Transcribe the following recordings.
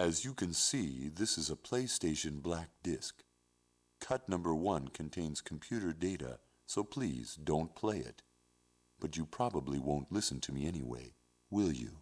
As you can see, this is a PlayStation Black Disc. Cut number 1 contains computer data, so please don't play it. But you probably won't listen to me anyway, will you?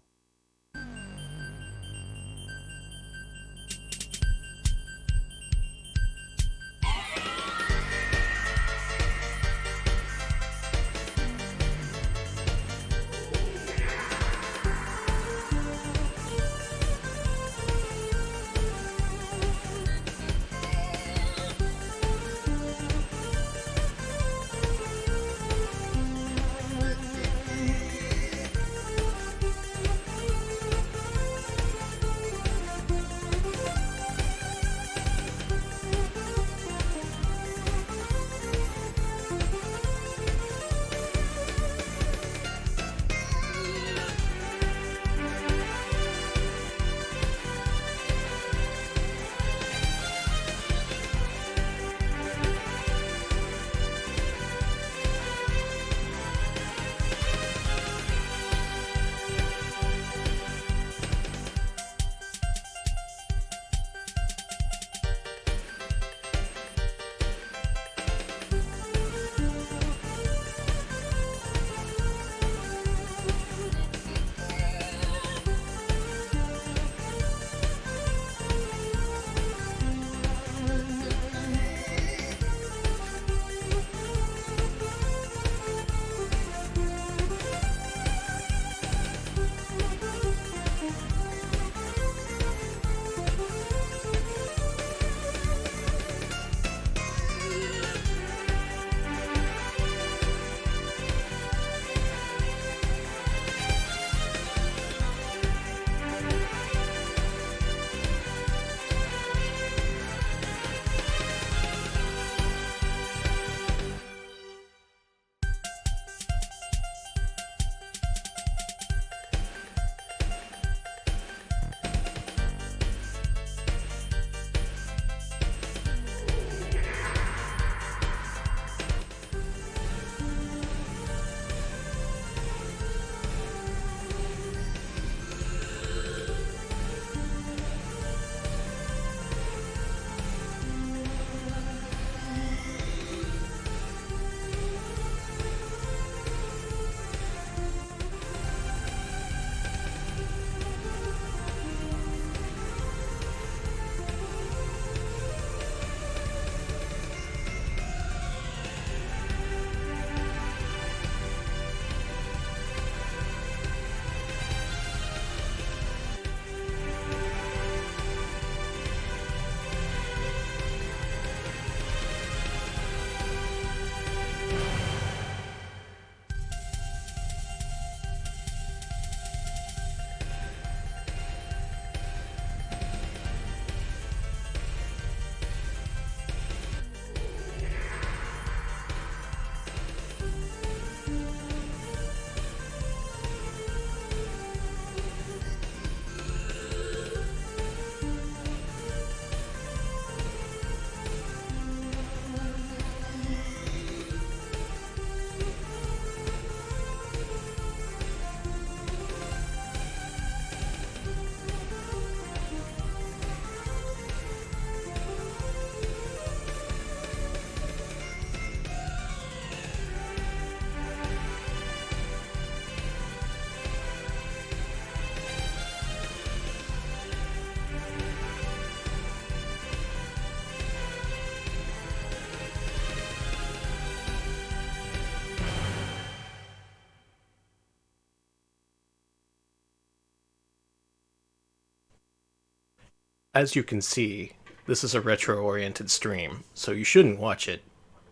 As you can see, this is a retro-oriented stream, so you shouldn't watch it.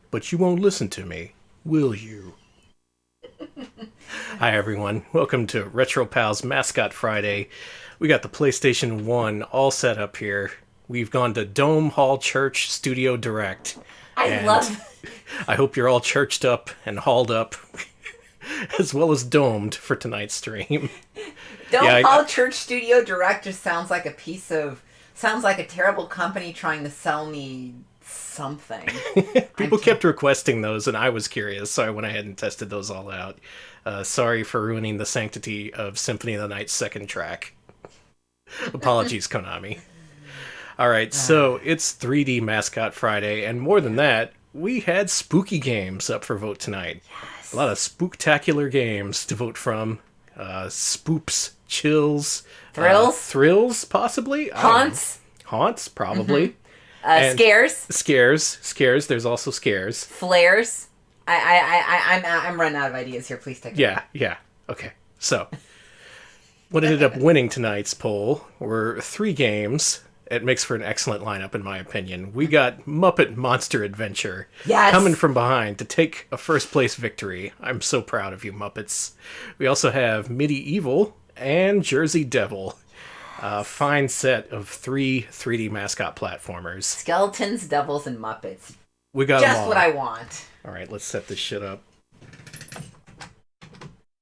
But you won't listen to me, will you? Hi everyone, welcome to Retro Pals Mascot Friday. We got the PlayStation 1 all set up here. We've gone to Dome Hall Church Studio Direct. I hope you're all churched up and hauled up, as well as domed for tonight's stream. Dome Hall Church Studio Direct just sounds like a terrible company trying to sell me something. People kept requesting those, and I was curious, so I went ahead and tested those all out. Sorry for ruining the sanctity of Symphony of the Night's second track. Apologies, Konami. All right, so it's 3D Mascot Friday, and more than that, we had spooky games up for vote tonight. Yes. A lot of spooktacular games to vote from. Spoops, chills, thrills, possibly. Haunts, probably. Scares. There's also scares. Flares. I'm running out of ideas here. Please take it. Yeah. Okay. So, what ended up winning tonight's poll were 3 games. It makes for an excellent lineup, in my opinion. We got Muppet Monster Adventure coming from behind to take a first-place victory. I'm so proud of you, Muppets. We also have Medieval and Jersey Devil. A fine set of 3 3D mascot platformers. Skeletons, devils, and Muppets. We got them all. Just what I want. All right, let's set this shit up.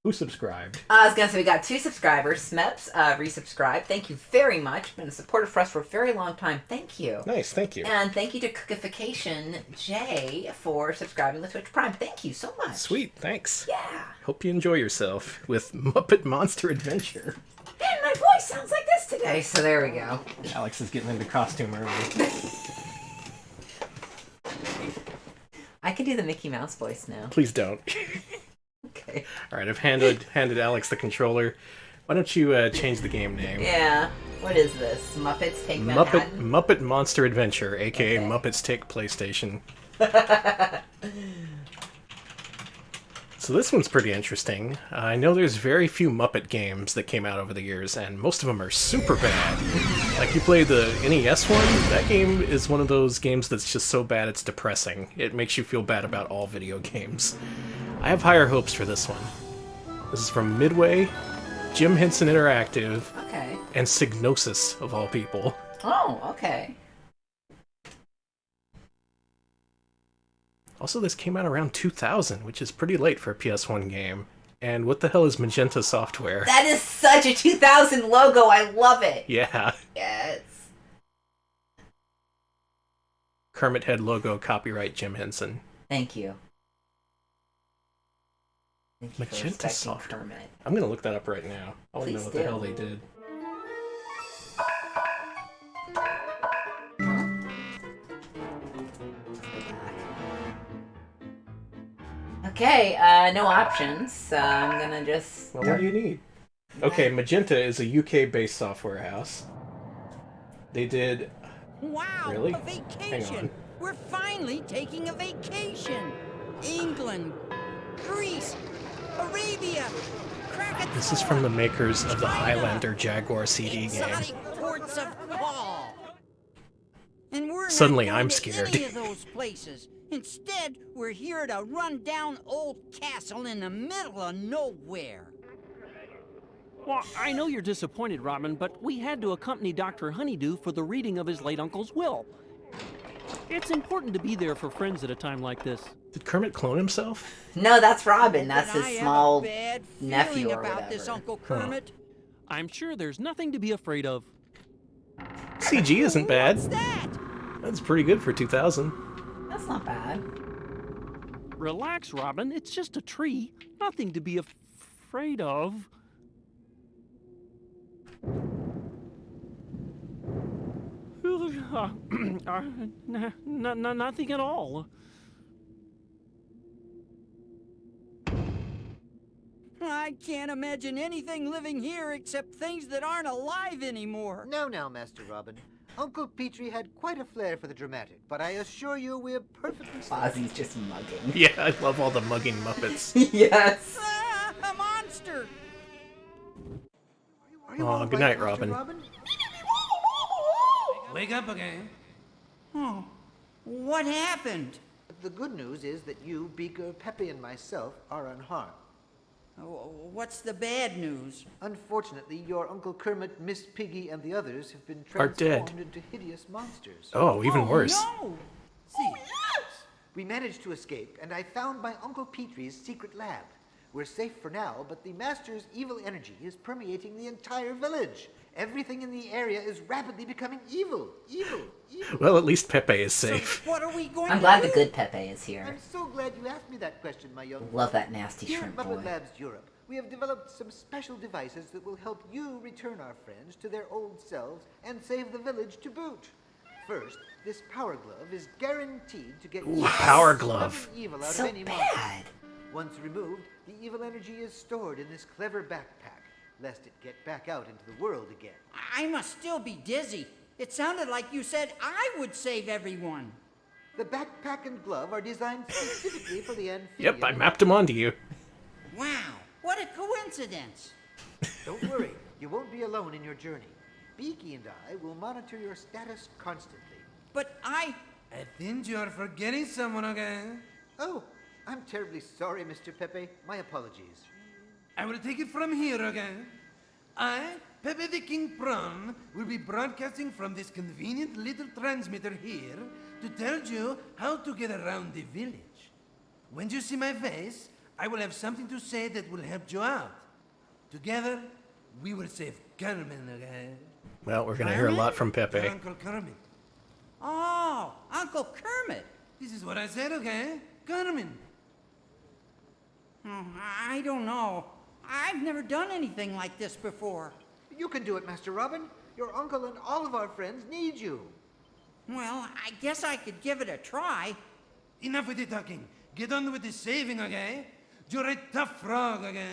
Who subscribed? I was going to say we got 2 subscribers. Smeps resubscribed. Thank you very much. Been a supporter for us for a very long time. Thank you. Nice, thank you. And thank you to Cookification J for subscribing with Twitch Prime. Thank you so much. Sweet, thanks. Yeah. Hope you enjoy yourself with Muppet Monster Adventure. And my voice sounds like this today, so there we go. Alex is getting into costume early. I can do the Mickey Mouse voice now. Please don't. Okay. All right, I've handed Alex the controller. Why don't you change the game name? Yeah. What is this? Muppets Take Manhattan? Muppet Monster Adventure, a.k.a. Muppets Take PlayStation. So this one's pretty interesting. I know there's very few Muppet games that came out over the years, and most of them are super bad. Like, you play the NES one, that game is one of those games that's just so bad it's depressing. It makes you feel bad about all video games. I have higher hopes for this one. This is from Midway, Jim Henson Interactive, and Psygnosis, of all people. Oh, okay. Also, this came out around 2000, which is pretty late for a PS1 game. And what the hell is Magenta Software? That is such a 2000 logo. I love it. Yeah. Yes. Kermit Head logo, copyright Jim Henson. Thank you. Thank you Magenta Software. Kermit. I'm going to look that up right now. I want to know what the hell they did. Okay, no options, so I'm gonna just... Well, what do you need? Okay, Magenta is a UK-based software house. They did... Wow, really? A vacation! Hang on. We're finally taking a vacation! England, Greece, Arabia, Krakatoa. This is from the makers of the Highlander Jaguar CD game. Ports of call. And we're Suddenly, not going I'm to scared. any of those places. Instead, we're here at a run-down old castle in the middle of nowhere. Well, I know you're disappointed, Robin, but we had to accompany Dr. Honeydew for the reading of his late uncle's will. It's important to be there for friends at a time like this. Did Kermit clone himself? No, that's Robin. That's But his I small have a bad nephew or about whatever. this Uncle Kermit. I'm sure there's nothing to be afraid of. CG isn't bad. What's that? That's pretty good for 2000. That's not bad. Relax, Robin. It's just a tree. Nothing to be afraid of. Nothing at all. I can't imagine anything living here except things that aren't alive anymore. Now, Master Robin. Uncle Petrie had quite a flair for the dramatic, but I assure you we're perfectly safe. Ozzy's just mugging. Yeah, I love all the mugging Muppets. Yes. Ah, a monster! Are you Aw, all good right, night, Master Robin. Wake up again. Oh, what happened? The good news is that you, Beaker, Pepe, and myself are unharmed. Oh, what's the bad news? Unfortunately, your Uncle Kermit, Miss Piggy, and the others have been Are dead. transformed into hideous monsters. Oh, even worse. No! See, we managed to escape, and I found my Uncle Petrie's secret lab. We're safe for now, but the Master's evil energy is permeating the entire village. Everything in the area is rapidly becoming evil. Evil. Well, at least Pepe is safe. So what are we going I'm to glad do? the good Pepe is here. I'm so glad you asked me that question, my young Love that nasty Here shrimp at Muppet boy. Labs Europe, we have developed some special devices that will help you return our friends to their old selves and save the village to boot. First, this power glove is guaranteed to get power glove. evil out So of any monster. bad. Once removed, the evil energy is stored in this clever backpack, lest it get back out into the world again. I must still be dizzy. It sounded like you said I would save everyone. The backpack and glove are designed specifically for the amphibian. Yep, I mapped them onto you. Wow, what a coincidence. Don't worry, you won't be alone in your journey. Beaky and I will monitor your status constantly. But I think you are forgetting someone again. Oh, I'm terribly sorry, Mr. Pepe. My apologies. I will take it from here again. I, Pepe the King Prawn, will be broadcasting from this convenient little transmitter here to tell you how to get around the village. When you see my face, I will have something to say that will help you out. Together, we will save Carmen again. Well, we're going to hear a lot from Pepe. Your Uncle Kermit. Oh, Uncle Kermit. This is what I said, okay? Carmen. Oh, I don't know. I've never done anything like this before. You can do it, Master Robin. Your uncle and all of our friends need you. Well, I guess I could give it a try. Enough with the talking. Get on with the saving, okay? You're a tough frog, okay?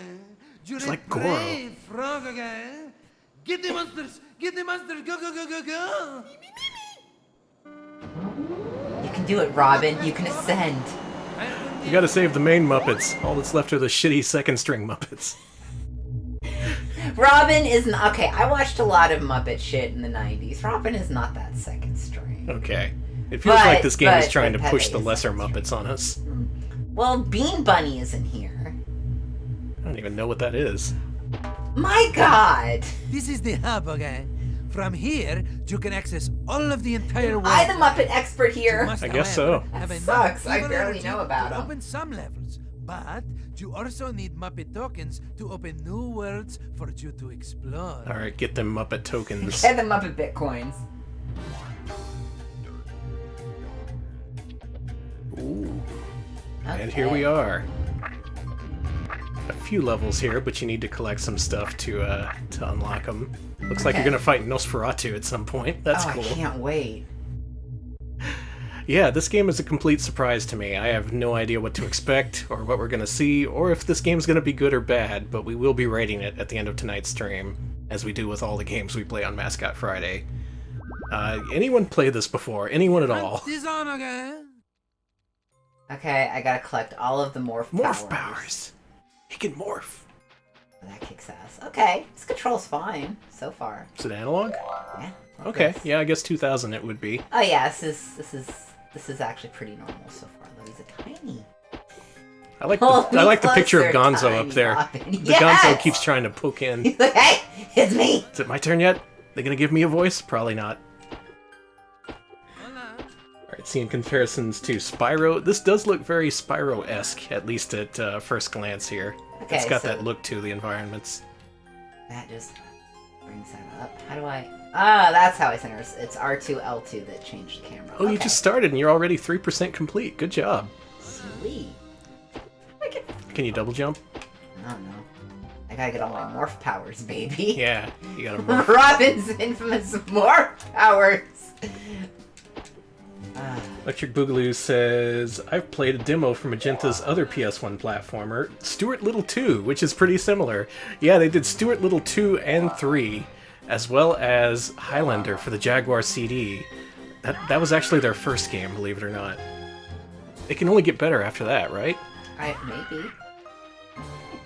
You're It's a like Goro. brave frog, okay? Get the monsters! Get the monsters! Go, go, go, go, go! You can do it, Robin. You can ascend. You gotta save the main Muppets. All that's left are the shitty second string Muppets. Robin isn't... Okay, I watched a lot of Muppet shit in the 90s. Robin is not that second string. Okay. It feels like this game is but trying to push Pepe the is lesser second string. Muppets on us. Well, Bean Bunny isn't here. I don't even know what that is. My God! This is the hub, okay? From here, you can access all of the entire world. I'm the Muppet expert You here. must, I guess however, so. have That enough sucks. I evil barely energy know about to 'em. open some levels, but you also need Muppet tokens to open new worlds for you to explore. Alright, get them Muppet tokens. Get the Muppet Bitcoins. Ooh. And Okay. here we are. A few levels here, but you need to collect some stuff to unlock them. Looks like you're Okay. gonna fight Nosferatu at some point. That's Oh, cool. I can't wait. Yeah, this game is a complete surprise to me. I have no idea what to expect, or what we're gonna see, or if this game's gonna be good or bad, but we will be rating it at the end of tonight's stream, as we do with all the games we play on Mascot Friday. Anyone play this before? Anyone at all? Hunt is on, okay? Okay, I gotta collect all of the morph powers. Morph powers! He can morph! That kicks ass. Okay, this control's fine so far. Is it analog? Yeah. like Okay, this. yeah, I guess 2000 it would be. Oh yeah, this is actually pretty normal so far. Though he's a tiny. I like Oh, the, I like the picture of closer, Gonzo up tiny there. Robin. The Yes! Gonzo keeps trying to poke in. He's like, hey, it's me. Is it my turn yet? They gonna give me a voice? Probably not. Alright, seeing comparisons to Spyro. This does look very Spyro-esque, at least at first glance here. Okay, It's got so- that look to the environments. That just brings that up. How do I? Ah, that's how I send her. It's R2 L2 that changed the camera. Oh, you Okay. just started and you're already 3% complete. Good job. Sweet. I can. Can you double jump? I don't know. I gotta get all my morph powers, baby. Yeah, you gotta morph. Robin's infamous morph powers. Electric Boogaloo says, I've played a demo for Magenta's other PS1 platformer, Stuart Little 2, which is pretty similar. Yeah, they did Stuart Little 2 and 3, as well as Highlander for the Jaguar CD. That was actually their first game, believe it or not. It can only get better after that, right? Maybe.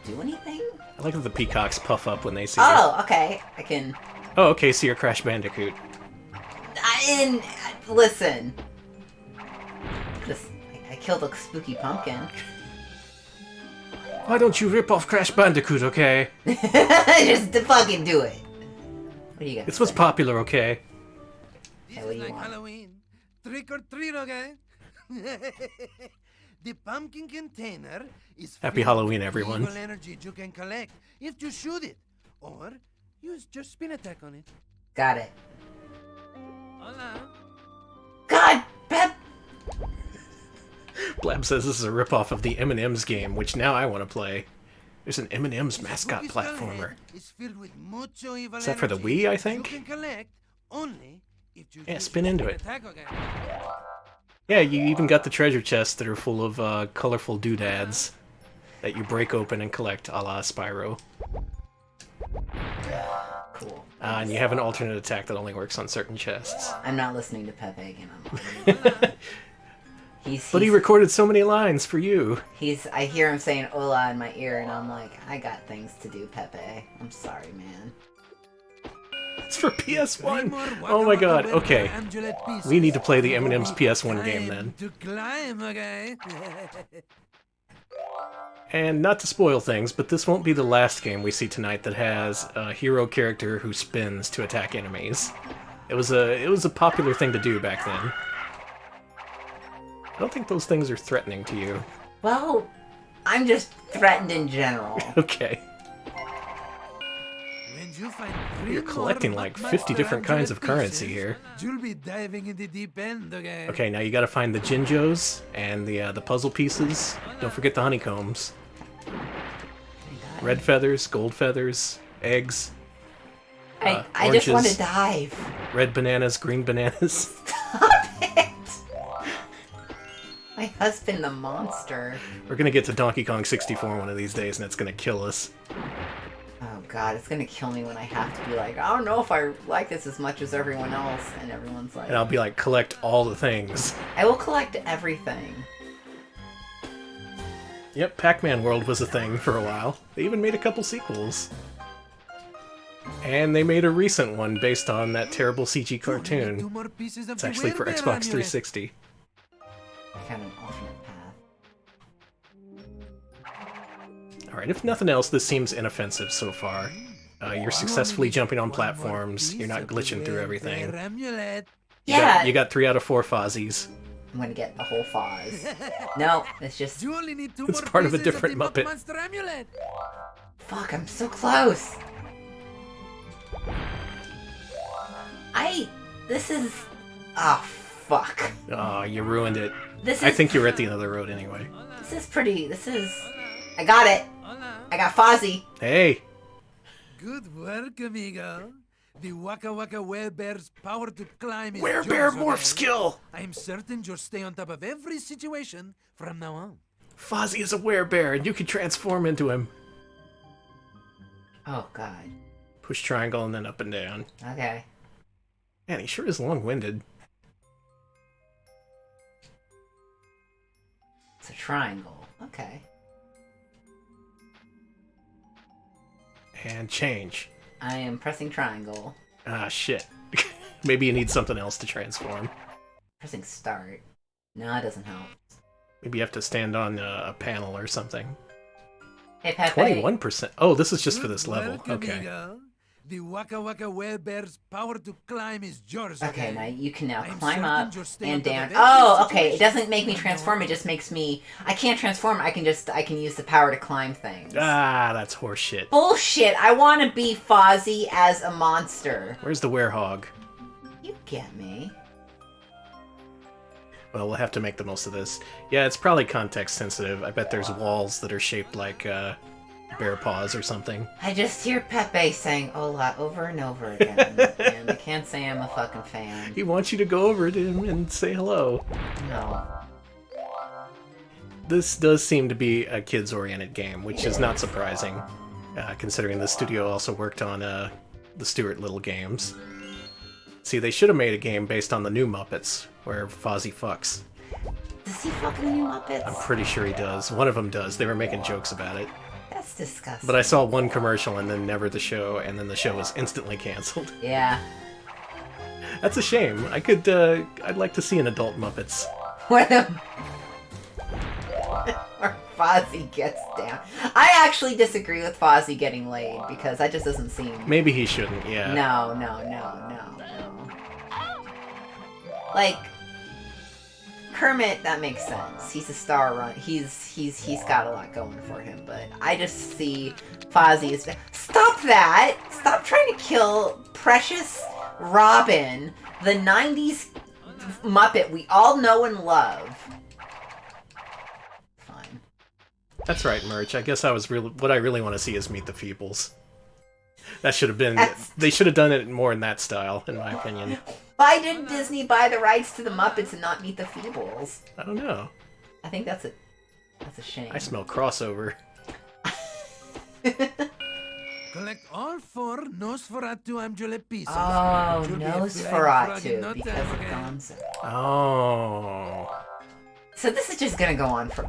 Do anything? I like that the peacocks puff up when they see you. Oh, okay. I can. Oh, okay, so you're Crash Bandicoot. Listen. I killed a spooky pumpkin. Why don't you rip off Crash Bandicoot, okay? Just to fucking do it. What do you got? It's what's popular, okay? This what is do you like want? Halloween. Trick or treat, okay? The pumpkin container is Happy filled Halloween, with everyone. evil energy you can collect if you shoot it, or use your spin attack on it. Got it. Hola. God, Pep. Blab says this is a ripoff of the M&M's game, which now I want to play. There's an M&M's mascot Spooky Skull platformer. Head is filled with mucho evil Is that for the energy Wii, I you think? can collect only if you Yeah, use spin into it. attack again. Yeah, you even got the treasure chests that are full of colorful doodads that you break open and collect, a la Spyro. Cool. And you have an alternate attack that only works on certain chests. I'm not listening to Pepe again. I'm But he recorded so many lines for you. I hear him saying "Hola" in my ear, and I'm like, I got things to do, Pepe. I'm sorry, man. It's for PS1. Oh my god. Okay. We need to play the M&M's PS1 game then. To climb, okay? And not to spoil things, but this won't be the last game we see tonight that has a hero character who spins to attack enemies. It was a popular thing to do back then. I don't think those things are threatening to you. Well, I'm just threatened in general. Okay. When you find You're collecting like 50 different kinds of currency here. You'll be diving in the deep end, okay? Okay, now you gotta find the Jinjos and the puzzle pieces. Don't forget the honeycombs. Red feathers, gold feathers, eggs. I just want to dive. Red bananas, green bananas. Stop it! My husband, the monster. We're gonna get to Donkey Kong 64 one of these days, and it's gonna kill us. Oh god, it's gonna kill me when I have to be like, I don't know if I like this as much as everyone else, and everyone's like... And I'll be like, collect all the things. I will collect everything. Yep, Pac-Man World was a thing for a while. They even made a couple sequels. And they made a recent one based on that terrible CG cartoon. It's actually for Xbox 360. I found an alternate path. Alright, if nothing else, this seems inoffensive so far. You're successfully jumping on platforms, you're not glitching through everything. Yeah! You got 3 out of 4 Fozzies. I'm gonna get the whole Foz. No, it's just... It's part of a different Muppet. Fuck, I'm so close! This is... Oh, fuck. Oh, you ruined it. This is... I think you're at the end of the road anyway. This is pretty... This is... I got it! I got Fozzie! Hey! Good work, amigo. The Waka Waka Werebear's power to climb is Werebear yours, morph okay? skill! I'm certain you'll stay on top of every situation from now on. Fozzie is a werebear, and you can transform into him. Oh, God. Push triangle and then up and down. Okay. Man, he sure is long-winded. It's a triangle. Okay. And change. I am pressing triangle. Ah, shit. Maybe you need something else to transform. Pressing start. No, that doesn't help. Maybe you have to stand on a panel or something. Hey, Pepe. 21%. Oh, this is just for this Good level. work, Okay. amigo. The Waka Waka Werebear's power to climb is yours. Okay, now you can now I'm climb certain up you'll stay and on top down. of every Oh, okay. It situation. doesn't make me transform. It just makes me... I can't transform. I can use the power to climb things. Ah, that's horseshit. Bullshit. I want to be Fozzie as a monster. Where's the werehog? You get me. Well, we'll have to make the most of this. Yeah, it's probably context sensitive. I bet there's walls that are shaped like bear paws or something. I just hear Pepe saying "Hola" over and over again, and I can't say I'm a fucking fan. He wants you to go over to him and say hello. No. This does seem to be a kids-oriented game, which is not surprising, considering the studio also worked on the Stuart Little games. See, they should have made a game based on the new Muppets, where Fozzie fucks. Does he fucking new Muppets? I'm pretty sure he does. One of them does. They were making jokes about it. That's disgusting. But I saw one commercial and then never the show, and then the show was instantly canceled. Yeah. That's a shame. I'd like to see an adult Muppets. Where Fozzie gets down. I actually disagree with Fozzie getting laid, because that just doesn't seem... Maybe he shouldn't, yeah. No. Like, Kermit, that makes sense. He's a star run. He's got a lot going for him, but I just see Fozzie as... Stop that! Stop trying to kill precious Robin, the 90s Muppet we all know and love. Fine. That's right, Merch. I guess what I really want to see is Meet the Feebles. That should have been... They should have done it more in that style, in my opinion. Why did Disney buy the rights to the Muppets and not Meet the Feebles? I don't know. I think that's a shame. I smell crossover. Collect all 4 Nosferatu Amjule pieces. Oh, You'll be a flying frog in Nosferatu, no because time, of okay? Gonzo. Oh. So this is just gonna go on for...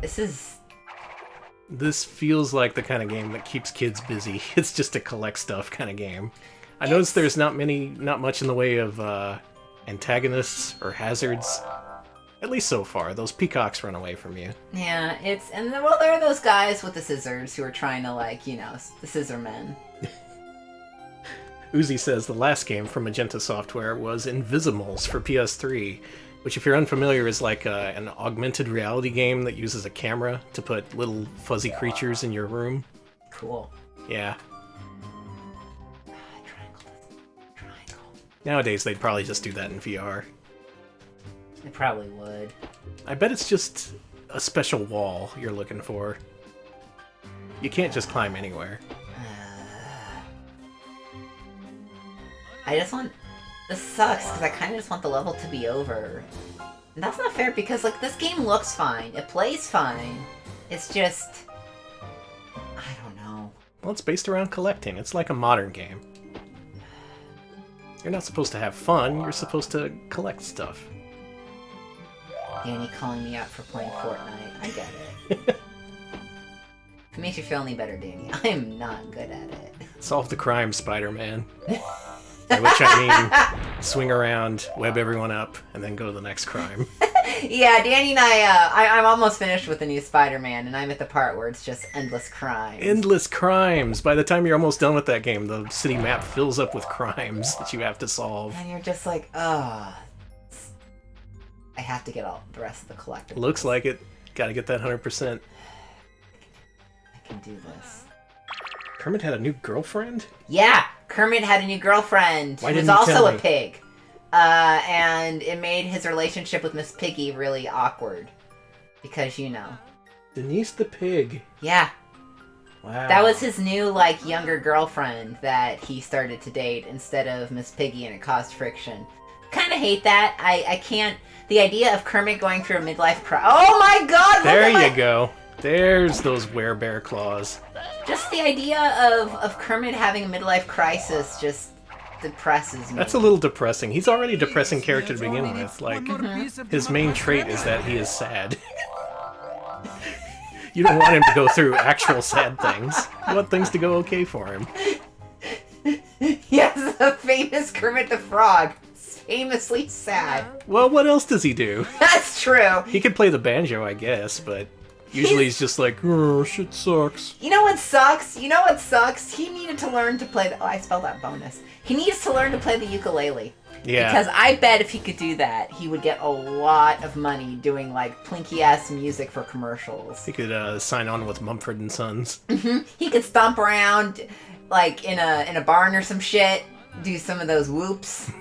This feels like the kind of game that keeps kids busy. It's just a collect stuff kind of game. I noticed there's not much in the way of antagonists or hazards. At least so far. Those peacocks run away from you. Yeah, well, there are those guys with the scissors who are trying to, like, the scissor men. Uzi says the last game from Magenta Software was Invisimals for PS3, which, if you're unfamiliar, is like an augmented reality game that uses a camera to put little fuzzy creatures in your room. Cool. Yeah. Triangle. Nowadays, they'd probably just do that in VR. They probably would. I bet it's just a special wall you're looking for. You can't just climb anywhere. I just want... This sucks, because I kind of just want the level to be over. And that's not fair, because, like, this game looks fine. It plays fine. It's just... I don't know. Well, it's based around collecting. It's like a modern game. You're not supposed to have fun, you're supposed to collect stuff. Danny calling me out for playing Fortnite. I get it. If it makes you feel any better, Danny, I am not good at it. Solve the crime, Spider-Man. By which I mean, swing around, web everyone up, and then go to the next crime. Yeah, Danny and I'm almost finished with the new Spider-Man, and I'm at the part where it's just endless crimes. Endless crimes! By the time you're almost done with that game, the city map fills up with crimes that you have to solve. And you're just like, ugh. I have to get all the rest of the collectibles. Looks like it. Gotta get that 100%. I can do this. Kermit had a new girlfriend? Yeah! Kermit had a new girlfriend Why who was didn't you also tell a me? pig. And it made his relationship with Miss Piggy really awkward. Because, Denise the pig. Yeah. Wow. That was his new, like, younger girlfriend that he started to date instead of Miss Piggy, and it caused friction. Kind of hate that. I can't... The idea of Kermit going through a midlife crisis... Oh my god! There you go. There's those werebear claws. Just the idea of Kermit having a midlife crisis just depresses me. That's a little depressing. He's already a depressing character to begin with. Like, his main trait is that he is sad. You don't want him to go through actual sad things. You want things to go okay for him. Yes, the famous Kermit the Frog. Famously sad. Well, what else does he do? That's true. He could play the banjo, I guess, but usually he's just like, oh, shit sucks. You know what sucks? He needed to learn to play the... Oh, I spelled out bonus. He needs to learn to play the ukulele. Yeah. Because I bet if he could do that, he would get a lot of money doing, like, plinky-ass music for commercials. He could sign on with Mumford & Sons. He could stomp around, like, in a barn or some shit, do some of those whoops.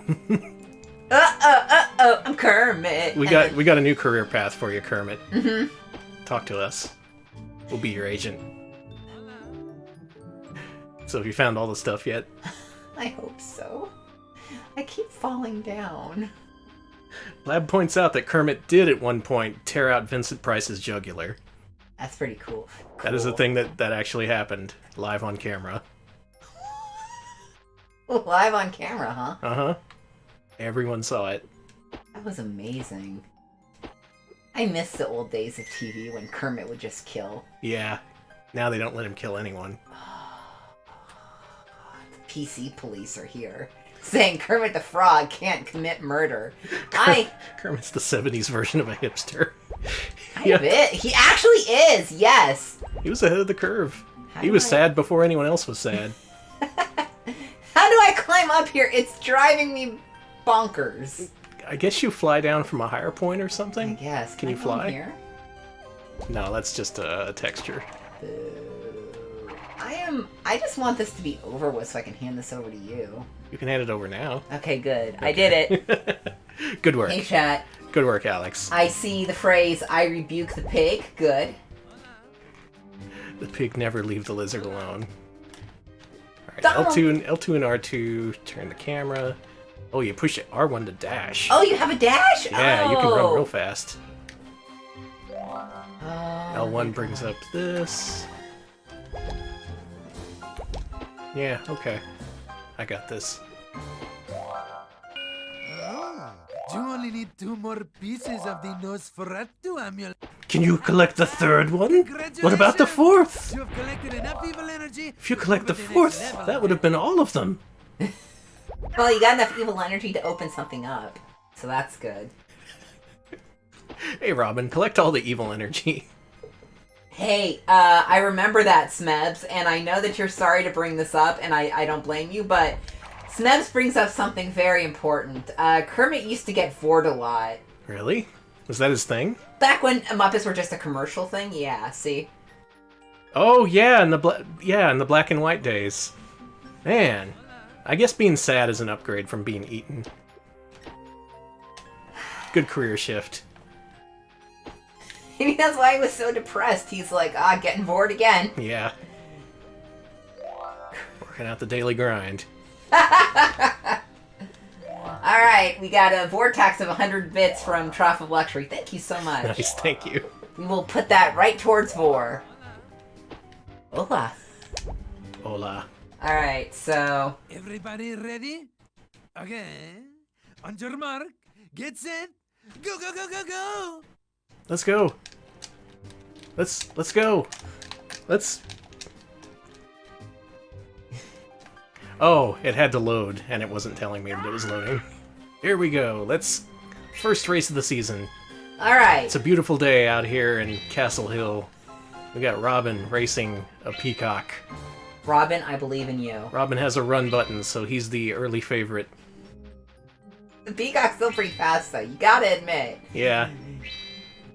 I'm Kermit. We got a new career path for you, Kermit. Mm-hmm. Talk to us. We'll be your agent. So have you found all the stuff yet? I hope so. I keep falling down. Lab points out that Kermit did at one point tear out Vincent Price's jugular. That's pretty cool. That is a thing that actually happened, live on camera. Live on camera, huh? Uh-huh. Everyone saw it. That was amazing. I miss the old days of TV when Kermit would just kill. Yeah. Now they don't let him kill anyone. The PC police are here, saying Kermit the Frog can't commit murder. Kermit's the 70s version of a hipster. He actually is, yes! He was ahead of the curve. He was sad before anyone else was sad. How do I climb up here? It's driving me bonkers. I guess you fly down from a higher point or something? I guess. Can you fly? Here? No, that's just a texture. I just want this to be over with so I can hand this over to you. You can hand it over now. Okay, good. Okay. I did it. Good work. Hey, chat. Good work, Alex. I see the phrase, I rebuke the pig. Good. The pig never leave the lizard alone. Alright, Donald! L2 and R2 turn the camera. Oh, you push it R1 to dash. Oh, you have a dash? Yeah, you can run real Oh. fast. Oh, L1 brings up this. Yeah, okay. I got this. Oh, you only need 2 more pieces of the Nosferatu amulet. Can you collect the third one? What about the fourth? You have collected enough evil energy. If you collect the to go to fourth, next level. that would have been all of them. Well, you got enough evil energy to open something up. So that's good. Hey, Robin, collect all the evil energy. Hey, I remember that, Smebs, and I know that you're sorry to bring this up, and I don't blame you, but Smebs brings up something very important. Kermit used to get bored a lot. Really? Was that his thing? Back when Muppets were just a commercial thing, yeah, see? Oh, yeah, in the black and white days. Man, I guess being sad is an upgrade from being eaten. Good career shift. Maybe that's why he was so depressed. He's like, getting bored again. Yeah. Working out the daily grind. Alright, we got a vortex of 100 bits from Trough of Luxury. Thank you so much. Nice, thank you. We will put that right towards Vor. Hola. Hola. Alright, so... Everybody ready? Okay. On your mark, get set, go, go, go, go, go! Let's go. Let's go. Let's... Oh, it had to load, and it wasn't telling me that it was loading. Here we go. Let's... First race of the season. Alright. It's a beautiful day out here in Castle Hill. We got Robin racing a peacock. Robin, I believe in you. Robin has a run button, so he's the early favorite. The peacock's still pretty fast, though. You gotta admit. Yeah.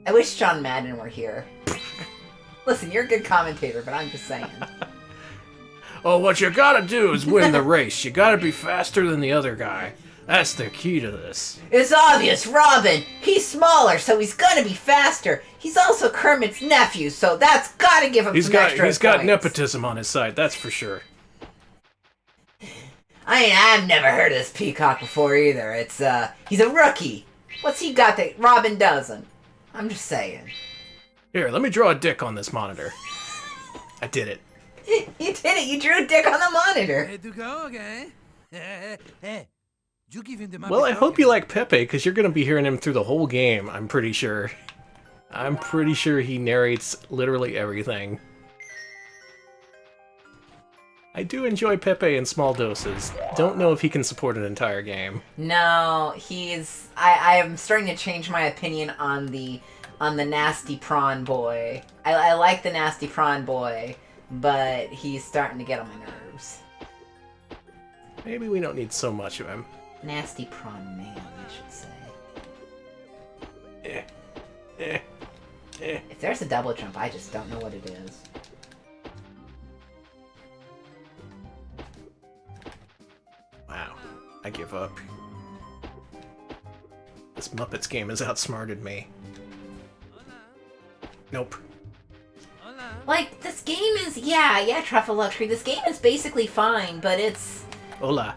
I wish John Madden were here. Listen, you're a good commentator, but I'm just saying. Oh, what you gotta do is win the race. You gotta be faster than the other guy. That's the key to this. It's obvious, Robin. He's smaller, so he's gonna be faster. He's also Kermit's nephew, so that's gotta give him some extra He's got points. nepotism on his side, that's for sure. I mean, I've never heard of this peacock before either. He's a rookie. What's he got that Robin doesn't? I'm just saying. Here, let me draw a dick on this monitor. I did it. You did it. You drew a dick on the monitor. Ready to go, okay? Hey, you give him the Well, I Muppet hope you token. like Pepe, because you're going to be hearing him through the whole game, I'm pretty sure. I'm pretty sure he narrates literally everything. I do enjoy Pepe in small doses. Don't know if he can support an entire game. No, he's. I am starting to change my opinion on the nasty prawn boy. I like the nasty prawn boy, but he's starting to get on my nerves. Maybe we don't need so much of him. Nasty prawn man, I should say. If there's a double jump, I just don't know what it is. Wow, I give up. This Muppets game has outsmarted me. Nope. Like, this game is, yeah, Truffle Luxury. This game is basically fine, but it's... Hola.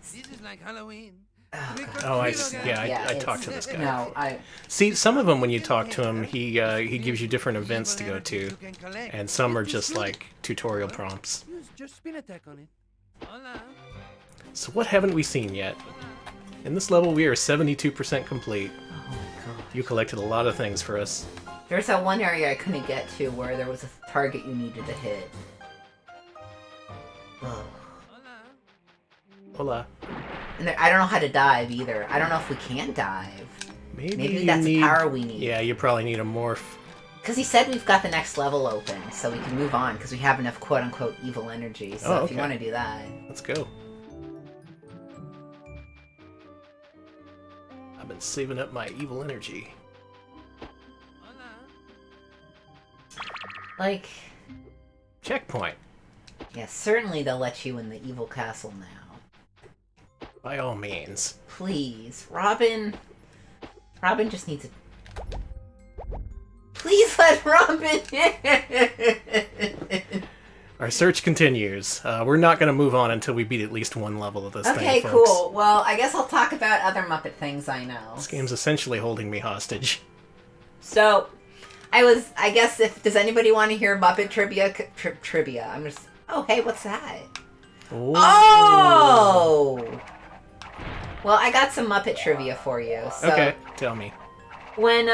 This is like Halloween. Oh, I it's- talked to this guy. No, See, some of them, when you talk to him, he gives you different events to go to, and some are just like tutorial prompts. Just spin attack on it. Hola. So what haven't we seen yet? In this level, we are 72% complete. Oh my god. You collected a lot of things for us. There's that one area I couldn't get to where there was a target you needed to hit. Ugh. Hola. And I don't know how to dive either. I don't know if we can dive. Maybe you that's need... the power we need. Yeah, you probably need a morph. Because he said we've got the next level open, so we can move on, because we have enough quote-unquote evil energy. So Oh, if you okay. want to do that. Let's go. I've been saving up my evil energy. Like, Checkpoint. yeah, certainly they'll let you in the evil castle now. By all means. Please. Robin just needs a... Please let Robin in. Our search continues. We're not going to move on until we beat at least one level of this thing, Okay, folks. cool. Well, I guess I'll talk about other Muppet things I know. This game's essentially holding me hostage. So, I guess does anybody want to hear Muppet trivia? Trivia. I'm just, oh, hey, what's that? Ooh. Oh! Well, I got some Muppet trivia for you. So, Okay, tell me. When,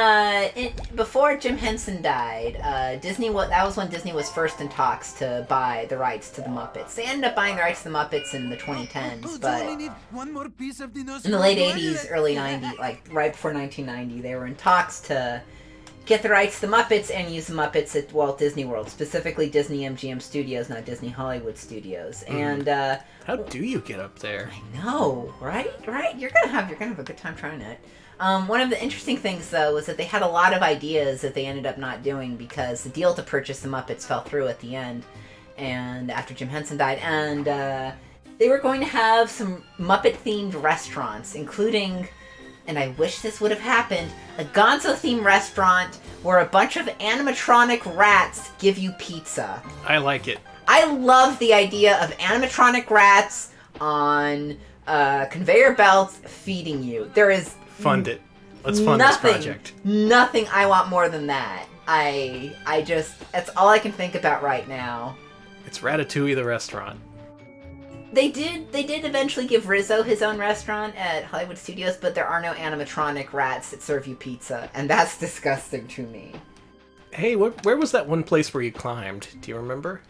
before Jim Henson died, Disney that was when Disney was first in talks to buy the rights to the Muppets. They ended up buying the rights to the Muppets in the 2010s, but in the late 80s, early 90s, like right before 1990, they were in talks to get the rights to the Muppets and use the Muppets at Walt Disney World, specifically Disney MGM Studios, not Disney Hollywood Studios. And how do you get up there? I know, right? You're gonna have a good time trying it. One of the interesting things, though, was that they had a lot of ideas that they ended up not doing because the deal to purchase the Muppets fell through at the end, and after Jim Henson died, and they were going to have some Muppet-themed restaurants, including, and I wish this would have happened, a Gonzo-themed restaurant where a bunch of animatronic rats give you pizza. I like it. I love the idea of animatronic rats on conveyor belts feeding you. There is Fund it. Let's fund this project. Nothing I want more than that. I just, that's all I can think about right now. It's Ratatouille the restaurant. They did eventually give Rizzo his own restaurant at Hollywood Studios, but there are no animatronic rats that serve you pizza, and that's disgusting to me. Hey, where was that one place where you climbed? Do you remember?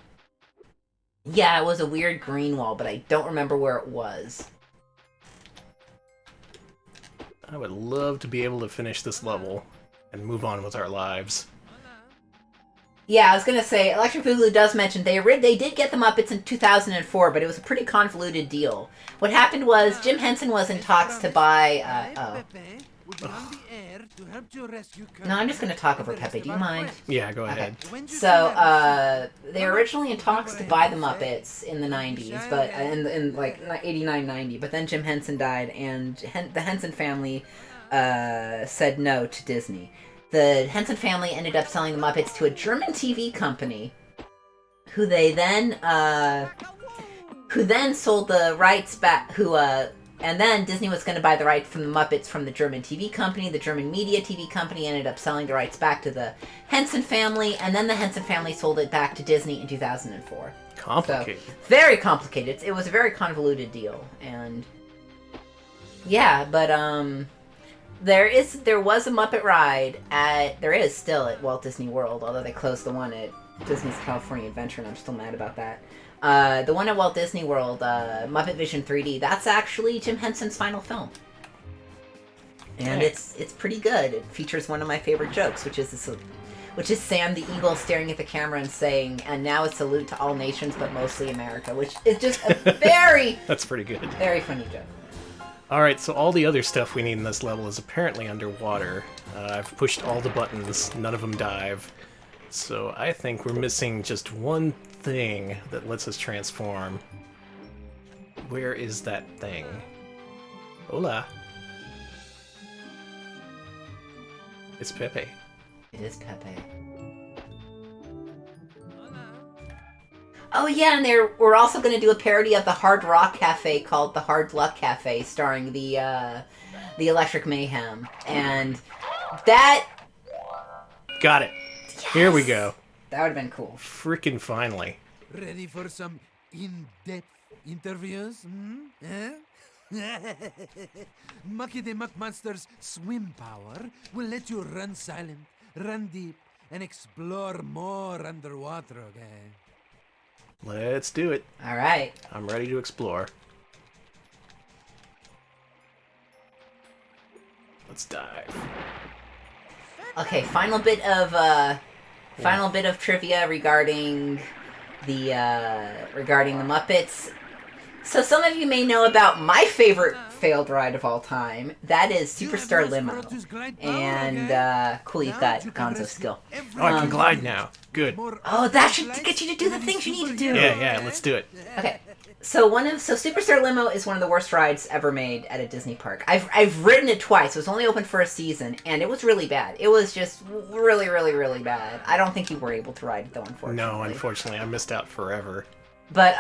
Yeah, it was a weird green wall, but I don't remember where it was. I would love to be able to finish this level and move on with our lives. Yeah, I was gonna say, Electric Boogaloo does mention they did get the Muppets in 2004, but it was a pretty convoluted deal. What happened was Jim Henson was in talks to buy. No, I'm just gonna talk over Pepe. Do you mind? Yeah, go ahead. Okay. So they were originally in talks to buy the Muppets in the 90s, but in like 89, 90. But then Jim Henson died, and the Henson family said no to Disney. The Henson family ended up selling the Muppets to a German TV company, who then sold the rights back. And then Disney was going to buy the rights from the Muppets from the German TV company. The German media TV company ended up selling the rights back to the Henson family, and then the Henson family sold it back to Disney in 2004. Complicated. So, very complicated. It was a very convoluted deal, and yeah, but there was a Muppet ride there is still at Walt Disney World, although they closed the one at Disney's California Adventure, and I'm still mad about that. The one at Walt Disney World, Muppet Vision 3D, that's actually Jim Henson's final film. And it's pretty good. It features one of my favorite jokes, which is Sam the Eagle staring at the camera and saying, "And now a salute to all nations, but mostly America," which is just a very... That's pretty good. Very funny joke. Alright, so all the other stuff we need in this level is apparently underwater. I've pushed all the buttons, none of them dive. So I think we're missing just one thing that lets us transform. Where is that thing? Hola. It's Pepe. It is Pepe. Oh yeah, and we're also going to do a parody of the Hard Rock Cafe called the Hard Luck Cafe, starring the Electric Mayhem, and that... Got it. Yes! Here we go. That would have been cool. Frickin' finally. Ready for some in-depth interviews? Mucky the Muck Monster's swim power will let you run silent, run deep, and explore more underwater, okay? Let's do it. All right. I'm ready to explore. Let's dive. Okay, final bit of trivia regarding the Muppets. So some of you may know about my favorite failed ride of all time. That is Superstar Limo. And cool, you've got Gonzo skill. Oh, I can glide now. Good. Oh, that should get you to do the things you need to do. Yeah, let's do it. Okay. So Superstar Limo is one of the worst rides ever made at a Disney park. I've ridden it twice. It was only open for a season, and it was really bad. It was just really, really, really bad. I don't think you were able to ride it though, unfortunately. No, unfortunately, I missed out forever. But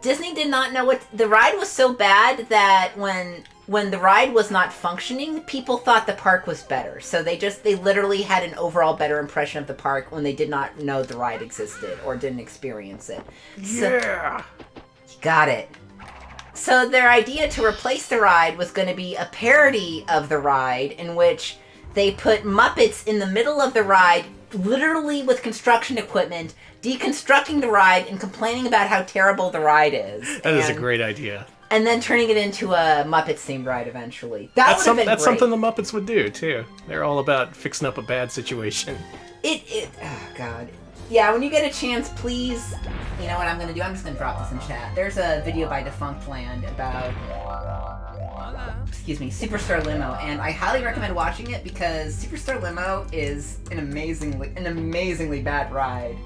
Disney did not know what the ride was so bad that when the ride was not functioning, people thought the park was better. So they literally had an overall better impression of the park when they did not know the ride existed or didn't experience it. Yeah. Got it. So their idea to replace the ride was going to be a parody of the ride in which they put Muppets in the middle of the ride, literally with construction equipment, deconstructing the ride and complaining about how terrible the ride is. That is a great idea. And then turning it into a Muppets themed ride eventually. That's something the Muppets would do too. They're all about fixing up a bad situation. Oh god. Yeah, when you get a chance, please, you know what I'm going to do? I'm just going to drop this in chat. There's a video by Defunct Land about, Superstar Limo, and I highly recommend watching it because Superstar Limo is an amazingly bad ride.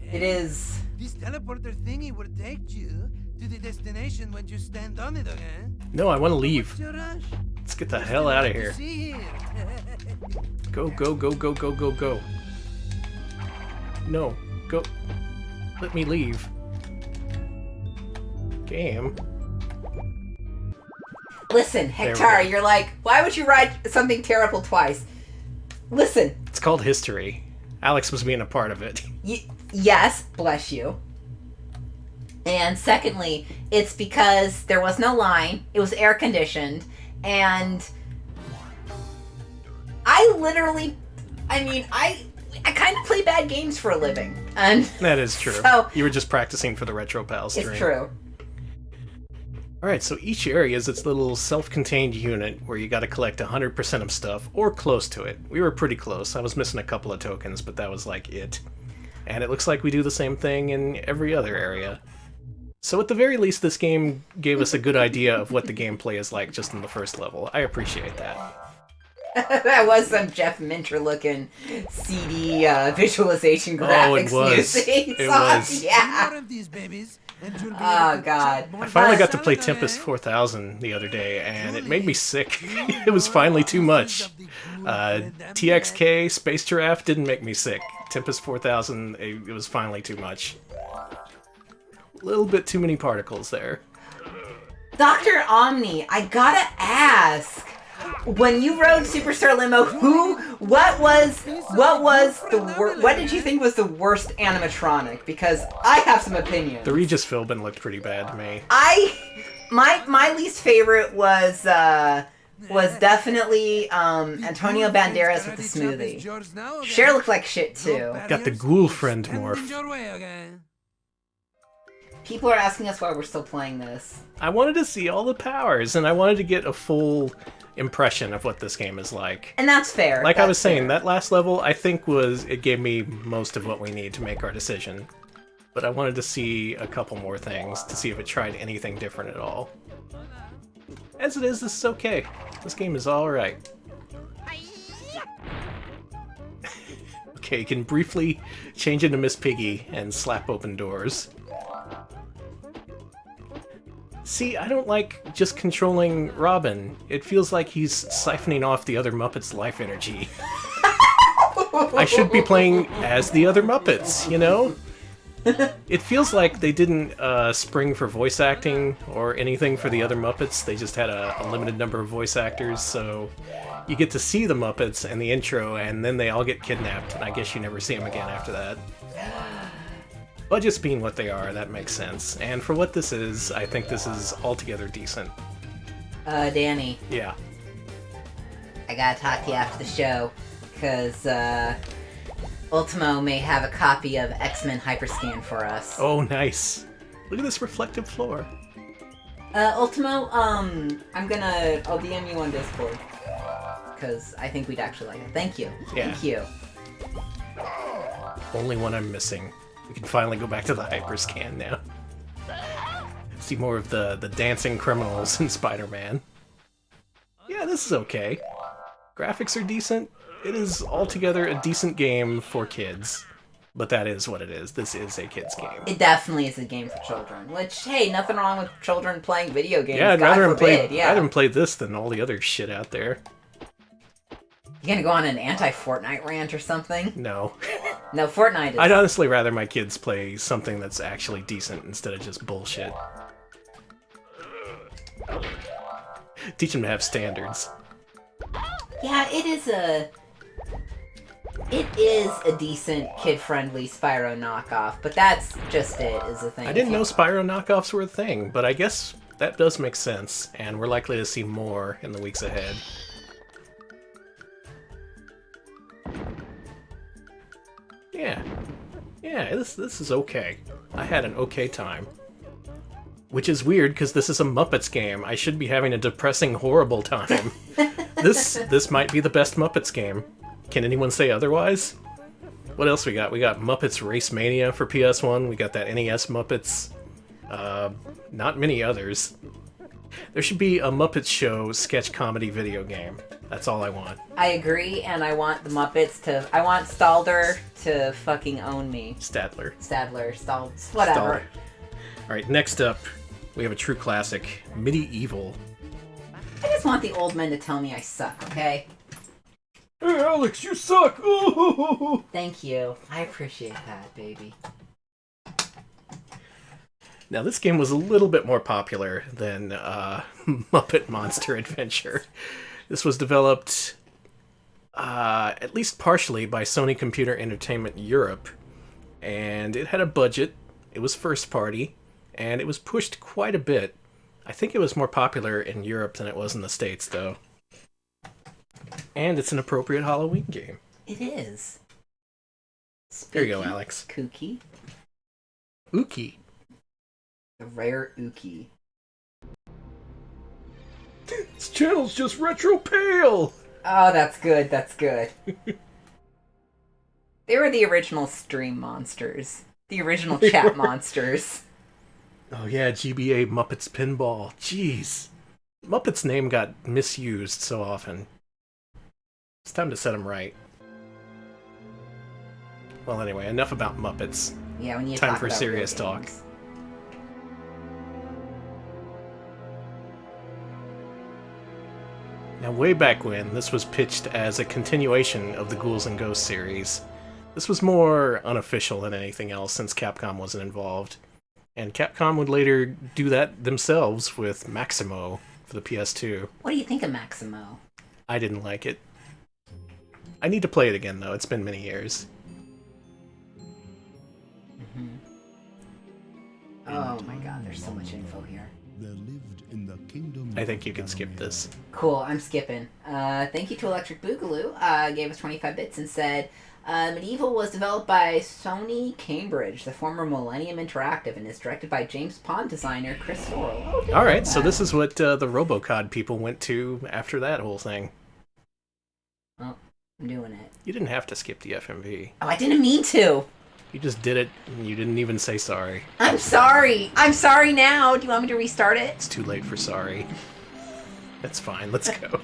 It is... This teleporter thingy will take you to the destination when you stand on it again. No, I want to leave. What's your rush? Let's get the hell out of here. See here. Go, go, go, go, go, go, go. No, go. Let me leave. Game. Listen, Hector, you're like, why would you ride something terrible twice? Listen. It's called history. Alex was being a part of it. Yes, bless you. And secondly, it's because there was no line, it was air conditioned, and I kind of play bad games for a living. And that is true. So, you were just practicing for the Retro Pals stream. It's true. Alright, so each area is its little self-contained unit where you gotta collect 100% of stuff, or close to it. We were pretty close. I was missing a couple of tokens, but that was like it. And it looks like we do the same thing in every other area. So at the very least, this game gave us a good idea of what the gameplay is like just in the first level. I appreciate that. That was some Jeff Minter-looking CD visualization graphics music. It was. Yeah. Oh, God. I finally got to play Tempest 4000 the other day, and it made me sick. It was finally too much. TXK, Space Giraffe didn't make me sick. Tempest 4000, it was finally too much. A little bit too many particles there. Dr. Omni, I gotta ask. When you rode Superstar Limo, what did you think was the worst animatronic? Because I have some opinions. The Regis Philbin looked pretty bad to me. My least favorite was definitely Antonio Banderas with the smoothie. Cher looked like shit too. Got the ghoul friend morph. People are asking us why we're still playing this. I wanted to see all the powers, and I wanted to get a full impression of what this game is like. And that's fair. Like I was saying, that last level, I think it gave me most of what we need to make our decision. But I wanted to see a couple more things, to see if it tried anything different at all. As it is, this is okay. This game is alright. Okay, you can briefly change into Miss Piggy and slap open doors. See, I don't like just controlling Robin. It feels like he's siphoning off the other Muppets' life energy. I should be playing as the other Muppets, you know? It feels like they didn't spring for voice acting or anything for the other Muppets. They just had a limited number of voice actors, so you get to see the Muppets and the intro, and then they all get kidnapped, and I guess you never see them again after that. Budgets being what they are, that makes sense. And for what this is, I think this is altogether decent. Danny. Yeah. I gotta talk to you after the show, because, Ultimo may have a copy of X-Men Hyperscan for us. Oh, nice. Look at this reflective floor. Ultimo, I'll DM you on Discord, because I think we'd actually like it. Thank you. Yeah. Thank you. Only one I'm missing. We can finally go back to the Hyperscan now. See more of the dancing criminals in Spider-Man. Yeah, this is okay. Graphics are decent. It is altogether a decent game for kids. But that is what it is. This is a kid's game. It definitely is a game for children. Which, hey, nothing wrong with children playing video games. Yeah, I'd God rather forbid, yeah. rather play this than all the other shit out there. You gonna go on an anti-Fortnite rant or something? No. No, Fortnite is... I'd honestly rather my kids play something that's actually decent instead of just bullshit. Teach them to have standards. Yeah, it is a decent, kid-friendly Spyro knockoff, but that's just it, is the thing. I didn't know Spyro knockoffs were a thing, but I guess that does make sense, and we're likely to see more in the weeks ahead. Yeah, this is okay. I had an okay time. Which is weird, because this is a Muppets game. I should be having a depressing, horrible time. This might be the best Muppets game. Can anyone say otherwise? What else we got? We got Muppets Race Mania for PS1. We got that NES Muppets. Not many others. There should be a Muppets Show sketch comedy video game. That's all I want. I agree, and I want the Muppets to... I want Stalder to fucking own me. Stadler, whatever. Alright, next up, we have a true classic, Medievil. I just want the old men to tell me I suck, okay? Hey Alex, you suck! Ooh. Thank you. I appreciate that, baby. Now, this game was a little bit more popular than Muppet Monster Adventure. This was developed, at least partially, by Sony Computer Entertainment Europe, and it had a budget, it was first party, and it was pushed quite a bit. I think it was more popular in Europe than it was in the States, though. And it's an appropriate Halloween game. It is. There you go, Alex. Kooky. Ookie. The rare Ookie. This channel's just retro pale! Oh, that's good, that's good. They were the original stream monsters. The original chat monsters. Oh yeah, GBA Muppets Pinball. Jeez. Muppets' name got misused so often. It's time to set them right. Well, anyway, enough about Muppets. Yeah, when you Time talk for about serious real talk. games. Now, way back when, this was pitched as a continuation of the Ghouls and Ghosts series. This was more unofficial than anything else since Capcom wasn't involved. And Capcom would later do that themselves with Maximo for the PS2. What do you think of Maximo? I didn't like it. I need to play it again, though. It's been many years. Oh my god, there's so much info here. I think you can skip this. Cool, I'm skipping. Thank you to Electric Boogaloo. Gave us 25 bits and said, Medieval was developed by Sony Cambridge, the former Millennium Interactive, and is directed by James Bond designer Chris Sorrell. Oh, Alright, so this is what the Robocod people went to after that whole thing. Well, I'm doing it. You didn't have to skip the FMV. Oh, I didn't mean to! You just did it, and you didn't even say sorry. I'm sorry! I'm sorry now! Do you want me to restart it? It's too late for sorry. That's fine, let's go.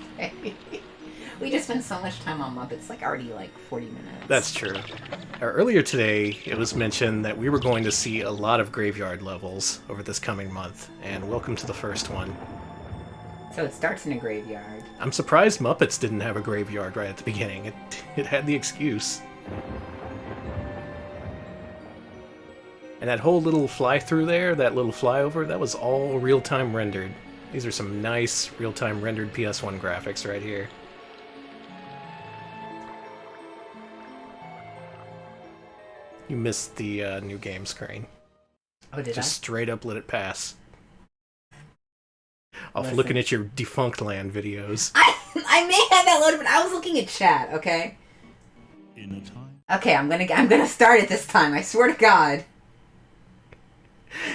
We just spent so much time on Muppets, like already 40 minutes. That's true. Earlier today, it was mentioned that we were going to see a lot of graveyard levels over this coming month, and welcome to the first one. So it starts in a graveyard. I'm surprised Muppets didn't have a graveyard right at the beginning. It had the excuse. And that whole little fly-through there, that little flyover, that was all real-time rendered. These are some nice real-time rendered PS1 graphics right here. You missed the new game screen. Oh, did Just straight up let it pass. Off Listen. looking at your Defunct Land videos. I may have that loaded, but I was looking at chat, okay? Okay, I'm gonna start it this time, I swear to God.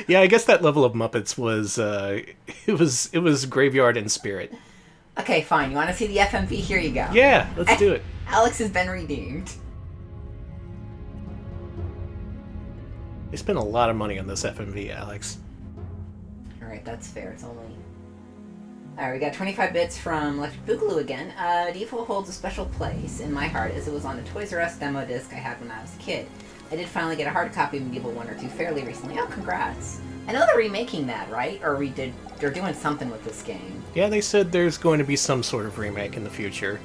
Yeah, I guess that level of Muppets was, it was graveyard in spirit. Okay, fine. You want to see the FMV? Here you go. Yeah, let's do it. Alex has been redeemed. They spent a lot of money on this FMV, Alex. Alright, that's fair. It's only... Alright, we got 25 bits from Electric Boogaloo again. Medieval holds a special place in my heart as it was on a Toys R Us demo disc I had when I was a kid. I did finally get a hard copy of Medieval 1 or 2 fairly recently. Oh, congrats. I know they're remaking that, right? Or they're doing something with this game. Yeah, they said there's going to be some sort of remake in the future.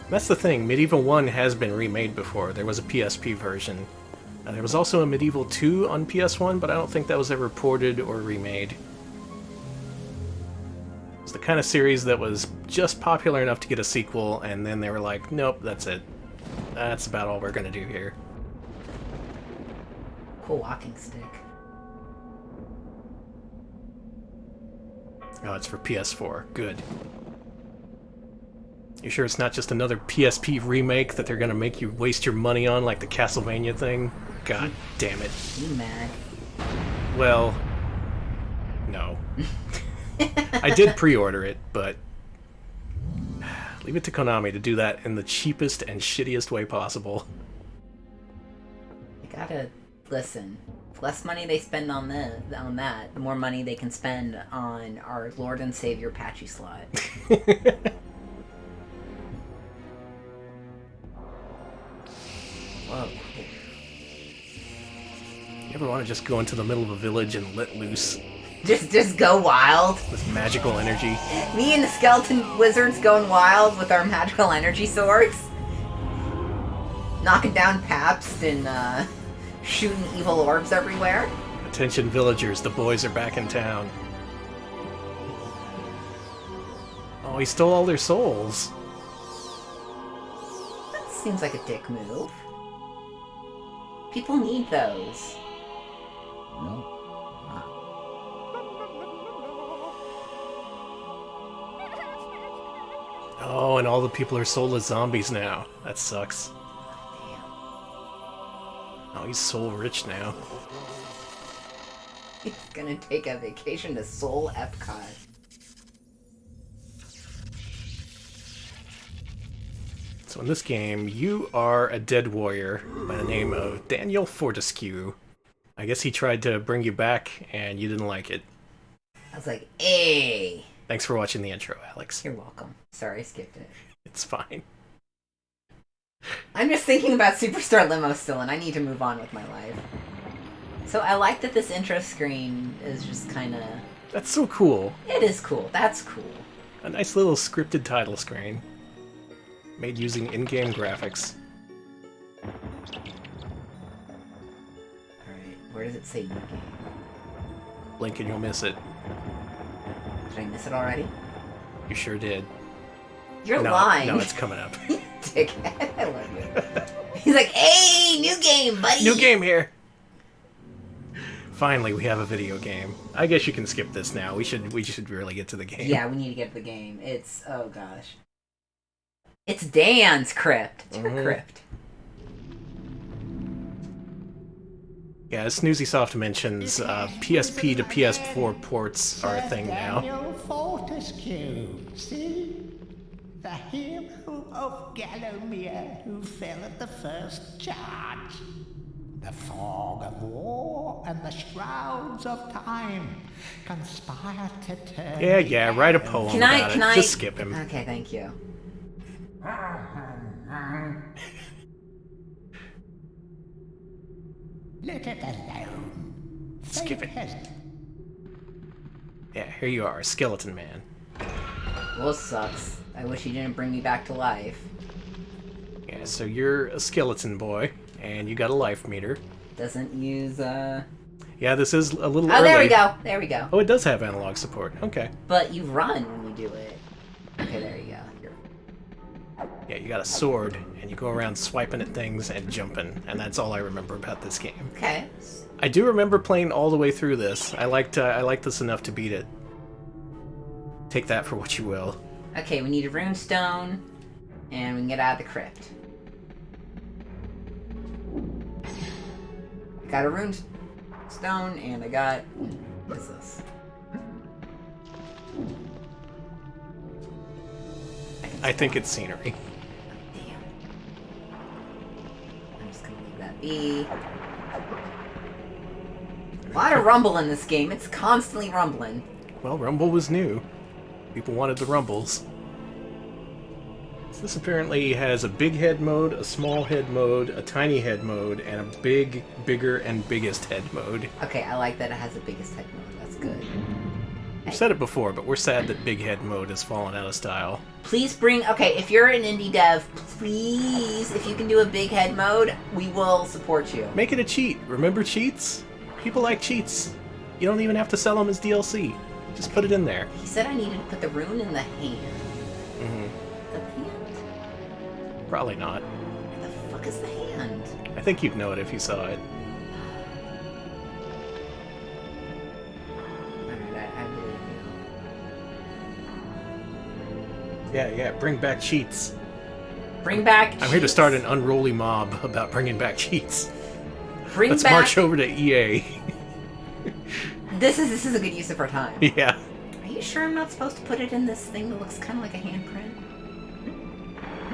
That's the thing, Medieval 1 has been remade before. There was a PSP version. There was also a Medieval 2 on PS1, but I don't think that was ever ported or remade. It's the kind of series that was just popular enough to get a sequel, and then they were like, nope, that's it. That's about all we're gonna do here. Cool walking stick. Oh, it's for PS4. Good. You sure it's not just another PSP remake that they're gonna make you waste your money on, like the Castlevania thing? God damn it. You mad? Well, no. I did pre-order it, but leave it to Konami to do that in the cheapest and shittiest way possible. You gotta listen. The less money they spend on that, the more money they can spend on our Lord and Savior Patchy Slot. Whoa. You ever want to just go into the middle of a village and let loose Just go wild. with magical energy? Me and the skeleton wizards going wild with our magical energy swords. Knocking down Pabst and shooting evil orbs everywhere. Attention villagers, the boys are back in town. Oh, he stole all their souls. That seems like a dick move. People need those. Oh, and all the people are sold as zombies now. That sucks. Oh, he's soul rich now. He's gonna take a vacation to Seoul Epcot. So in this game, you are a dead warrior by the name of Daniel Fortescue. I guess he tried to bring you back, and you didn't like it. I was like, hey. Thanks for watching the intro, Alex. You're welcome. Sorry, I skipped it. It's fine. I'm just thinking about Superstar Limo still, and I need to move on with my life. So I like that this intro screen is just kind of... That's so cool. It is cool. That's cool. A nice little scripted title screen. Made using in-game graphics. Alright, where does it say new game? Blink and you'll miss it. Did I miss it already? You sure did. You're No, lying. no, it's coming up. Dickhead. I love you. He's like, hey, new game, buddy. New game here! Finally, we have a video game. I guess you can skip this now. We should really get to the game. Yeah, we need to get to the game. It's, oh gosh. It's Dan's crypt. It's her crypt. Yeah, as SnoozySoft mentions, PSP to PS4 ports are a thing now. Daniel Fortescue, see? The hero of Gallowmere who fell at the first charge. The fog of war and the shrouds of time conspire to turn... Yeah, write a poem about it. Just skip him. Okay, thank you. Let it alone. Skip it. Fate has- Yeah, here you are, Skeleton Man. Well, sucks. I wish he didn't bring me back to life. Yeah, so you're a skeleton boy, and you got a life meter. Doesn't use, Yeah, this is a little Oh, early. there we go. There we go. Oh, it does have analog support. Okay. But you run when you do it. Okay, there you go. Yeah, you got a sword, and you go around swiping at things and jumping, and that's all I remember about this game. Okay. I do remember playing all the way through this. I liked this enough to beat it. Take that for what you will. Okay, we need a rune stone, and we can get out of the crypt. Got a rune stone, and I got... What is this? I think it's scenery. Damn. I'm just gonna leave that be. A lot of rumble in this game. It's constantly rumbling. Well, Rumble was new. People wanted the Rumbles. This apparently has a big head mode, a small head mode, a tiny head mode, and a big, bigger, and biggest head mode. Okay, I like that it has the biggest head mode. That's good. I've said it before, but we're sad that big head mode has fallen out of style. Please bring... Okay, if you're an indie dev, please, if you can do a big head mode, we will support you. Make it a cheat. Remember cheats? People like cheats. You don't even have to sell them as DLC. Just put it in there. He said I needed to put the rune in the hand. Mm-hmm. The hand? Probably not. Where the fuck is the hand? I think you'd know it if you saw it. Alright, I believe you. Yeah, bring back cheats. Bring back I'm here to start an unruly mob about bringing back cheats. Let's back... march over to EA. This is a good use of our time. Yeah. Are you sure I'm not supposed to put it in this thing that looks kind of like a handprint?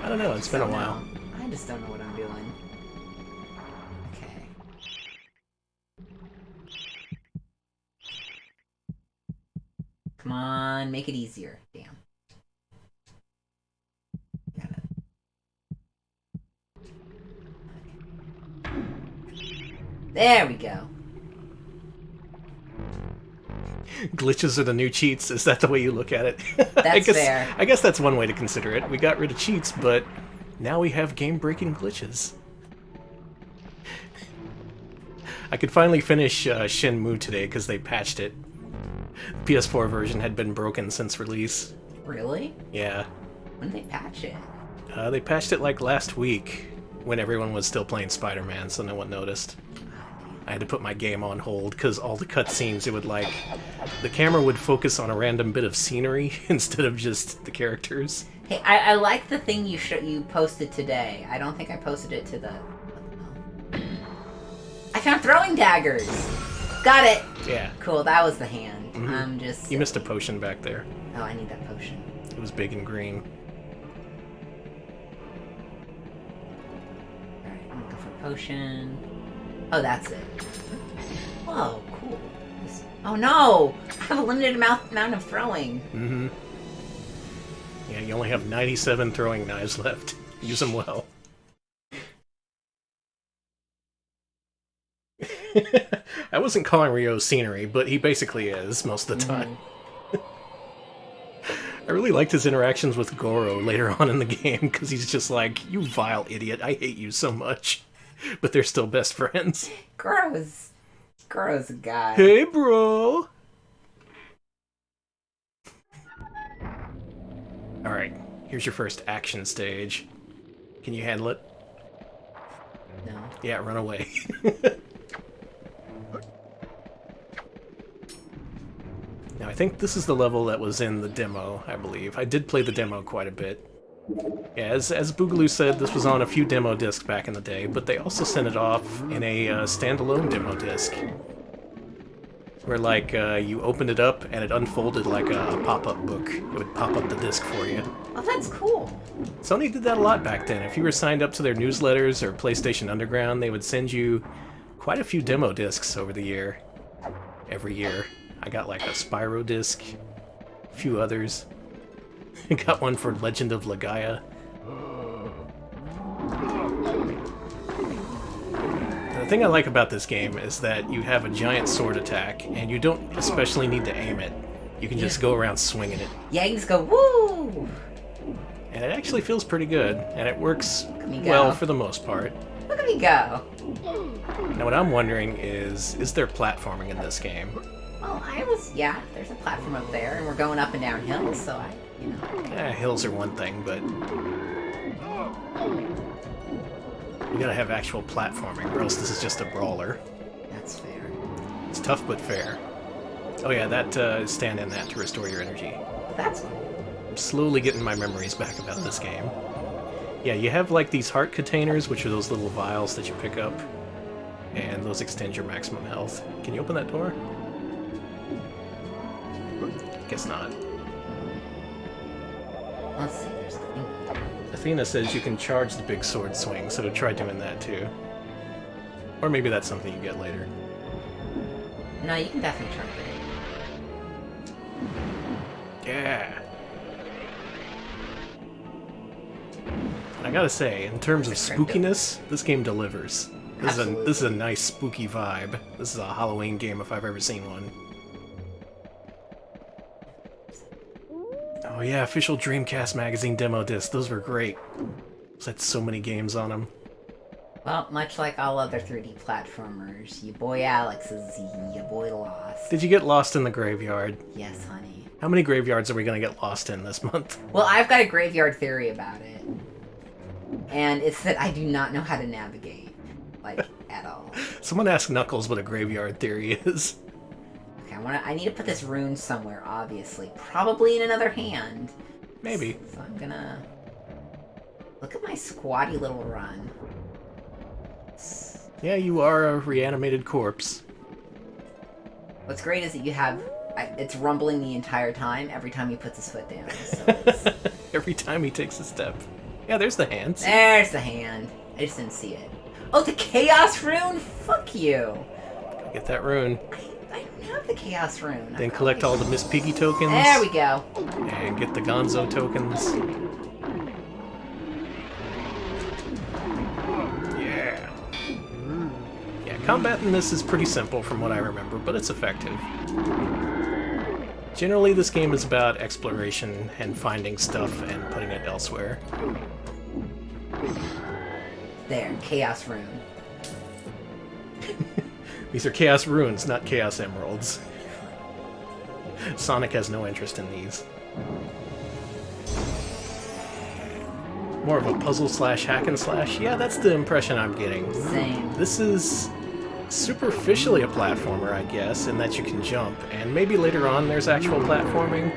I don't know, it's been a while. I just don't know what I'm doing. Okay. Come on, make it easier. Damn. Got it. There we go. Glitches are the new cheats. Is that the way you look at it? That's fair. I guess that's one way to consider it. We got rid of cheats, but now we have game-breaking glitches. I could finally finish Shenmue today because they patched it. The PS4 version had been broken since release. Really? Yeah. When did they patch it? They patched it like last week when everyone was still playing Spider-Man, so no one noticed. I had to put my game on hold because all the cutscenes, it would like... The camera would focus on a random bit of scenery instead of just the characters. Hey, I like the thing you posted today. I don't think I posted it to the... I found throwing daggers! Got it! Yeah. Cool, that was the hand. Mm-hmm. I'm just... You missed a potion back there. Oh, I need that potion. It was big and green. Alright, I'm gonna go for a potion. Oh, that's it. Whoa, cool. Oh no! I have a limited amount of throwing. Mm-hmm. Yeah, you only have 97 throwing knives left. Use them well. I wasn't calling Ryo scenery, but he basically is most of the time. I really liked his interactions with Goro later on in the game, because he's just like, you vile idiot, I hate you so much. But they're still best friends. Goro's a guy. Hey, bro! Alright, here's your first action stage. Can you handle it? No. Yeah, run away. Now, I think this is the level that was in the demo, I believe. I did play the demo quite a bit. Yeah, as Boogaloo said, this was on a few demo discs back in the day, but they also sent it off in a standalone demo disc. Where, like, you opened it up and it unfolded like a pop-up book. It would pop up the disc for you. Oh, that's cool. Sony did that a lot back then. If you were signed up to their newsletters or PlayStation Underground, they would send you quite a few demo discs over the year. Every year. I got like a Spyro disc, a few others. I got one for Legend of Legaia. The thing I like about this game is that you have a giant sword attack, and you don't especially need to aim it. You can just go around swinging it. Yeah, you just go, woo! And it actually feels pretty good, and it works well for the most part. Look at me go! Now what I'm wondering is there platforming in this game? Well, yeah, there's a platform up there, and we're going up and down hills, so you know. Yeah, hills are one thing, but we gotta have actual platforming, or else this is just a brawler. That's fair. It's tough but fair. Oh yeah, that stand in that to restore your energy. That's cool. I'm slowly getting my memories back about this game. Yeah, you have like these heart containers, which are those little vials that you pick up, and those extend your maximum health. Can you open that door? Guess not. Let's see, there's a thing. Athena says you can charge the big sword swing, so try doing that too. Or maybe that's something you get later. No, you can definitely charge it. Yeah. gotta say, in terms of spookiness, this game delivers. This is a nice spooky vibe. This is a Halloween game if I've ever seen one. Oh yeah, official Dreamcast magazine demo disc. Those were great. Those had so many games on them. Well, much like all other 3D platformers, your boy Alex is your boy lost. Did you get lost in the graveyard? Yes, honey. How many graveyards are we gonna get lost in this month? Well, I've got a graveyard theory about it. And it's that I do not know how to navigate. Like, at all. Someone ask Knuckles what a graveyard theory is. Okay, I need to put this rune somewhere, obviously. Probably in another hand. Maybe. So I'm gonna... Look at my squatty little run. Yeah, you are a reanimated corpse. What's great is that you have... it's rumbling the entire time, every time he puts his foot down. So every time he takes a step. Yeah, there's the hands. There's the hand. I just didn't see it. Oh, the Chaos Rune? Fuck you. Get that rune. I don't have the Chaos Rune. Then collect all the Miss Piggy tokens. There we go. And get the Gonzo tokens. Yeah. Yeah, combat in this is pretty simple from what I remember, but it's effective. Generally, this game is about exploration and finding stuff and putting it elsewhere. There, Chaos Rune. These are Chaos Runes, not Chaos Emeralds. Sonic has no interest in these. More of a puzzle slash hack and slash? Yeah, that's the impression I'm getting. Same. This is superficially a platformer, I guess, in that you can jump, and maybe later on there's actual platforming.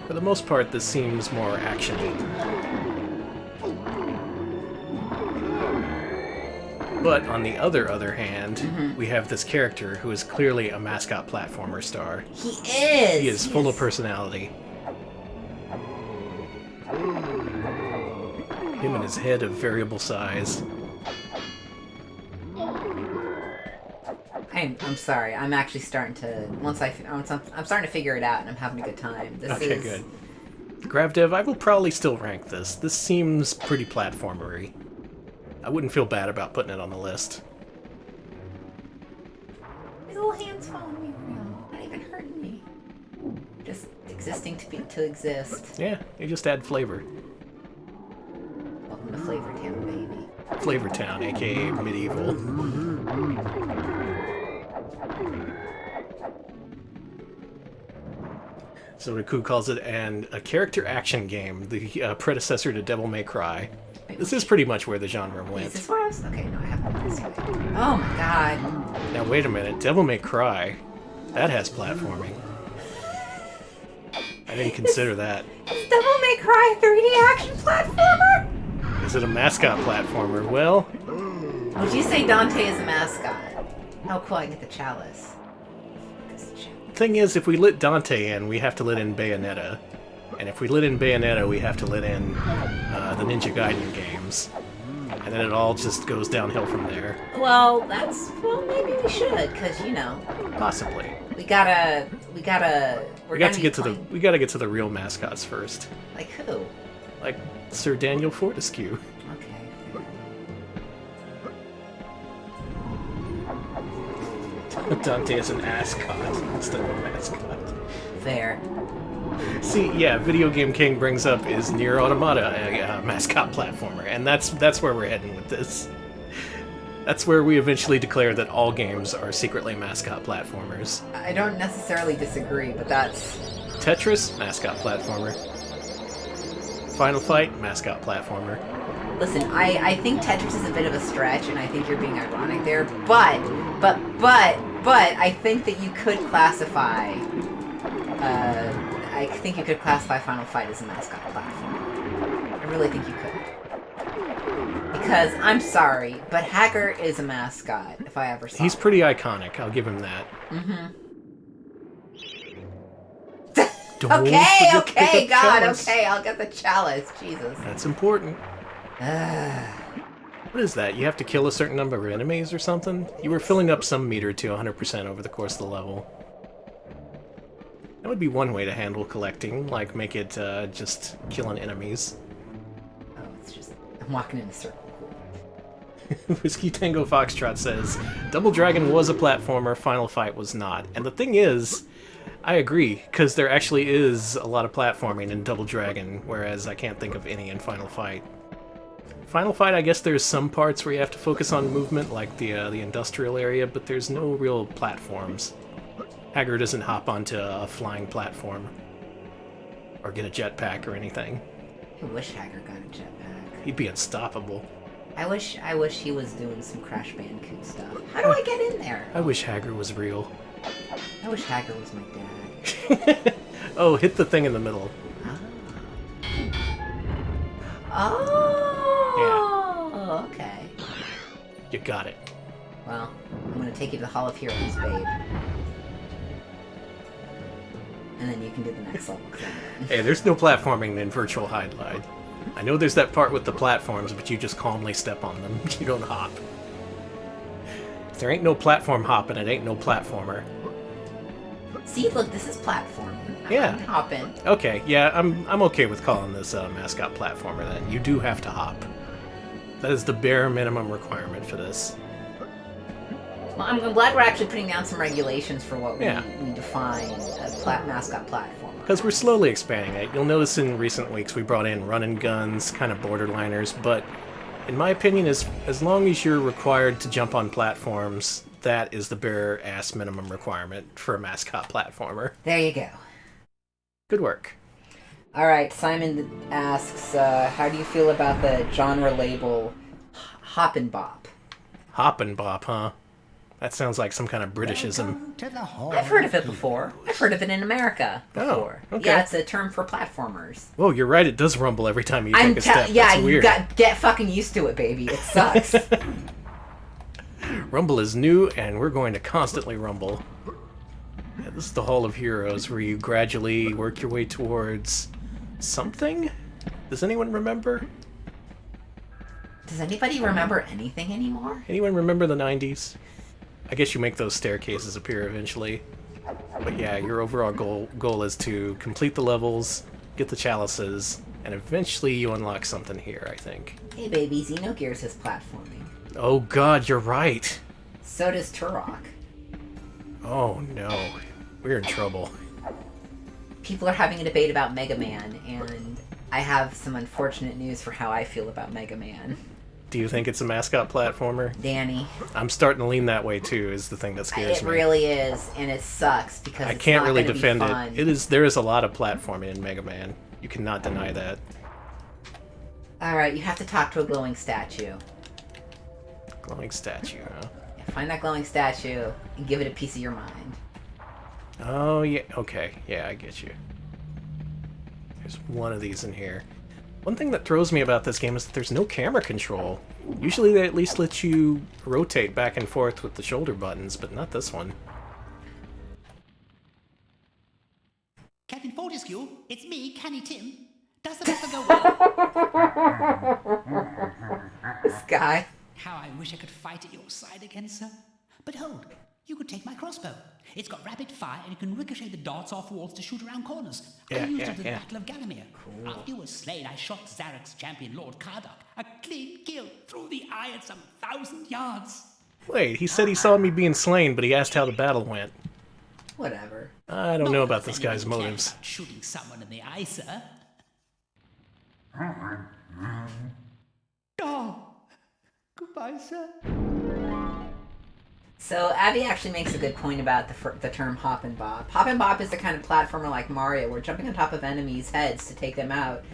For the most part, this seems more action-y. But on the other hand, we have this character who is clearly a Mascot platformer star. He is! He is full of personality. Him and his head of variable size. I'm sorry. I'm actually starting to... I'm starting to figure it out, and I'm having a good time. Okay, good. GravDev, I will probably still rank this. This seems pretty platformery. I wouldn't feel bad about putting it on the list. His little hands following me around. Not even hurting me. Just existing to exist. Yeah, they just add flavor. Welcome to Flavor Town, baby. Flavor Town, aka Medieval. So Riku calls it a character action game, the predecessor to Devil May Cry. This is pretty much where the genre went. Is this where I was? Okay, no, I haven't been this way. Oh my god. Now wait a minute, Devil May Cry, that has platforming. I didn't consider that. Is Devil May Cry a 3D action platformer? Is it a Mascot platformer? Well... Would you say Dante is a mascot? How cool, I get the chalice. Thing is, if we let Dante in, we have to let in Bayonetta. And if we let in Bayonetta, we have to let in the Ninja Gaiden games. And then it all just goes downhill from there. Well, maybe we should, because, you know. Possibly. We gotta we got to get to the real mascots first. Like who? Like Sir Daniel Fortescue. Okay. Dante is an ascot instead of a mascot. Fair. See, yeah, Video Game King brings up is Nier Automata a mascot platformer, and that's where we're heading with this. That's where we eventually declare that all games are secretly mascot platformers. I don't necessarily disagree, but that's... Tetris, mascot platformer. Final Fight, mascot platformer. Listen, I think Tetris is a bit of a stretch, and I think you're being ironic there, but I think that you could classify... I think you could classify Final Fight as a mascot platform. I really think you could. Because, I'm sorry, but Haggart is a mascot, if I ever saw He's him. pretty iconic, I'll give him that. Mm-hmm. Okay, God, chalice. okay, I'll get the chalice, Jesus. That's important. What is that? You have to kill a certain number of enemies or something? You were filling up some meter to 100% over the course of the level. That would be one way to handle collecting, like make it just killing enemies. Oh, it's just... I'm walking in a circle. Cool. Whiskey Tango Foxtrot says, Double Dragon was a platformer, Final Fight was not. And the thing is, I agree, because there actually is a lot of platforming in Double Dragon, whereas I can't think of any in Final Fight. Final Fight, I guess there's some parts where you have to focus on movement, like the industrial area, but there's no real platforms. Hager doesn't hop onto a flying platform, or get a jetpack or anything. I wish Hager got a jetpack. He'd be unstoppable. I wish he was doing some Crash Bandicoot stuff. How do I get in there? I wish Hager was real. I wish Hager was my dad. Oh, hit the thing in the middle. Oh, okay. You got it. Well, I'm gonna take you to the Hall of Heroes, babe. And then you can do the next level. Hey, there's no platforming in Virtual Hide-Lide. I know there's that part with the platforms, but you just calmly step on them. You don't hop. If there ain't no platform hopping, it ain't no platformer. See, look, this is platforming. Yeah. I'm hopping. Okay, yeah, I'm okay with calling this a Mascot platformer then. You do have to hop. That is the bare minimum requirement for this. Well, I'm glad we're actually putting down some regulations for what Yeah. we define as Mascot platformer. Because we're slowly expanding it. You'll notice in recent weeks we brought in run and guns, kind of borderliners, but in my opinion, as long as you're required to jump on platforms, that is the bare ass minimum requirement for a Mascot platformer. There you go. Good work. All right, Simon asks, how do you feel about the genre label Hop and Bop? Hop and Bop, huh? That sounds like some kind of Britishism. Welcome to the hall. I've heard of it before. I've heard of it in America before. Oh, okay. Yeah, it's a term for platformers. Oh, you're right. It does rumble every time you take a step. Yeah, That's you weird. get fucking used to it, baby. It sucks. Rumble is new, and we're going to constantly rumble. Yeah, this is the Hall of Heroes, where you gradually work your way towards something? Does anyone remember? Does anybody remember anything anymore? Anyone remember the 90s? I guess you make those staircases appear eventually. But yeah, your overall goal is to complete the levels, get the chalices, and eventually you unlock something here, I think. Hey, baby, Xenogears has platforming. Oh god, you're right! So does Turok. Oh no, we're in trouble. People are having a debate about Mega Man, and I have some unfortunate news for how I feel about Mega Man. Do you think it's a Mascot platformer? Danny. I'm starting to lean that way too, is the thing that scares me. It really is, and it sucks because I it's can't not really gonna defend be fun. it. There is a lot of platforming in Mega Man. You cannot deny that. Alright, you have to talk to a glowing statue. Glowing statue, huh? Yeah, find that glowing statue and give it a piece of your mind. Oh, yeah. Okay. Yeah, I get you. There's one of these in here. One thing that throws me about this game is that there's no camera control. Usually they at least let you rotate back and forth with the shoulder buttons, but not this one. Captain Fortescue, it's me, Canny Tim. Does the battle go well? This guy. How I wish I could fight at your side again, sir. But hold, you could take my crossbow. It's got rapid fire and you can ricochet the darts off walls to shoot around corners. I used it at the Battle of Galamir. Cool. After you were slain, I shot Zarek's champion, Lord Kardok. A clean kill through the eye at some 1,000 yards. Wait, he said he saw me being slain, but he asked how the battle went. Whatever. I don't know about this guy's motives. Shooting someone in the eye, sir. Oh, goodbye, sir. So Abby actually makes a good point about the term Hop and Bop. Hop and Bop is the kind of platformer like Mario, where jumping on top of enemies' heads to take them out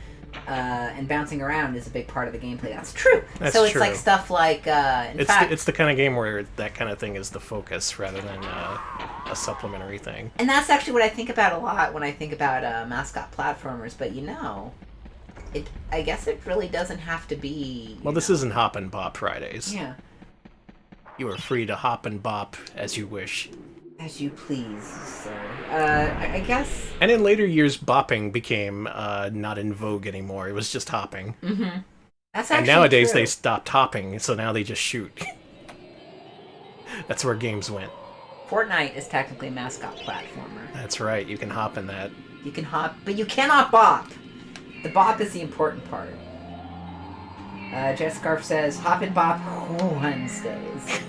and bouncing around is a big part of the gameplay. That's true. That's so it's true. like stuff like, it's the kind of game where that kind of thing is the focus rather than a supplementary thing. And that's actually what I think about a lot when I think about Mascot platformers. But I guess it really doesn't have to be. Well, this isn't Hop and Bop Fridays. Yeah. You are free to hop and bop as you wish. As you please, sir. I guess. And in later years, bopping became not in vogue anymore. It was just hopping. Mm-hmm. That's actually and nowadays true. they stopped hopping, so now they just shoot. That's where games went. Fortnite is technically a Mascot platformer. That's right. You can hop in that. You can hop, but you cannot bop. The bop is the important part. Jet Scarf says, Hop and Bop Wednesdays.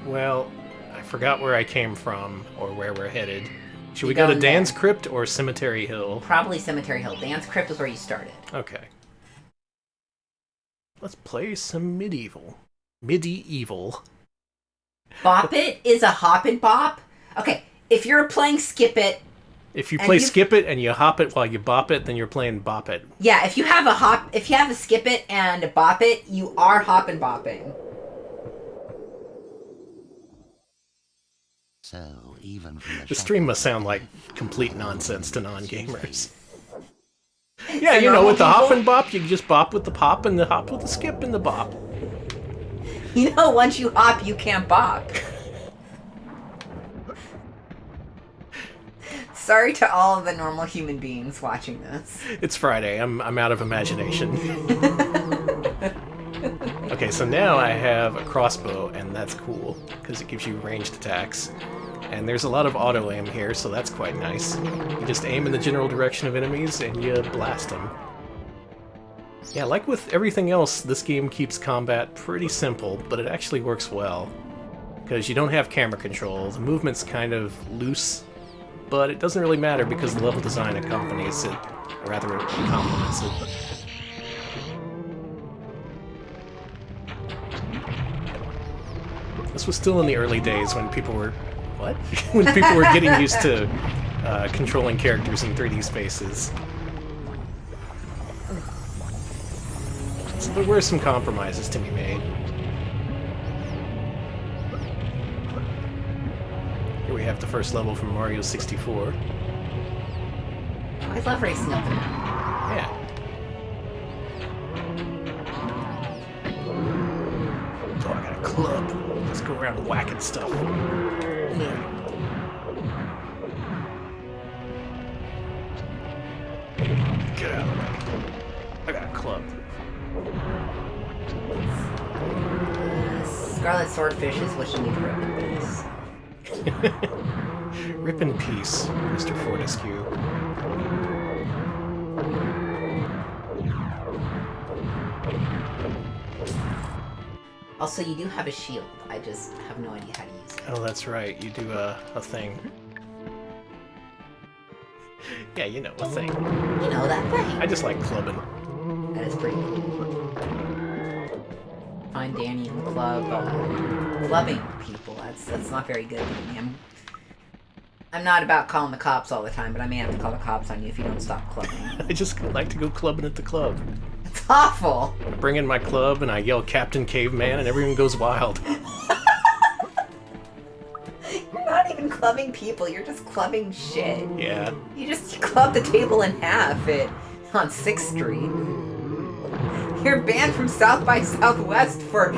Well, I forgot where I came from or where we're headed. Should we You're go to going Dan's there. Crypt or Cemetery Hill? Probably Cemetery Hill. Dan's Crypt is where you started. Okay. Let's play some Medieval. Medieval. Bop It is a hop and bop. Okay, if you're playing Skip It, If you And play you- Skip It and you hop it while you bop it, then you're playing Bop It. yeah, if you have a Skip It and a Bop It, you are hop and bopping. So, even from The stream must sound like complete nonsense to non-gamers. Yeah, For you know, normal with the hop people? and bop, you can just bop with the pop and the hop with the skip and the bop. You know, once you hop, you can't bop. Sorry to all of the normal human beings watching this. It's Friday. I'm out of imagination. Okay, so now I have a crossbow, and that's cool, because it gives you ranged attacks. And there's a lot of auto-aim here, so that's quite nice. You just aim in the general direction of enemies, and you blast them. Yeah, like with everything else, this game keeps combat pretty simple, but it actually works well. Because you don't have camera control, the movement's kind of loose, but it doesn't really matter because the level design accompanies it, or rather, it complements it. This was still in the early days when people were... What? When people were getting used to controlling characters in 3D spaces. So there were some compromises to be made. Here we have the first level from Mario 64. I love racing up the mountain. Yeah. Oh, I got a club. Let's go around whacking stuff. Yeah. Get out of the way. I got a club. Scarlet Swordfish is wishing you'd rip in peace. Rip in peace, Mr. Fortescue. Also, you do have a shield. I just have no idea how to use it. Oh, that's right. You do a thing. Yeah, you know, a thing. You know that thing. I just like clubbing. That is pretty cool. Find Danny in the club. Clubbing people. That's not very good for me. I'm not about calling the cops all the time, but I may have to call the cops on you if you don't stop clubbing. I just like to go clubbing at the club. It's awful. I bring in my club and I yell Captain Caveman and everyone goes wild. You're not even clubbing people. You're just clubbing shit. Yeah. You just club the table in half on 6th Street. You're banned from South by Southwest for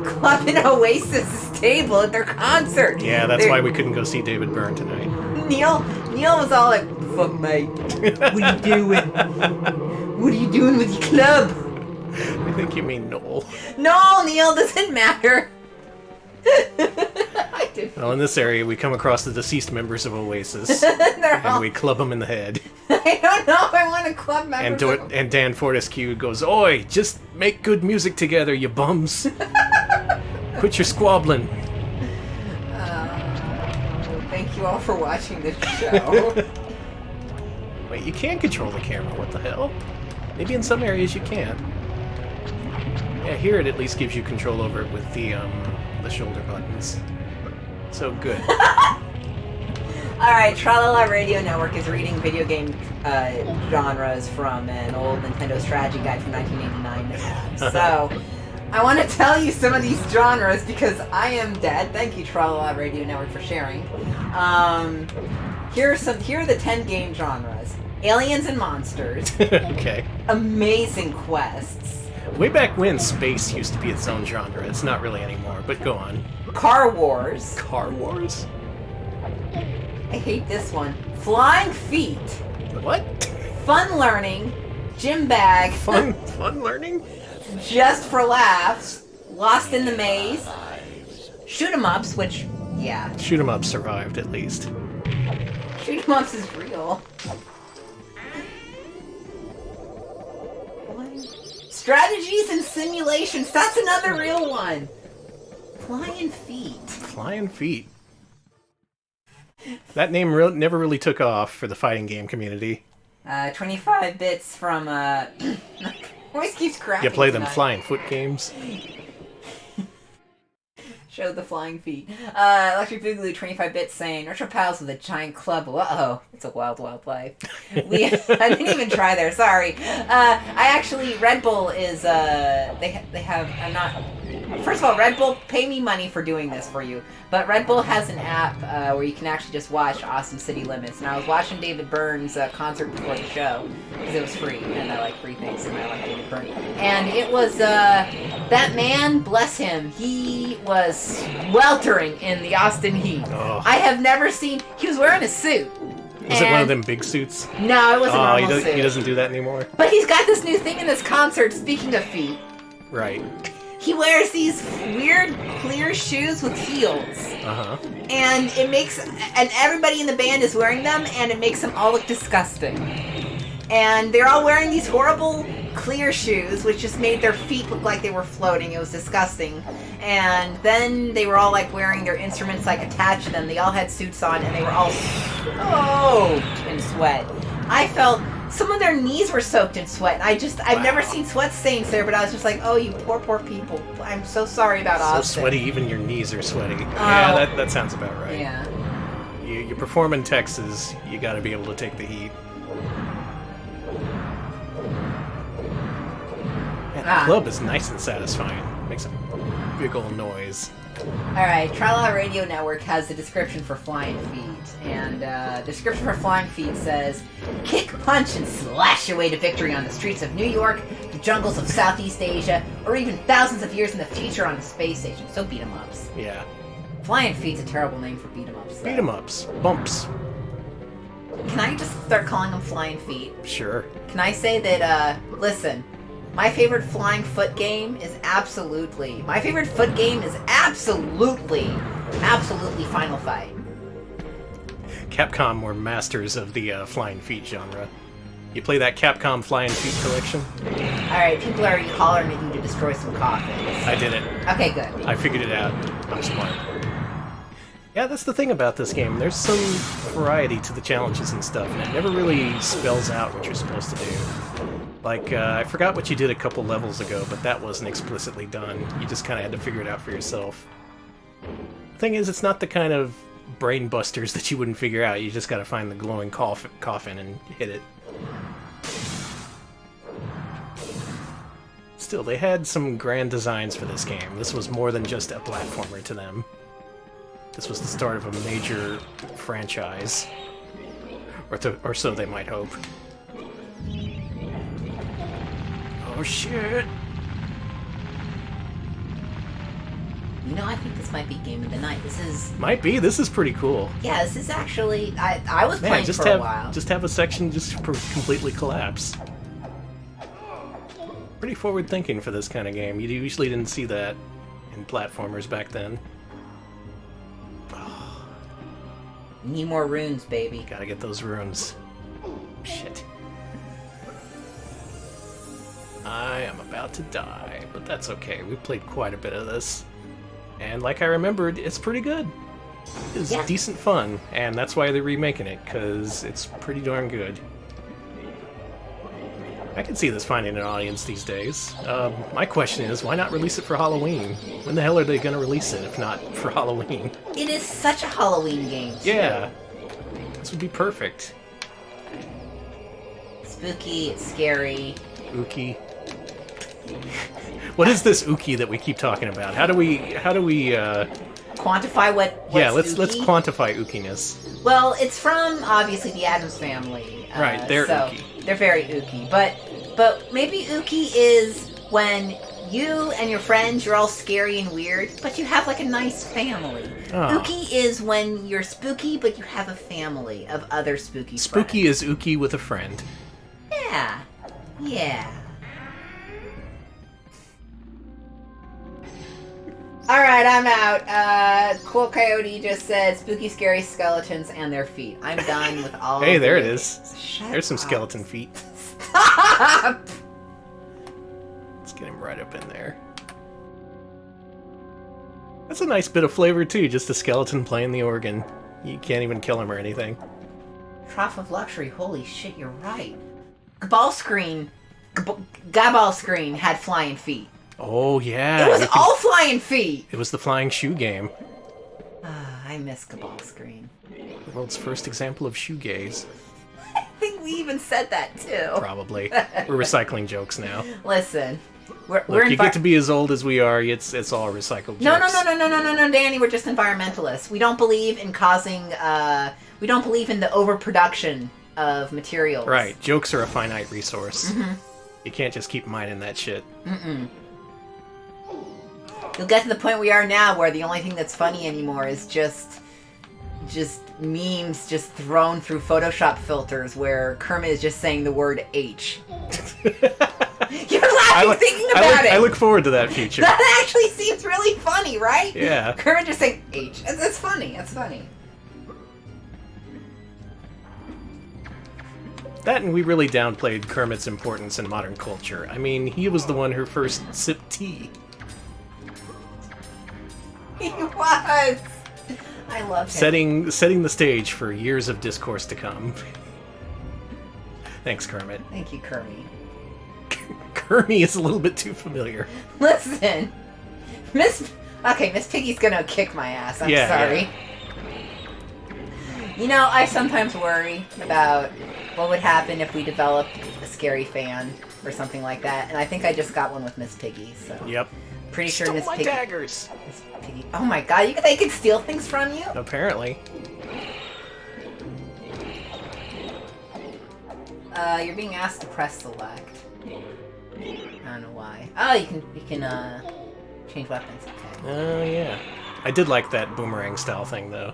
clubbing Oasis' table at their concert. Yeah, that's why we couldn't go see David Byrne tonight. Neil was all like, "Fuck, mate. What are you doing? What are you doing with your club?" I think you mean Noel. No, Neil, doesn't matter. I didn't. Well, in this area, we come across the deceased members of Oasis, They're all, and we club them in the head. I don't know if I want to club members. And Dan Fortescue goes, "Oi, just make good music together, you bums. Quit your squabbling." Thank you all for watching this show. Wait, you can control the camera, what the hell? Maybe in some areas you can't. Yeah, here it at least gives you control over it with the shoulder buttons. So good. Alright, Tralala Radio Network is reading video game genres from an old Nintendo strategy guide from 1989. So, I want to tell you some of these genres because I am dead. Thank you, Tralala Radio Network, for sharing. Here are the 10 game genres. Aliens and monsters. Okay. Amazing quests. Way back when, space used to be its own genre. It's not really anymore, but go on. Car wars. Car Wars? I hate this one. Flying feet. What? Fun learning. Gym bag. Fun learning? Just for laughs. Lost in the maze. Shoot 'em ups, which, yeah. Shoot 'em up survived, at least. Shoot 'em ups is real. Strategies and simulations. That's another real one. Flying Feet. Flying Feet. That name never really took off for the fighting game community. 25 bits from, voice keeps cracking. You play them tonight. Flying Foot games? Show the Flying Feet. Electric Boogaloo, 25 bits, saying, Retro Pals with a giant club. Uh-oh. It's a wild, wild life. I didn't even try there. Sorry. Red Bull is, First of all, Red Bull, pay me money for doing this for you. But Red Bull has an app where you can actually just watch Awesome City Limits. And I was watching David Byrne's concert before the show, because it was free, and I like free things, and I like David Byrne. And it was, that man, bless him, he was weltering in the Austin heat. Oh. I have never seen, he was wearing a suit. Was it one of them big suits? No, it wasn't a normal suit. He doesn't do that anymore? But he's got this new thing in this concert, speaking of feet. Right. He wears these weird clear shoes with heels. Uh-huh. And everybody in the band is wearing them, and it makes them all look disgusting. And they're all wearing these horrible clear shoes, which just made their feet look like they were floating. It was disgusting. And then they were all like wearing their instruments like attached to them. They all had suits on, and they were all soaked in sweat. I felt some of their knees were soaked in sweat. I've never seen sweat stains there, but I was just like, oh, you poor, poor people. I'm so sorry about Austin. So sweaty, even your knees are sweaty. Yeah, that sounds about right. Yeah. You perform in Texas, you gotta be able to take the heat. Man, the club is nice and satisfying. Makes a big old noise. Alright, Trala Radio Network has the description for Flying Feet. And the description for Flying Feet says, kick, punch, and slash your way to victory on the streets of New York, the jungles of Southeast Asia, or even thousands of years in the future on a space station. So beat 'em ups. Yeah. Flying Feet's a terrible name for beat 'em ups. Beat 'em ups. Bumps. Can I just start calling them Flying Feet? Sure. Can I say that, listen, my favorite Flying Foot game is absolutely Final Fight. Capcom were masters of the Flying Feet genre. You play that Capcom Flying Feet collection? Alright, people are already hollering at you to destroy some coffins. I did it. Okay, good. I figured it out. I'm smart. Yeah, that's the thing about this game. There's some variety to the challenges and stuff, and it never really spells out what you're supposed to do. Like, I forgot what you did a couple levels ago, but that wasn't explicitly done. You just kind of had to figure it out for yourself. The thing is, it's not the kind of brain busters that you wouldn't figure out. You just gotta find the glowing coffin and hit it. Still, they had some grand designs for this game. This was more than just a platformer to them. This was the start of a major franchise. Or so they might hope. Oh shit! You know, I think this might be Game of the Night. Might be. This is pretty cool. Yeah, this is actually... I was playing for a while. Just have a section just completely collapse. Pretty forward-thinking for this kind of game. You usually didn't see that in platformers back then. Need more runes, baby. Gotta get those runes. Shit. I am about to die, but that's okay. We played quite a bit of this. And like I remembered, it's pretty good. It's decent fun, and that's why they're remaking it, because it's pretty darn good. I can see this finding an audience these days. My question is, why not release it for Halloween? When the hell are they going to release it, if not for Halloween? It is such a Halloween game, too. Yeah. This would be perfect. Spooky, it's scary. Ookie. What is this ookie that we keep talking about? How do we quantify what's let's ookie? quantify ookiness. Well, it's from obviously the Addams Family. Right, they're ookie. They're very ookie, but maybe ookie is when you and your friends, you're all scary and weird, but you have like a nice family. Oh. Ookie is when you're spooky, but you have a family of other spooky Spooky friends. is ookie with a friend. Yeah. Yeah. Alright, I'm out. Cool Coyote just said spooky, scary skeletons and their feet. I'm done with all Hey, of there the- it is. Shut There's some up. skeleton feet. Stop! Let's get him right up in there. That's a nice bit of flavor, too, just a skeleton playing the organ. You can't even kill him or anything. Trough of Luxury, holy shit, you're right. Gabal Screen had flying feet. Oh, yeah. It was you can- all flying feet! It was the flying shoe game. I miss Gabal Screen. The world's first example of shoegaze. I think we even said that too. Probably. We're recycling jokes now. Listen, we're Look, you envi- get to be as old as we are, it's all recycled No, jokes. no, Danny, we're just environmentalists. We don't believe in we don't believe in the overproduction of materials. Right, jokes are a finite resource. Mm-hmm. You can't just keep mining that shit. You'll get to the point we are now where the only thing that's funny anymore is just memes just thrown through Photoshop filters where Kermit is just saying the word H. You're laughing thinking about it. I look forward to that future. That actually seems really funny, right? Yeah. Kermit just saying H. It's funny. It's funny. That and we really downplayed Kermit's importance in modern culture. I mean, he was the one who first sipped tea. He was. I love him. Setting the stage for years of discourse to come. Thanks, Kermit. Thank you, Kermit. Kermit is a little bit too familiar. Listen, Miss Piggy's gonna kick my ass. I'm sorry. You know, I sometimes worry about what would happen if we developed a scary fan or something like that, and I think I just got one with Miss Piggy. So Yep. pretty sure Stole Miss my Piggy. daggers. Miss Piggy. Oh my God! They can steal things from you. Apparently. You're being asked to press select. I don't know why. Oh, you can change weapons. Okay. Oh, yeah. I did like that boomerang style thing, though.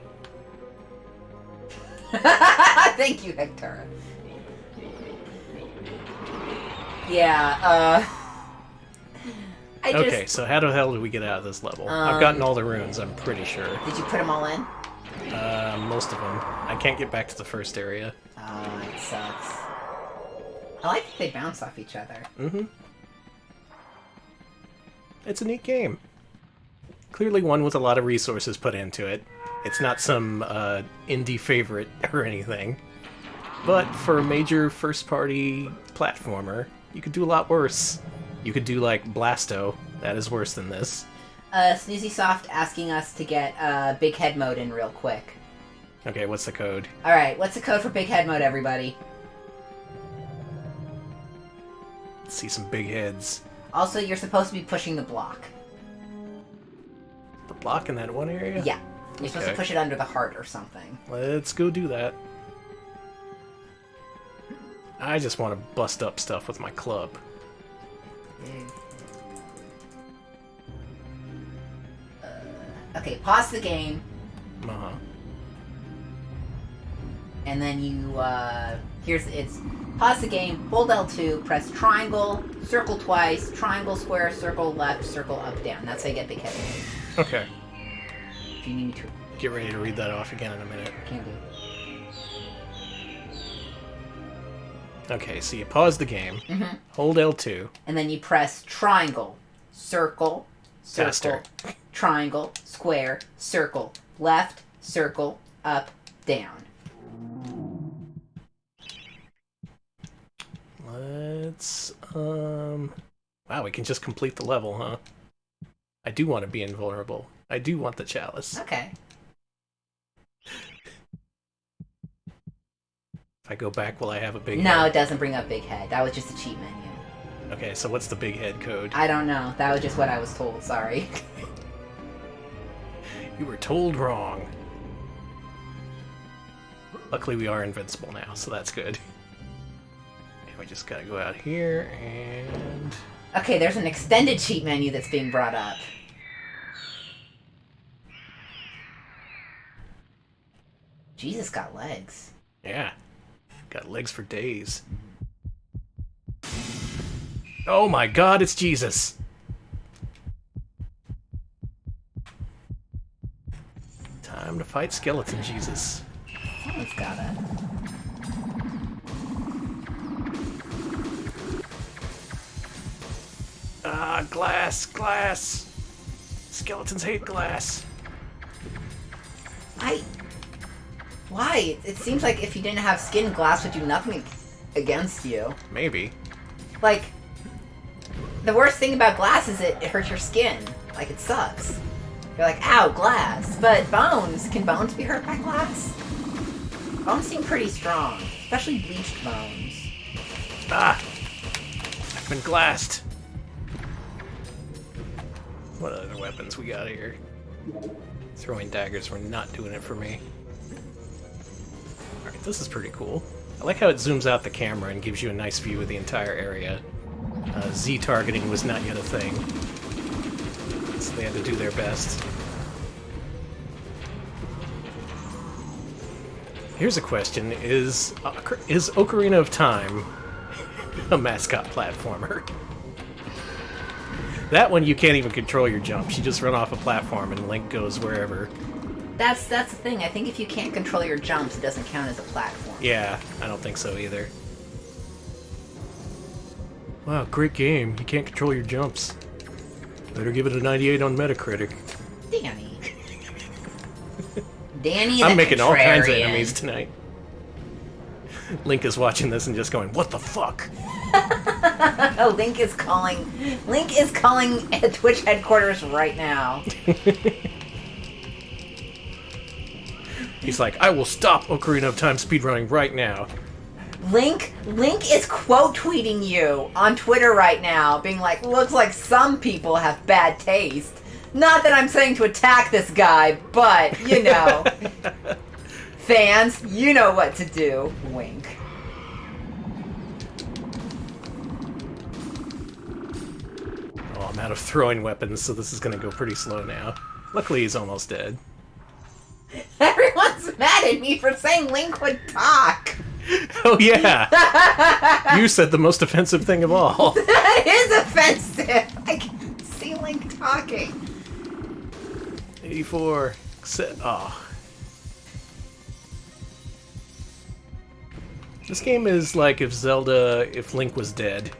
Thank you, Hector. Yeah, Okay, so how the hell did we get out of this level? I've gotten all the runes, I'm pretty sure. Did you put them all in? Most of them. I can't get back to the first area. Oh, it sucks. I like that they bounce off each other. Mm-hmm. It's a neat game. Clearly one with a lot of resources put into it. It's not some indie favorite or anything. But for a major first-party platformer, you could do a lot worse. You could do, like, Blasto. That is worse than this. Snoozysoft asking us to get Big Head mode in real quick. Okay, what's the code? Alright, what's the code for Big Head mode, everybody? Let's see some big heads. Also, you're supposed to be pushing the block. The block in that one area? Yeah. You're supposed to Okay. push it under the heart or something. Let's go do that. I just want to bust up stuff with my club. Okay, pause the game, Uh-huh. and then you, it's pause the game, hold L2, press triangle, circle twice, triangle, square, circle, left, circle, up, down. That's how you get Big Head. Okay. If you need me to, Get ready to read that off again in a minute. can do. Okay, so you pause the game, hold L2. And then you press triangle, circle, circle, Faster. triangle, square, circle, left, circle, up, down. Let's, wow, we can just complete the level, huh? I do want to be invulnerable. I do want the chalice. Okay. If I go back, will I have a big No, head? it doesn't bring up Big Head. That was just a cheat menu. Okay, so what's the big head code? I don't know. That was just what I was told. Sorry. You were told wrong. Luckily, we are invincible now, so that's good. And we just gotta go out here, and... Okay, there's an extended cheat menu that's being brought up. Jesus got legs. Yeah. Got legs for days. Oh my god, it's Jesus! Time to fight Skeleton Jesus. Someone's gotta. Ah, glass, glass. Skeletons hate glass. Why? It seems like if you didn't have skin, glass would do nothing against you. Maybe. Like, the worst thing about glass is it hurts your skin. Like, it sucks. You're like, ow, glass. But bones, can bones be hurt by glass? Bones seem pretty strong, especially bleached bones. Ah! I've been glassed. What other weapons we got here? Throwing daggers were not doing it for me. Alright, this is pretty cool. I like how it zooms out the camera and gives you a nice view of the entire area. Z-targeting was not yet a thing, so they had to do their best. Here's a question. Is Ocarina of Time a mascot platformer? That one you can't even control your jumps. You just run off a platform and Link goes wherever. That's the thing. I think if you can't control your jumps, it doesn't count as a platform. Yeah, I don't think so either. Wow, great game. You can't control your jumps. Better give it a 98 on Metacritic. Danny. Danny, I'm making all kinds of contrarian. enemies tonight. Link is watching this and just going, what the fuck? Oh, Link is calling at Twitch headquarters right now. He's like, I will stop Ocarina of Time speedrunning right now. Link is quote tweeting you on Twitter right now, being like, looks like some people have bad taste. Not that I'm saying to attack this guy, but, you know. Fans, you know what to do. Wink. Oh, I'm out of throwing weapons, so this is gonna go pretty slow now. Luckily, he's almost dead. Everyone's mad at me for saying Link would talk. Oh, yeah! You said the most offensive thing of all. That is offensive. I can see Link talking. 84. Oh. This game is like if Link was dead.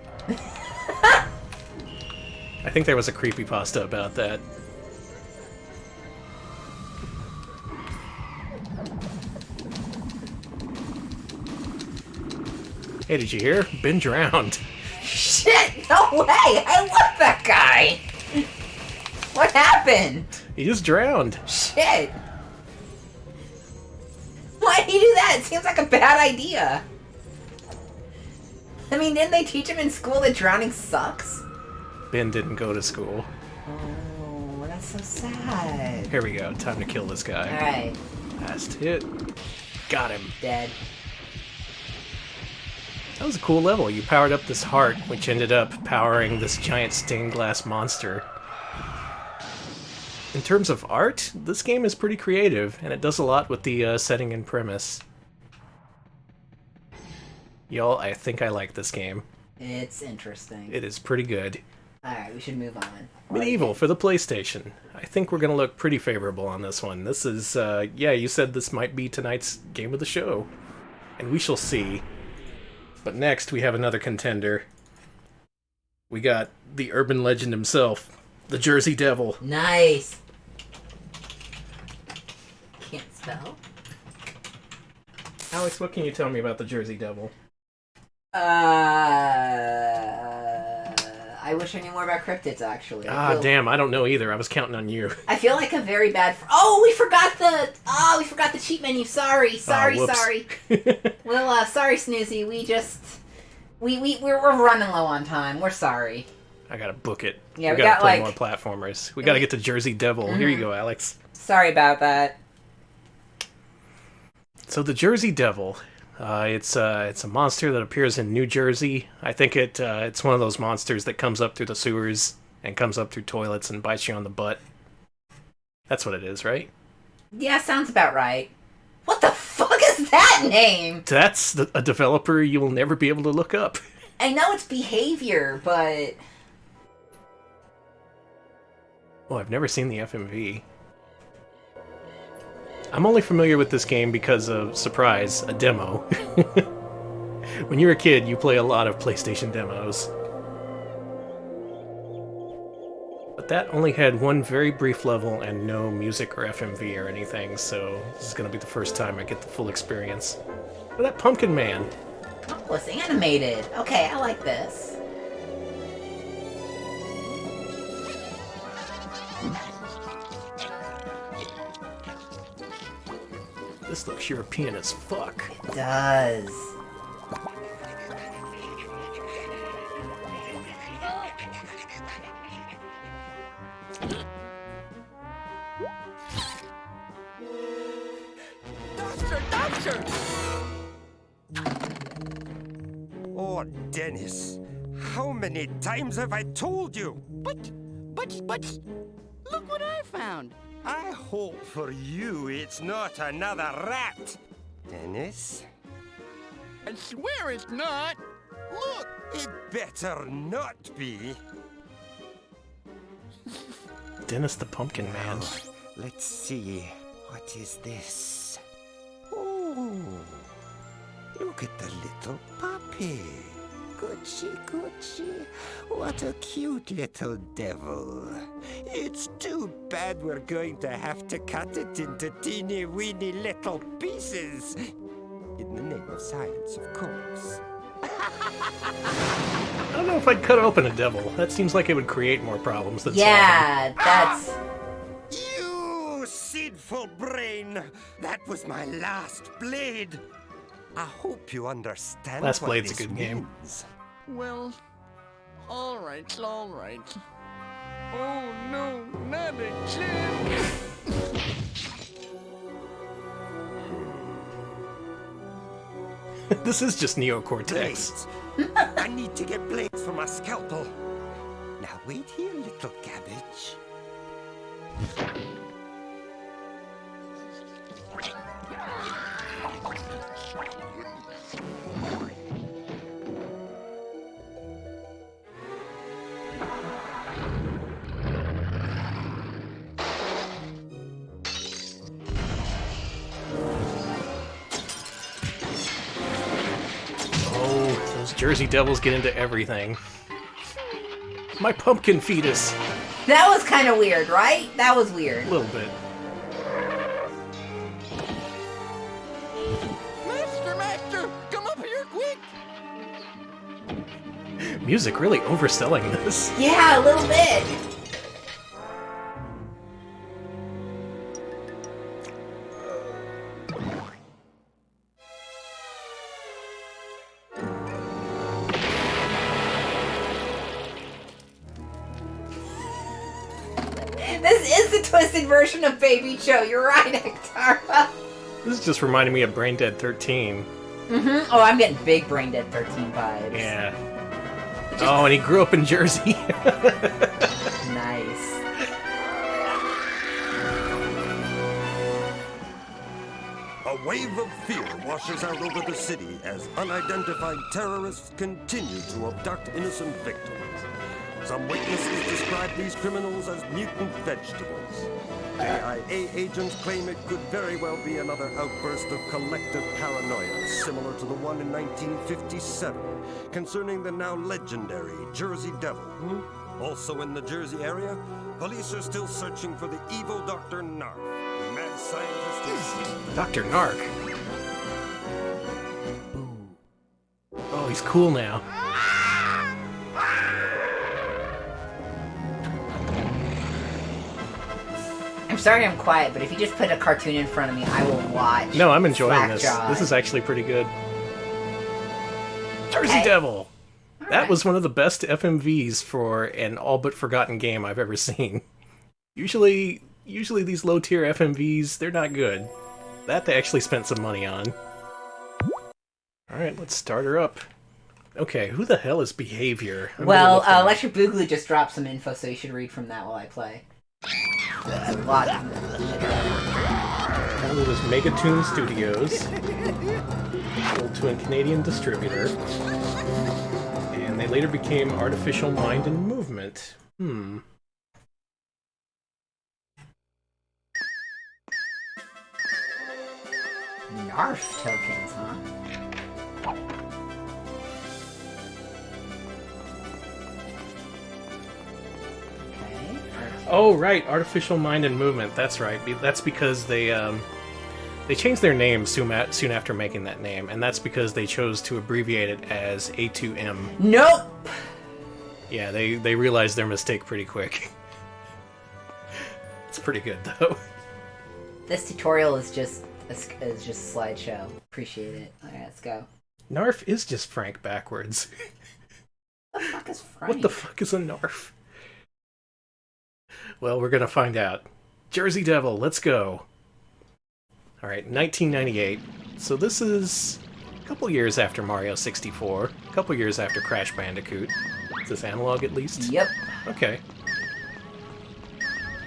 I think there was a creepypasta about that. Hey, did you hear? Been drowned. Shit, no way! I love that guy! What happened? He just drowned. Shit! Why'd he do that? It seems like a bad idea. I mean, didn't they teach him in school that drowning sucks? Ben didn't go to school. Oh, that's so sad. Here we go. Time to kill this guy. Alright. Last hit. Got him. Dead. That was a cool level. You powered up this heart, which ended up powering this giant stained glass monster. In terms of art, this game is pretty creative, and it does a lot with the setting and premise. Y'all, I think I like this game. It's interesting. It is pretty good. Alright, we should move on. Medieval for the PlayStation. I think we're going to look pretty favorable on this one. This is, yeah, you said this might be tonight's game of the show. And we shall see. But next, we have another contender. We got the urban legend himself, the Jersey Devil. Nice! Can't spell. Alex, what can you tell me about the Jersey Devil? I wish I knew more about cryptids, actually. Damn, I don't know either. I was counting on you. I feel like a very bad... we forgot the cheat menu. Sorry. Well, sorry, Snoozy. We're running low on time. We're sorry. I gotta book it. Yeah, we gotta play more platformers. We gotta get to Jersey Devil. Mm-hmm. Here you go, Alex. Sorry about that. So the Jersey Devil, it's a monster that appears in New Jersey. I think it's one of those monsters that comes up through the sewers and comes up through toilets and bites you on the butt. That's what it is, right? Yeah, sounds about right. What the fuck is that name? That's a developer you will never be able to look up. I know it's Behavior, but... Oh, I've never seen the FMV. I'm only familiar with this game because of, surprise, a demo. When you're a kid, you play a lot of PlayStation demos. But that only had one very brief level and no music or FMV or anything, so this is going to be the first time I get the full experience. Look at that Pumpkin Man! Oh, it's animated. Okay, I like this. This looks European as fuck. It does. Doctor! Oh, Dennis. How many times have I told you? But, look what I found. I hope for you it's not another rat. Dennis? I swear it's not. Look. It better not be. Dennis the Pumpkin Man. Let's see. What is this? Oh, look at the little puppy. Gucci. What a cute little devil. It's too bad we're going to have to cut it into teeny weeny little pieces. In the name of science, of course. I don't know if I'd cut open a devil. That seems like it would create more problems than Yeah, that's... You sinful brain! That was my last blade. I hope you understand. Last what Blade's a this good game. means. Well, all right. Oh no, not again. This is just Neocortex. Blades. I need to get blades for my scalpel. Now wait here, little cabbage. Oh, those Jersey Devils get into everything. My pumpkin fetus. That was kind of weird, right? That was weird. A little bit. Master, come up here quick. Music really overselling this. Yeah, a little bit. This is the twisted version of Baby Joe. You're right, Hector. This is just reminding me of Brain Dead 13. Oh, I'm getting big Brain Dead 13 vibes. Yeah. Oh, and he grew up in Jersey. Nice. A wave of fear washes out over the city as unidentified terrorists continue to abduct innocent victims. Some witnesses describe these criminals as mutant vegetables. CIA agents claim it could very well be another outburst of collective paranoia, similar to the one in 1957, concerning the now legendary Jersey Devil. Also in the Jersey area, police are still searching for the evil Dr. Narf, the mad scientist. Dr. Narc. Oh, he's cool now. I'm sorry I'm quiet, but if you just put a cartoon in front of me, I will watch. No, I'm enjoying this. Slackjaw. This is actually pretty good. Jersey Okay. Devil! That right. was one of the best FMVs for an all but forgotten game I've ever seen. Usually these low tier FMVs, they're not good. That they actually spent some money on. Alright, let's start her up. Okay, who the hell is Behavior? I'm gonna Well, look them up. Electric Boogaloo just dropped some info, so you should read from that while I play. That's a lot. Founded as Megatoon Studios. Sold to a Canadian distributor. And they later became Artificial Mind and Movement. Narf tokens, huh? Okay. Oh, right, artificial mind and movement. That's right. That's because they changed their name soon after making that name, and that's because they chose to abbreviate it as A2M. Nope. Yeah, they realized their mistake pretty quick. It's pretty good though. This tutorial is just a slideshow. Appreciate it. All right, let's go. Narf is just Frank backwards. What the fuck is Frank? What the fuck is a Narf? Well, we're gonna find out. Jersey Devil, let's go. Alright, 1998. So this is a couple years after Mario 64. A couple years after Crash Bandicoot. Is this analog at least? Yep. Okay.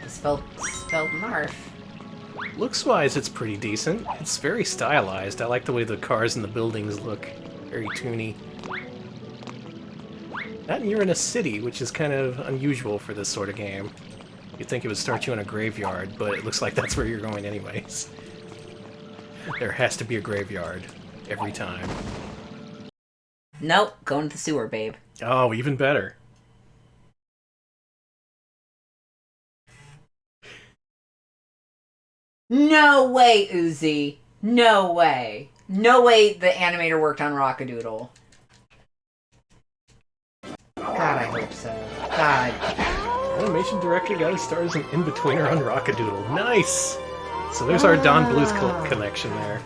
It's spelled Narf. Looks-wise, it's pretty decent. It's very stylized. I like the way the cars and the buildings look. Very toony. That and you're in a city, which is kind of unusual for this sort of game. You'd think it would start you in a graveyard, but it looks like that's where you're going anyways. There has to be a graveyard. Every time. Nope, going to the sewer, babe. Oh, even better. No way, Uzi. No way. No way the animator worked on Rockadoodle. God, I hope so. God. Animation director got his start as an in-betweener on Rockadoodle. Nice! So there's our Don Bluth connection there.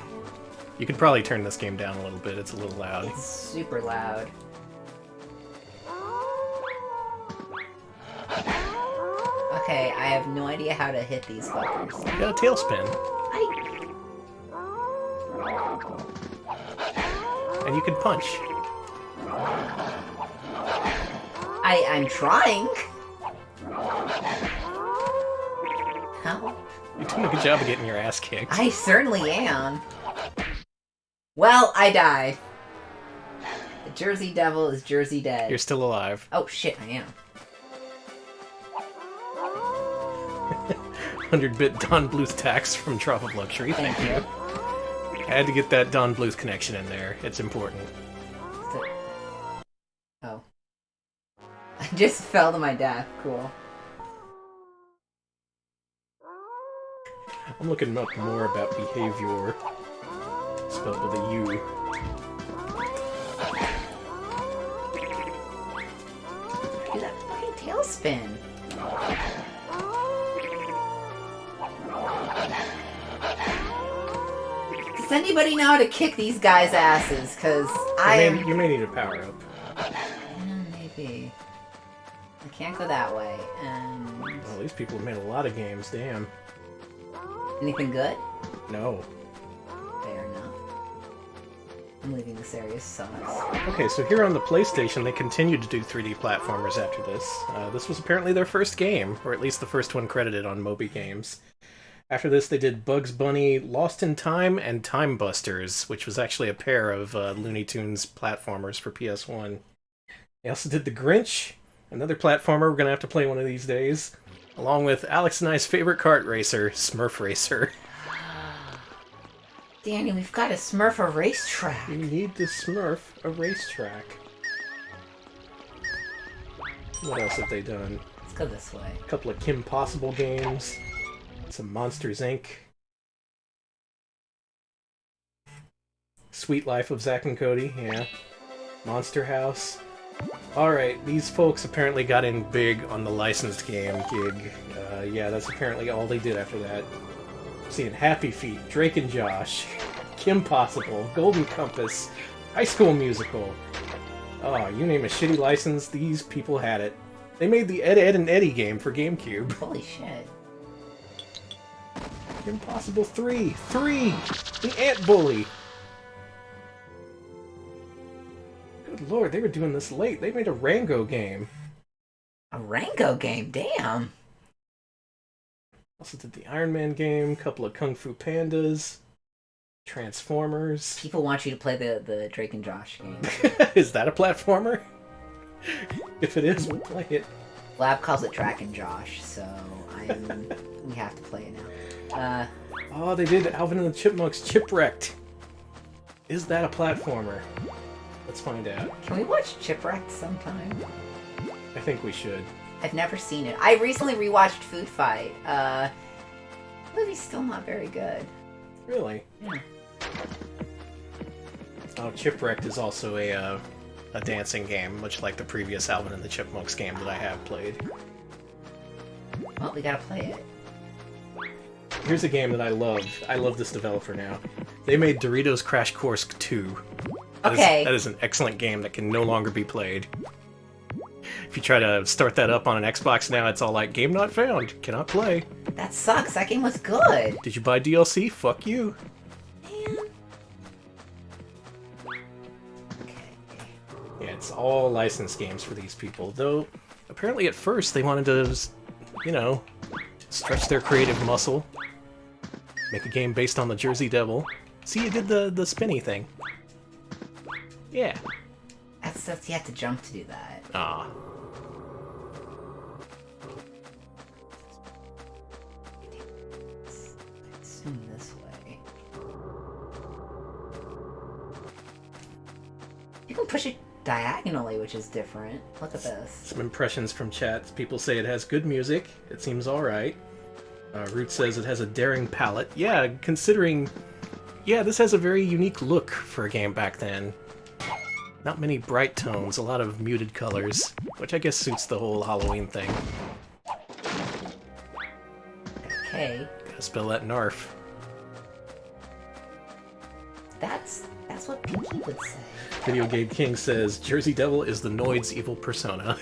You could probably turn this game down a little bit, it's a little loud. It's super loud. Okay, I have no idea how to hit these fuckers. You got a tailspin. And you can punch. I'm trying. How? You're doing a good job of getting your ass kicked. I certainly am. Well, I died. The Jersey Devil is Jersey dead. You're still alive. Oh shit, I am. 100-bit Don Bluth tax from Drop of Luxury. Thank you. I had to get that Don Bluth connection in there. It's important. Oh. I just fell to my death. Cool. I'm looking up more about behavior. Spelled with a U. Do that fucking tailspin. Does anybody know how to kick these guys' asses? Cause You may need a power-up. Maybe. I can't go that way, and... Well, these people have made a lot of games, damn. Anything good? No. Fair enough. I'm leaving this area, sucks. Okay, so here on the PlayStation, they continued to do 3D platformers after this. This was apparently their first game, or at least the first one credited on Moby Games. After this, they did Bugs Bunny, Lost in Time, and Time Busters, which was actually a pair of Looney Tunes platformers for PS1. They also did The Grinch, another platformer we're going to have to play one of these days, along with Alex and I's favorite kart racer, Smurf Racer. Danny, we've got to Smurf a racetrack. You need to Smurf a racetrack. What else have they done? Let's go this way. A couple of Kim Possible games. Some Monsters, Inc. Sweet Life of Zack and Cody, yeah. Monster House. Alright, these folks apparently got in big on the licensed game gig. Yeah, that's apparently all they did after that. Seeing Happy Feet, Drake and Josh, Kim Possible, Golden Compass, High School Musical. Oh, you name a shitty license, these people had it. They made the Ed, Edd and Eddy game for GameCube. Holy shit. Kim Possible 3! The Ant Bully! Good lord, they were doing this late. They made a Rango game. A Rango game? Damn! Also did the Iron Man game, couple of Kung Fu Pandas, Transformers. People want you to play the Drake and Josh game. Is that a platformer? If it is, we'll play it. Lab calls it Drake and Josh, so we have to play it now. Oh, they did Alvin and the Chipmunks Chipwrecked. Is that a platformer? Let's find out. Can we watch Chipwrecked sometime? I think we should. I've never seen it. I recently rewatched Food Fight. The movie's still not very good. Really? Yeah. Oh, Chipwrecked is also a dancing game, much like the previous Alvin and the Chipmunks game that I have played. Well, we gotta play it. Here's a game that I love. I love this developer now. They made Doritos Crash Course 2. That is an excellent game that can no longer be played. If you try to start that up on an Xbox now, it's all like, game not found, cannot play. That sucks, that game was good. Did you buy DLC? Fuck you. Man. Yeah, it's all licensed games for these people, though apparently at first they wanted to, you know, stretch their creative muscle, make a game based on the Jersey Devil. See, you did the spinny thing. Yeah. That's you have to jump to do that. Ah. Assume this way. You can push it diagonally, which is different. Look at this. Some impressions from chat. People say it has good music. It seems alright. Root says it has a daring palette. Yeah, considering... Yeah, this has a very unique look for a game back then. Not many bright tones, a lot of muted colors, which I guess suits the whole Halloween thing. Okay. Gotta spell that Narf. That's what Pinky would say. Video Game King says, Jersey Devil is the Noid's evil persona.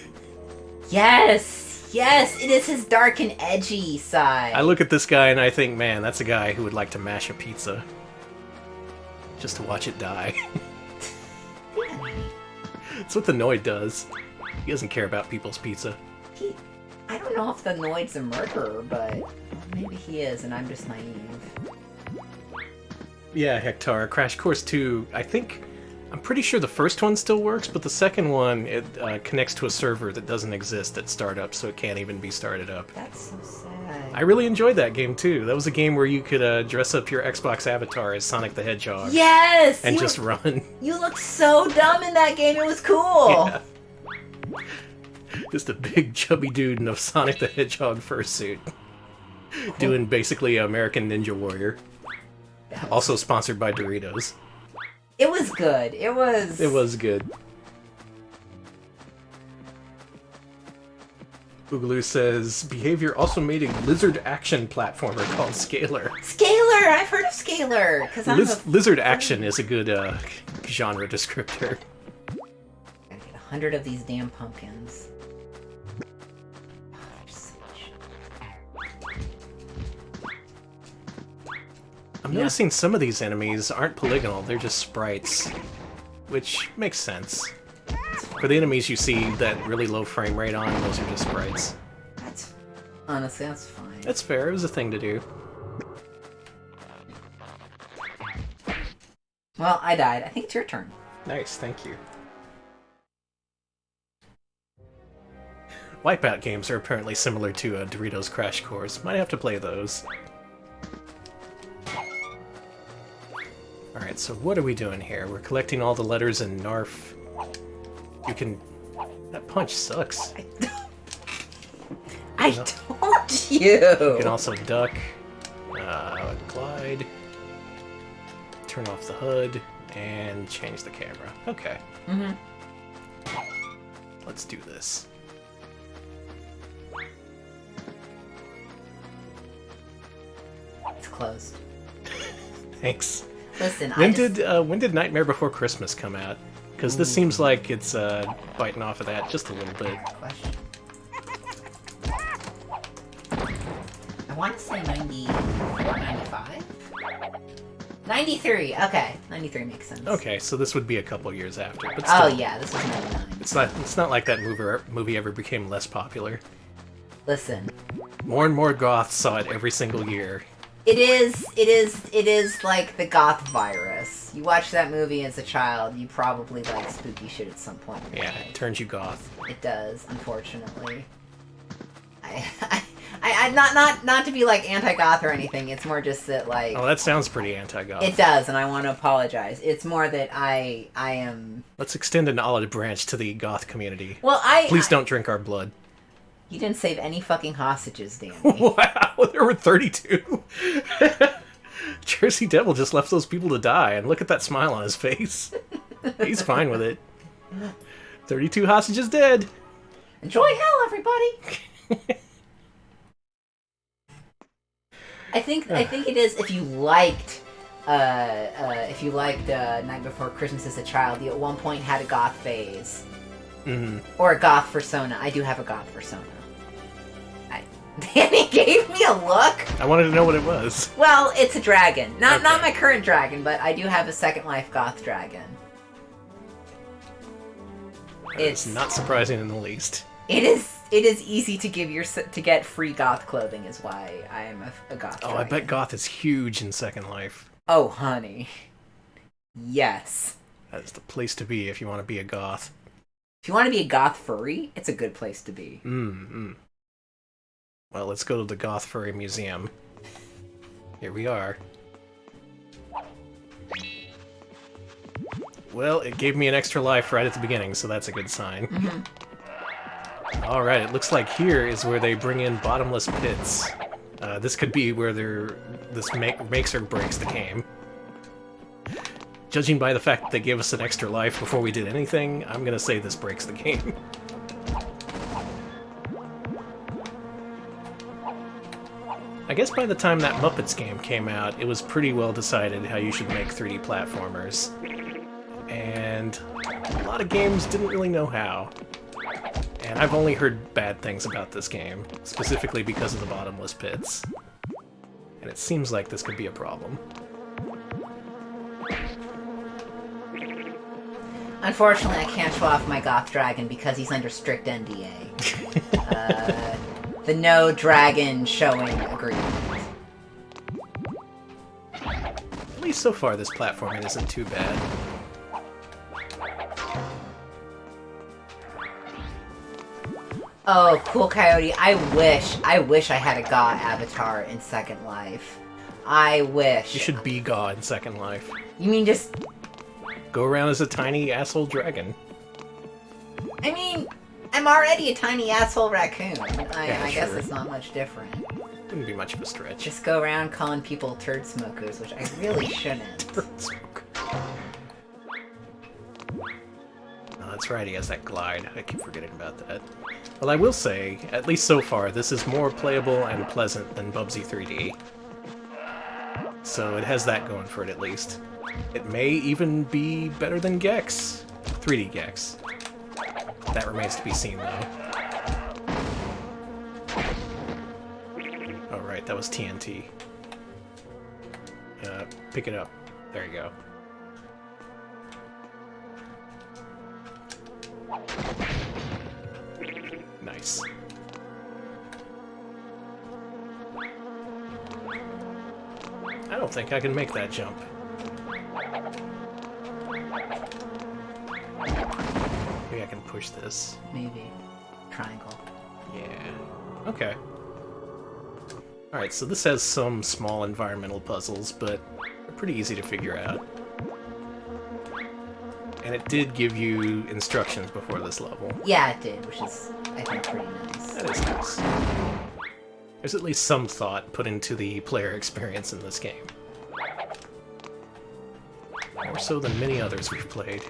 Yes! Yes! It is his dark and edgy side. I look at this guy and I think, man, that's a guy who would like to mash a pizza. Just to watch it die. That's what the Noid does. He doesn't care about people's pizza. I don't know if the Noid's a murderer, but maybe he is, and I'm just naive. Yeah, Hector. Crash Course 2, I'm pretty sure the first one still works, but the second one, it connects to a server that doesn't exist at startup, so it can't even be started up. That's so sad. I really enjoyed that game, too. That was a game where you could dress up your Xbox avatar as Sonic the Hedgehog. Yes! And just run. You looked so dumb in that game, it was cool! Yeah. Just a big chubby dude in a Sonic the Hedgehog fursuit. Doing basically American Ninja Warrior. Also sponsored by Doritos. It was good. It was good. Boogaloo says, Behavior also made a lizard action platformer called Scalar. Scalar! I've heard of Scalar! Lizard action is a good genre descriptor. Gotta get 100 of these damn pumpkins. I'm noticing some of these enemies aren't polygonal, they're just sprites. Which makes sense. For the enemies you see that really low frame rate on, those are just sprites. Honestly, that's fine. That's fair, it was a thing to do. Well, I died. I think it's your turn. Nice, thank you. Wipeout games are apparently similar to Doritos Crash Course. Might have to play those. Alright, so what are we doing here? We're collecting all the letters in Narf. You can... That punch sucks. I told you! You can also duck, glide, turn off the hood, and change the camera. Okay. Mm-hmm. Let's do this. It's closed. Thanks. Listen, when did Nightmare Before Christmas come out? Because this seems like it's biting off of that just a little bit. Question. I want to say 94, 95? 93, okay. 93 makes sense. Okay, so this would be a couple years after. But still, oh yeah, this was 99. It's not like that movie ever became less popular. Listen. More and more goths saw it every single year. It is like the goth virus. You watch that movie as a child, you probably like spooky shit at some point in your life. It turns you goth. It does, unfortunately. I not to be like anti-goth or anything. It's more just that like. Oh, that sounds pretty anti-goth. It does, and I want to apologize. It's more that I am. Let's extend an olive branch to the goth community. Well, Please don't drink our blood. You didn't save any fucking hostages, Danny. Wow, there were 32. Jersey Devil just left those people to die, and look at that smile on his face. He's fine with it. 32 hostages dead. Enjoy hell, everybody. I think it is if you liked Night Before Christmas as a child, you at one point had a goth phase. Mm-hmm. Or a goth persona. I do have a goth persona. Danny gave me a look. I wanted to know what it was. Well, it's a dragon. Not my current dragon, but I do have a Second Life goth dragon. It's not surprising in the least. It is easy to get free goth clothing is why I am a goth dragon. I bet goth is huge in Second Life. Oh, honey. Yes. That is the place to be if you want to be a goth. If you want to be a goth furry, it's a good place to be. Mm-hmm. Well, let's go to the Goth Furry Museum. Here we are. Well, it gave me an extra life right at the beginning, so that's a good sign. Mm-hmm. Alright, it looks like here is where they bring in bottomless pits. This could be where this makes or breaks the game. Judging by the fact that they gave us an extra life before we did anything, I'm gonna say this breaks the game. I guess by the time that Muppets game came out, it was pretty well decided how you should make 3D platformers. And a lot of games didn't really know how. And I've only heard bad things about this game, specifically because of the bottomless pits. And it seems like this could be a problem. Unfortunately, I can't show off my goth dragon because he's under strict NDA. The no dragon showing agreement. At least so far this platforming isn't too bad. Oh, cool Coyote. I wish I had a goth avatar in Second Life. I wish. You should be God in Second Life. You mean just... Go around as a tiny asshole dragon. I mean, I'm already a tiny asshole raccoon. I guess sure. it's not much different. Wouldn't be much of a stretch. Just go around calling people turd smokers, which I really shouldn't. Turd smoker. Oh, that's right, he has that glide. I keep forgetting about that. Well, I will say, at least so far, this is more playable and pleasant than Bubsy 3D. So it has that going for it at least. It may even be better than Gex. 3D Gex. That remains to be seen, though. Oh, right, that was TNT. Pick it up. There you go. Nice. I don't think I can make that jump. Maybe I can push this. Maybe. Triangle. Yeah. Okay. Alright, so this has some small environmental puzzles, but they're pretty easy to figure out. And it did give you instructions before this level. Yeah, it did, which is, I think, pretty nice. That is nice. There's at least some thought put into the player experience in this game. More so than many others we've played.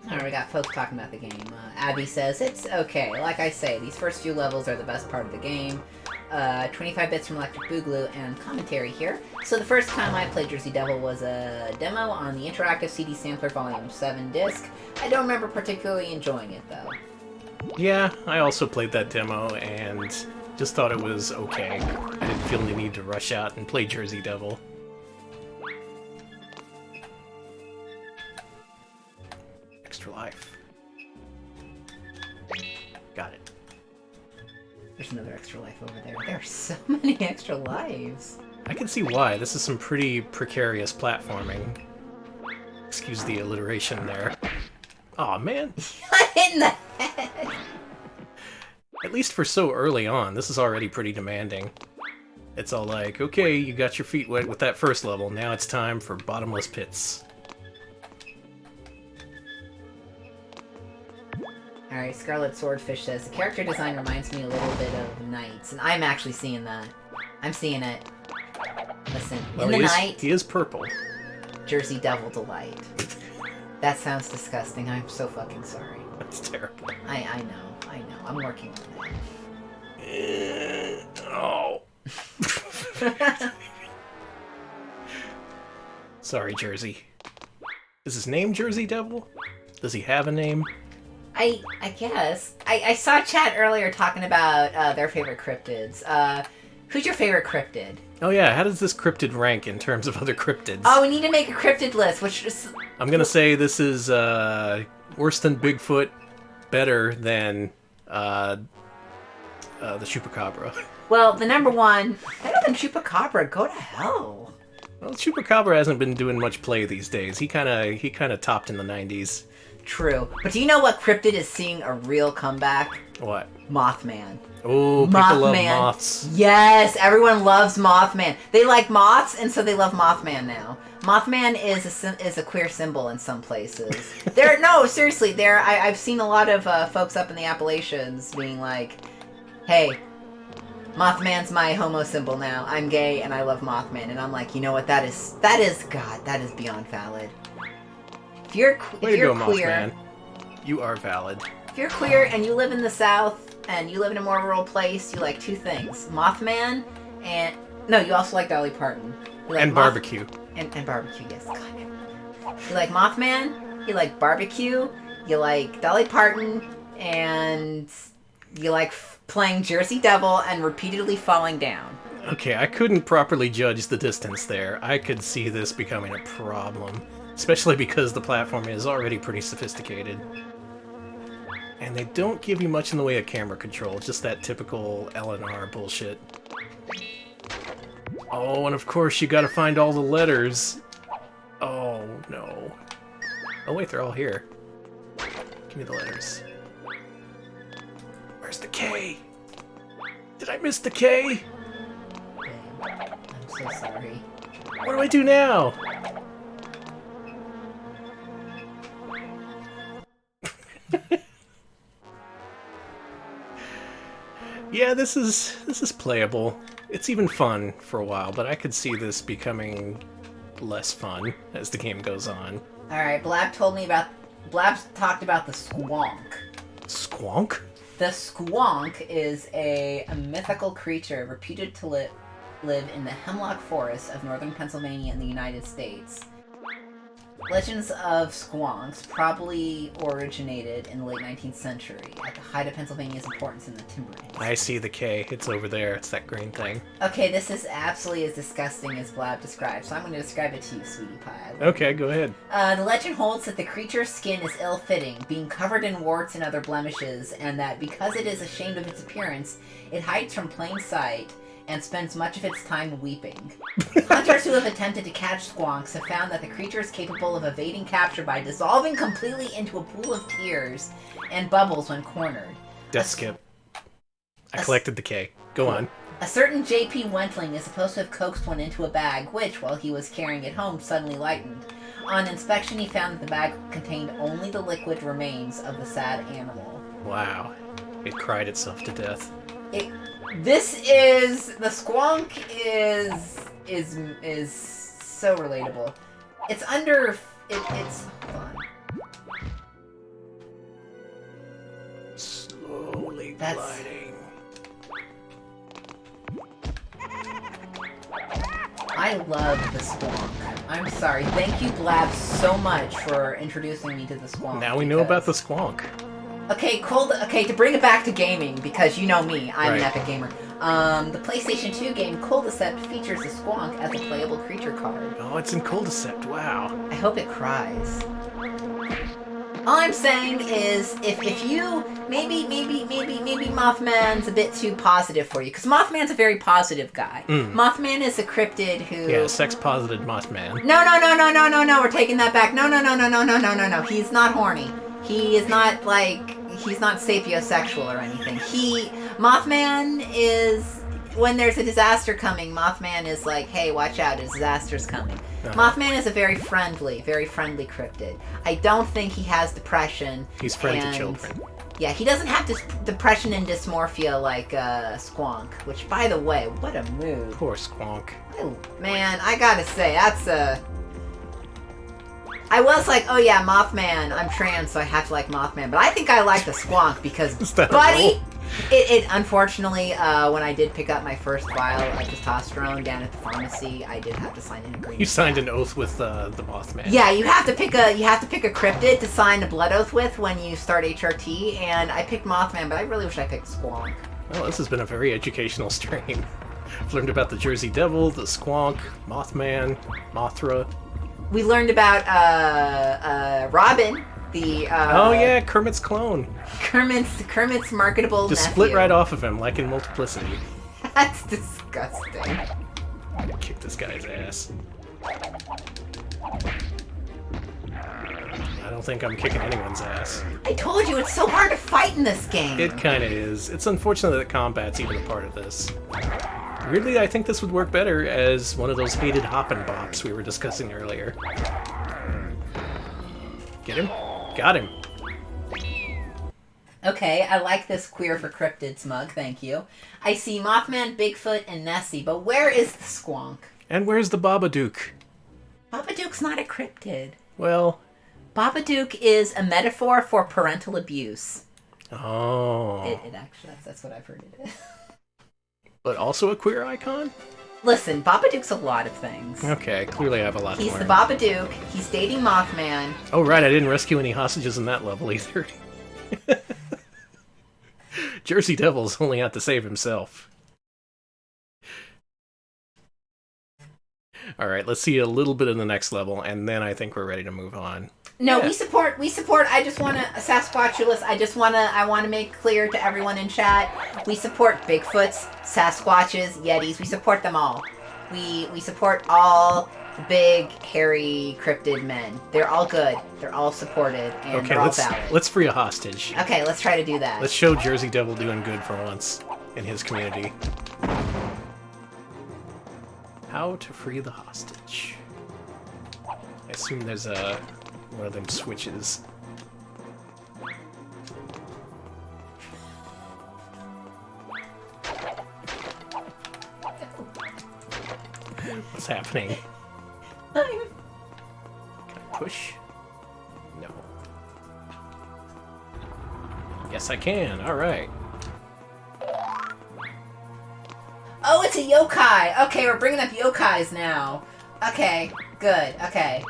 Alright, we got folks talking about the game. Abby says, it's okay. Like I say, these first few levels are the best part of the game. 25 bits from Electric Boogaloo and commentary here. So the first time I played Jersey Devil was a demo on the Interactive CD Sampler Volume 7 disc. I don't remember particularly enjoying it, though. Yeah, I also played that demo and just thought it was okay. I didn't feel the need to rush out and play Jersey Devil. Extra life. Got it. There's another extra life over there. There are so many extra lives. I can see why. This is some pretty precarious platforming. Excuse the alliteration there. Aw, man. Hit in the head! At least for so early on, this is already pretty demanding. It's all like, okay, you got your feet wet with that first level, now it's time for bottomless pits. Alright, Scarlet Swordfish says, the character design reminds me a little bit of Knights, and I'm actually seeing that. I'm seeing it. Listen, Well, in the night, he is purple. Jersey Devil Delight. That sounds disgusting. I'm so fucking sorry. That's terrible. I know. I'm working on that. Oh. Sorry, Jersey. Is his name Jersey Devil? Does he have a name? I guess. I saw chat earlier talking about their favorite cryptids. Who's your favorite cryptid? Oh yeah, how does this cryptid rank in terms of other cryptids? Oh, we need to make a cryptid list, which is... I'm gonna say this is worse than Bigfoot, better than the Chupacabra. Well, the number one, better than Chupacabra, go to hell. Well, Chupacabra hasn't been doing much play these days. He kind of topped in the 90s. True. But do you know what cryptid is seeing a real comeback? What? Mothman. Oh, people love moths. Yes, everyone loves Mothman. They like moths, and so they love Mothman now. Mothman is a queer symbol in some places. Seriously, I've seen a lot of folks up in the Appalachians being like, hey, Mothman's my homo symbol now. I'm gay and I love Mothman. And I'm like, you know what? That is beyond valid. If you're queer, Mothman. You are valid. If you're queer and you live in the South and you live in a more rural place, you like two things: Mothman and you also like Dolly Parton. And barbecue. And barbecue, yes. God. You like Mothman. You like barbecue. You like Dolly Parton, and you like playing Jersey Devil and repeatedly falling down. Okay, I couldn't properly judge the distance there. I could see this becoming a problem, especially because the platform is already pretty sophisticated. And they don't give you much in the way of camera control, just that typical LNR bullshit. Oh, and of course you gotta find all the letters. Oh, no. Oh wait, they're all here. Give me the letters. Where's the K? Did I miss the K? I'm so sorry. What do I do now? Yeah, this is playable. It's even fun for a while, but I could see this becoming less fun as the game goes on. Alright, Blab talked about the Squonk. Squonk? The Squonk is a mythical creature reputed to live in the hemlock forests of northern Pennsylvania in the United States. Legends of squonks probably originated in the late 19th century, at the height of Pennsylvania's importance in the timber industry. I see the K. It's over there. It's that green thing. Okay, this is absolutely as disgusting as Blab described, so I'm going to describe it to you, sweetie pie. Okay, go ahead. The legend holds that the creature's skin is ill-fitting, being covered in warts and other blemishes, and that because it is ashamed of its appearance, it hides from plain sight and spends much of its time weeping. Hunters who have attempted to catch squonks have found that the creature is capable of evading capture by dissolving completely into a pool of tears and bubbles when cornered. Death skip. I collected the K. Go on. A certain J.P. Wentling is supposed to have coaxed one into a bag, which, while he was carrying it home, suddenly lightened. On inspection, he found that the bag contained only the liquid remains of the sad animal. Wow. It cried itself to death. The squonk is so relatable. It's hold on. Slowly gliding. I love the squonk. I'm sorry. Thank you, Blab, so much for introducing me to the squonk. Now we know about the squonk. Okay, to bring it back to gaming, because you know me, I'm an epic gamer. The PlayStation 2 game Culdicept features the squonk as a playable creature card. Oh, it's in Culdicept, wow. I hope it cries. All I'm saying is, if you, maybe Mothman's a bit too positive for you, because Mothman's a very positive guy. Mothman is a cryptid who... Yeah, sex-positive Mothman. No, we're taking that back. No, he's not horny. He is not, he's not sapiosexual or anything. Mothman is, when there's a disaster coming, Mothman is like, hey, watch out, a disaster's coming. Mothman is a very friendly cryptid. I don't think he has depression. He's friendly to children. Yeah, he doesn't have depression and dysmorphia like Squonk, which, by the way, what a move. Poor Squonk. Man, I gotta say, that's a... I was like, oh yeah, Mothman, I'm trans, so I have to like Mothman. But I think I like the Squonk because, buddy, it unfortunately, when I did pick up my first vial of testosterone down at the pharmacy, I did have to sign an agreement. You signed an oath with the Mothman. Yeah, you have to pick a cryptid to sign a blood oath with when you start HRT, and I picked Mothman, but I really wish I picked Squonk. Well, this has been a very educational stream. I've learned about the Jersey Devil, the Squonk, Mothman, Mothra. We learned about Robin, the oh yeah, Kermit's clone. Kermit's marketable Just nephew. split right off of him, like in Multiplicity. That's disgusting. I'm gonna kick this guy's ass. I don't think I'm kicking anyone's ass. I told you, it's so hard to fight in this game. It kinda is. It's unfortunate that combat's even a part of this. Weirdly, I think this would work better as one of those hated hop and bops we were discussing earlier. Get him? Got him. Okay, I like this queer for cryptids mug, thank you. I see Mothman, Bigfoot, and Nessie, but where is the Squonk? And where's the Babadook? Babadook's not a cryptid. Well... Babadook is a metaphor for parental abuse. Oh. It actually, that's what I've heard it is. But also a queer icon? Listen, Babadook's a lot of things. Okay, clearly I have a lot He's more. the Babadook, he's dating Mothman. Oh right, I didn't rescue any hostages in that level either. Jersey Devil's only out to save himself. Alright, let's see a little bit in the next level, and then I think we're ready to move on. No, we support, I just want to, Sasquatchulous, I want to make clear to everyone in chat, we support Bigfoots, Sasquatches, Yetis, we support them all. We support all the big, hairy, cryptid men. They're all good, they're all supported, and okay, they're all valid. let's free a hostage. Okay, let's try to do that. Let's show Jersey Devil doing good for once in his community. How to free the hostage. I assume there's one of them switches. What's happening? Can I push? No. Yes, I can. Alright. Oh, it's a yokai! Okay, we're bringing up yokais now. Okay, good, okay.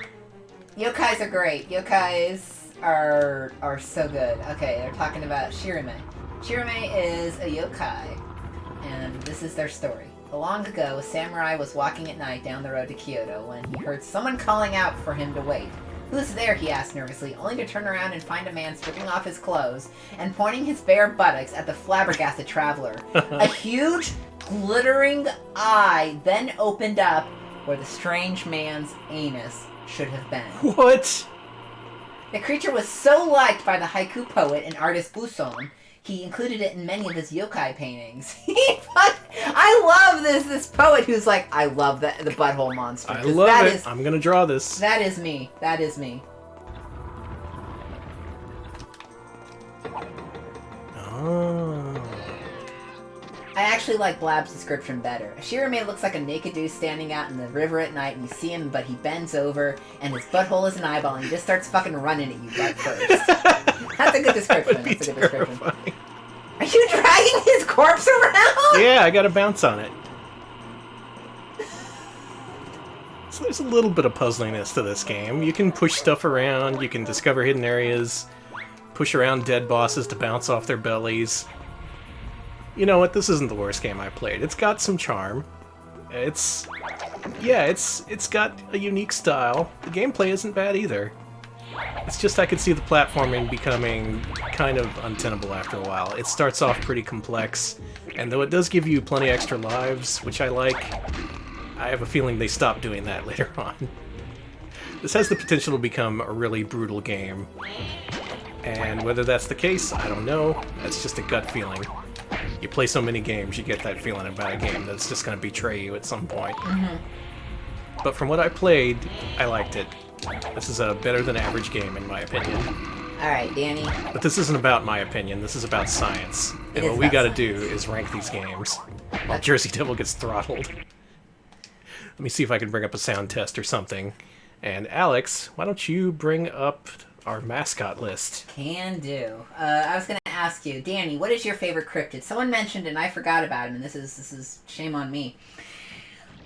Yokais are great. Yokais are so good. Okay, they're talking about Shirame. Shirame is a yokai, and this is their story. Long ago, a samurai was walking at night down the road to Kyoto when he heard someone calling out for him to wait. Who's there? He asked nervously, only to turn around and find a man stripping off his clothes and pointing his bare buttocks at the flabbergasted traveler. A huge, glittering eye then opened up where the strange man's anus should have been. What? The creature was so liked by the haiku poet and artist Buson, he included it in many of his yokai paintings. I love this poet who's like, I love the butthole monster. I love it. I'm gonna draw this. That is me. That is me. Oh. I actually like Blab's description better. Shirame looks like a naked dude standing out in the river at night, and you see him, but he bends over, and his butthole is an eyeball, and he just starts fucking running at you butt first. That's a good description. That's a good description. Are you dragging his corpse around? Yeah, I gotta bounce on it. So there's a little bit of puzzliness to this game. You can push stuff around, you can discover hidden areas, push around dead bosses to bounce off their bellies. You know what, this isn't the worst game I played. It's got some charm. It's got a unique style. The gameplay isn't bad either. It's just I could see the platforming becoming kind of untenable after a while. It starts off pretty complex, and though it does give you plenty extra lives, which I like, I have a feeling they stopped doing that later on. This has the potential to become a really brutal game. And whether that's the case, I don't know. That's just a gut feeling. You play so many games, you get that feeling about a game that's just going to betray you at some point. But from what I played, I liked it. This is a better than average game, in my opinion. Alright, Danny. But this isn't about my opinion, this is about science. And what we gotta do is rank these games, while Jersey Devil gets throttled. Let me see if I can bring up a sound test or something. And Alex, why don't you bring up our mascot list? Can do. I was gonna ask you, Danny, what is your favorite cryptid? Someone mentioned and I forgot about him, and this is shame on me.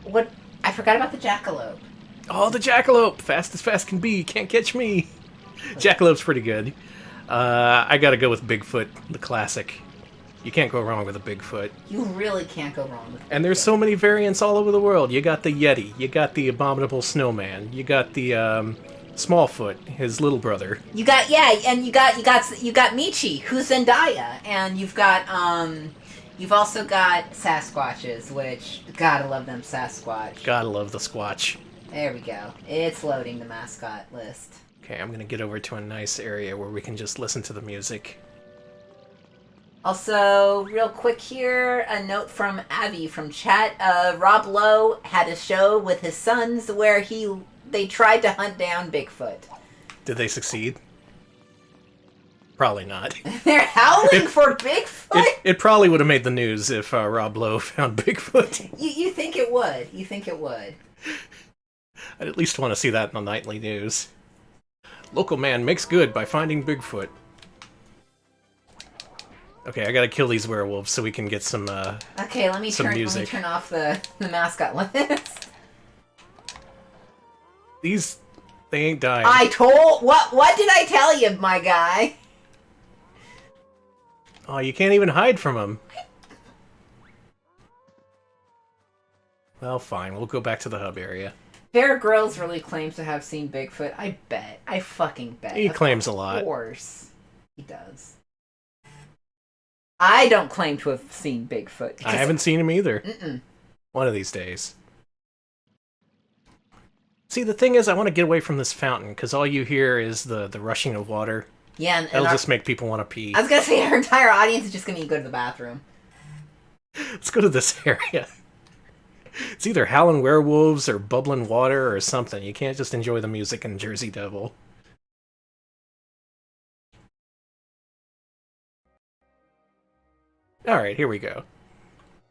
What? I forgot about the jackalope. Oh, the jackalope! Fast as fast can be, can't catch me! Jackalope's pretty good. I gotta go with Bigfoot, the classic. You can't go wrong with a Bigfoot. You really can't go wrong with Bigfoot. And there's so many variants all over the world. You got the Yeti, you got the Abominable Snowman, you got the Smallfoot, his little brother. You got and you got Michi, who's Zendaya, and you've also got Sasquatches, which gotta love them Sasquatch. Gotta love the Squatch. There we go. It's loading the mascot list. Okay, I'm gonna get over to a nice area where we can just listen to the music. Also, real quick here, a note from Abby from chat. Rob Lowe had a show with his sons where they tried to hunt down Bigfoot. Did they succeed? Probably not. They're howling for Bigfoot? It probably would have made the news if Rob Lowe found Bigfoot. You think it would. You think it would. I'd at least want to see that in the nightly news. Local man makes good by finding Bigfoot. Okay, I gotta kill these werewolves so we can get some okay, let me turn off the mascot list. They ain't dying. What did I tell you, my guy? Oh, you can't even hide from them. Well, fine. We'll go back to the hub area. Bear Grylls really claims to have seen Bigfoot. I bet. I fucking bet. He claims a lot. Of course. He does. I don't claim to have seen Bigfoot. I haven't seen him either. Mm-mm. One of these days. See, the thing is, I want to get away from this fountain, because all you hear is the rushing of water. Yeah, That'll just make people want to pee. I was gonna say, our entire audience is just gonna go to the bathroom. Let's go to this area. It's either howling werewolves or bubbling water or something. You can't just enjoy the music in Jersey Devil. Alright, here we go.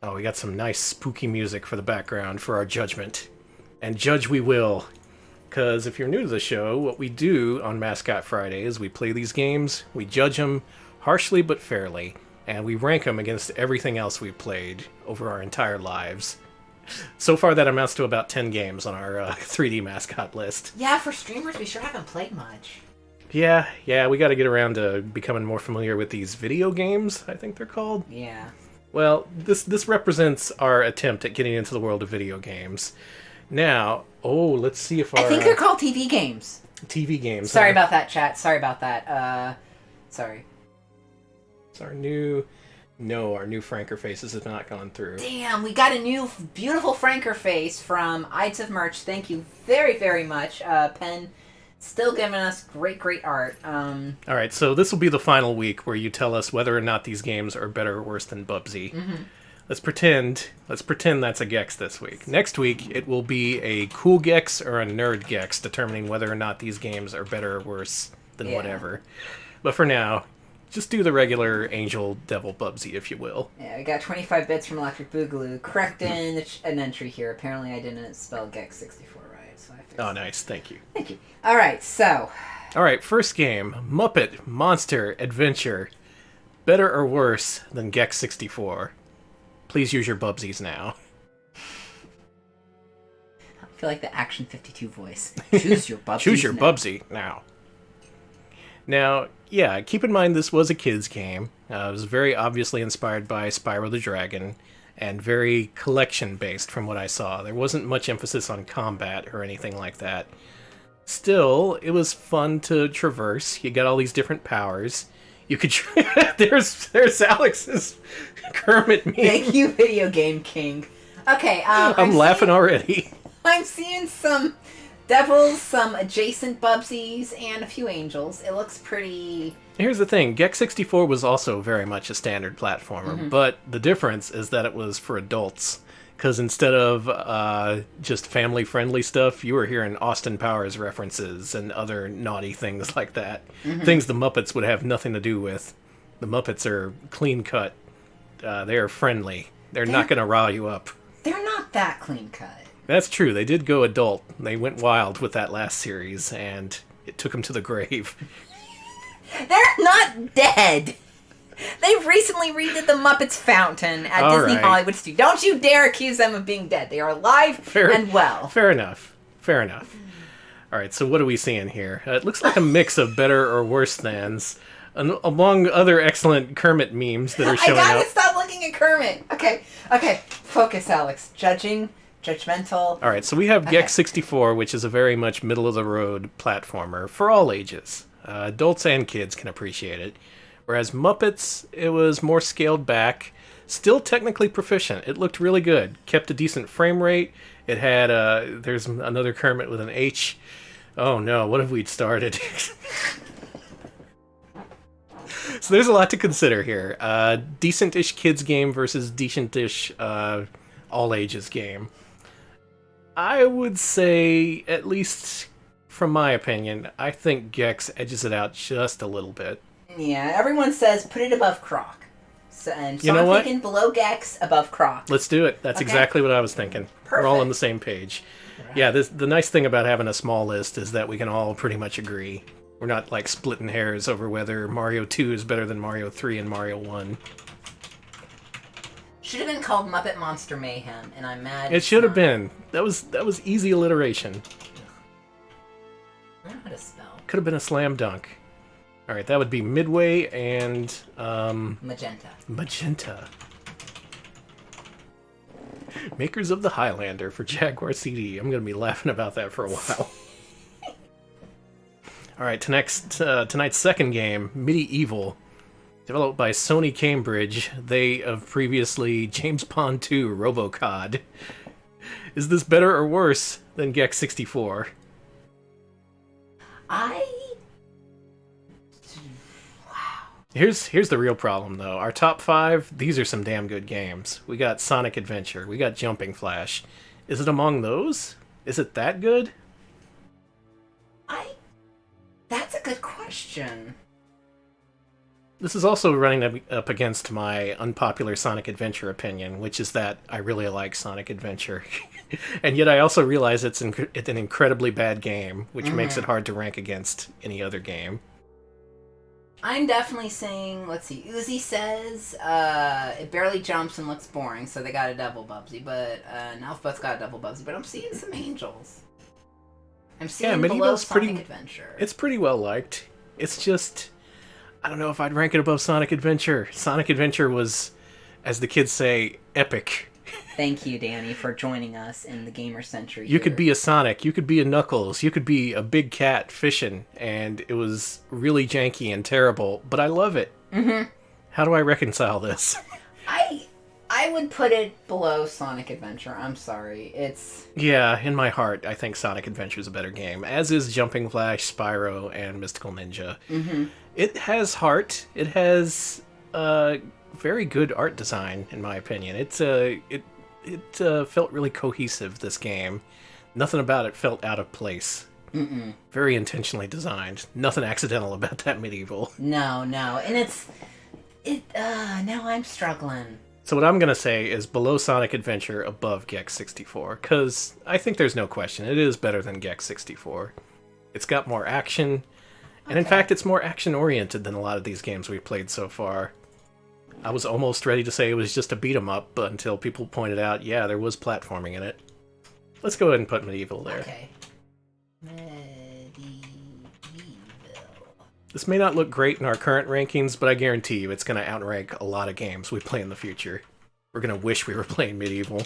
Oh, we got some nice spooky music for the background for our judgment. And judge we will. Because if you're new to the show, what we do on Mascot Friday is we play these games, we judge them harshly but fairly, and we rank them against everything else we've played over our entire lives. So far, that amounts to about 10 games on our 3D mascot list. Yeah, for streamers, we sure haven't played much. Yeah, we gotta get around to becoming more familiar with these video games, I think they're called. Yeah. Well, this represents our attempt at getting into the world of video games. Now, let's see if our... I think they're called TV games. TV games. Sorry about that, chat. Sorry about that. Sorry. It's our new... No, our new Franker faces have not gone through. Damn, we got a new beautiful Franker face from Ides of Merch. Thank you very, very much. Penn, still giving us great art. Alright, so this will be the final week where you tell us whether or not these games are better or worse than Bubsy. Mm-hmm. Let's pretend that's a Gex this week. Next week, it will be a cool Gex or a nerd Gex, determining whether or not these games are better or worse than whatever. But for now, just do the regular Angel Devil Bubsy, if you will. Yeah, we got 25 bits from Electric Boogaloo. Correcting an entry here. Apparently I didn't spell Gex64 right, so I fixed it. Oh, nice. Thank you. Thank you. Alright, so... Alright, first game. Muppet Monster Adventure. Better or worse than Gex64? Please use your Bubsies now. I feel like the Action 52 voice. Choose your Bubsies Choose your now. Bubsy now. Now, yeah, keep in mind this was a kid's game. It was very obviously inspired by Spyro the Dragon, and very collection-based from what I saw. There wasn't much emphasis on combat or anything like that. Still, it was fun to traverse. You got all these different powers. You could... there's Alex's Kermit meme. Thank you, Video Game King. Okay, I'm laughing already. I'm seeing some devils, some adjacent Bubsies, and a few angels. It looks pretty... Here's the thing, Gex 64 was also very much a standard platformer, but the difference is that it was for adults. Because instead of just family-friendly stuff, you were hearing Austin Powers references and other naughty things like that. Things the Muppets would have nothing to do with. The Muppets are clean-cut. They are friendly. They're not going to rile you up. They're not that clean-cut. That's true. They did go adult. They went wild with that last series, and it took them to the grave. They're not dead. They've recently redid the Muppets Fountain at Disney Hollywood Studios. Don't you dare accuse them of being dead. They are alive and well. Fair enough. Fair enough. All right, so what are we seeing here? It looks like a mix of better or worse thans, among other excellent Kermit memes that are showing up. I gotta stop looking at Kermit. Okay. Focus, Alex. Judgmental. All right, so we have Gex 64, which is a very much middle-of-the-road platformer for all ages. Adults and kids can appreciate it. Whereas Muppets, it was more scaled back, still technically proficient. It looked really good, kept a decent frame rate. It had, there's another Kermit with an H. Oh no, what have we started? So there's a lot to consider here. Decent-ish kids game versus decent-ish all-ages game. I would say, at least from my opinion, I think Gex edges it out just a little bit. Yeah, everyone says put it above Croc. So I'm thinking below Gex, above Croc. Let's do it. That's exactly what I was thinking. Perfect. We're all on the same page. Right. Yeah, the nice thing about having a small list is that we can all pretty much agree. We're not like splitting hairs over whether Mario 2 is better than Mario 3 and Mario 1. Should have been called Muppet Monster Mayhem, and I'm mad. It should have been. That was easy alliteration. I don't know how to spell. Could have been a slam dunk. All right, that would be Midway and Magenta. Magenta. Makers of the Highlander for Jaguar CD. I'm going to be laughing about that for a while. All right, tonight's second game, Medieval, developed by Sony Cambridge. They have previously James Bond 2 Robocod. Is this better or worse than Gex 64? Here's the real problem, though. Our top 5, these are some damn good games. We got Sonic Adventure. We got Jumping Flash. Is it among those? Is it that good? That's a good question. This is also running up against my unpopular Sonic Adventure opinion, which is that I really like Sonic Adventure. And yet I also realize it's an incredibly bad game, which makes it hard to rank against any other game. I'm definitely saying, let's see, Uzi says it barely jumps and looks boring, so they got a double Bubsy, but Alphabet's got a double Bubsy, but I'm seeing some angels. I'm seeing below Sonic Adventure. It's pretty well liked. It's just, I don't know if I'd rank it above Sonic Adventure. Sonic Adventure was, as the kids say, epic. Thank you, Danny, for joining us in the Gamer Century. You could be a Sonic, you could be a Knuckles, you could be a big cat fishing, and it was really janky and terrible, but I love it. Mm-hmm. How do I reconcile this? I would put it below Sonic Adventure. I'm sorry. It's... Yeah, in my heart, I think Sonic Adventure is a better game, as is Jumping Flash, Spyro, and Mystical Ninja. Mm-hmm. It has heart. It has very good art design, in my opinion. It felt really cohesive, this game. Nothing about it felt out of place. Mm-mm. Very intentionally designed. Nothing accidental about that Medieval. No. And now I'm struggling. So what I'm going to say is below Sonic Adventure, above Gex 64, because I think there's no question. It is better than Gex 64. It's got more action, and in fact, it's more action-oriented than a lot of these games we've played so far. I was almost ready to say it was just a beat-em-up, but until people pointed out, yeah, there was platforming in it. Let's go ahead and put Medieval there. Okay. Medieval. This may not look great in our current rankings, but I guarantee you it's going to outrank a lot of games we play in the future. We're going to wish we were playing Medieval.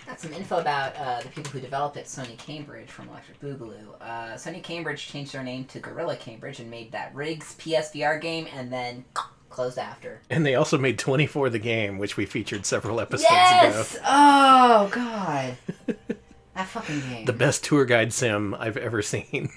Got some info about the people who developed it, Sony Cambridge from Electric Boogaloo. Sony Cambridge changed their name to Gorilla Cambridge and made that Riggs PSVR game and then closed after. And they also made 24 the game, which we featured several episodes ago. Yes! Oh, God. That fucking game. The best tour guide sim I've ever seen.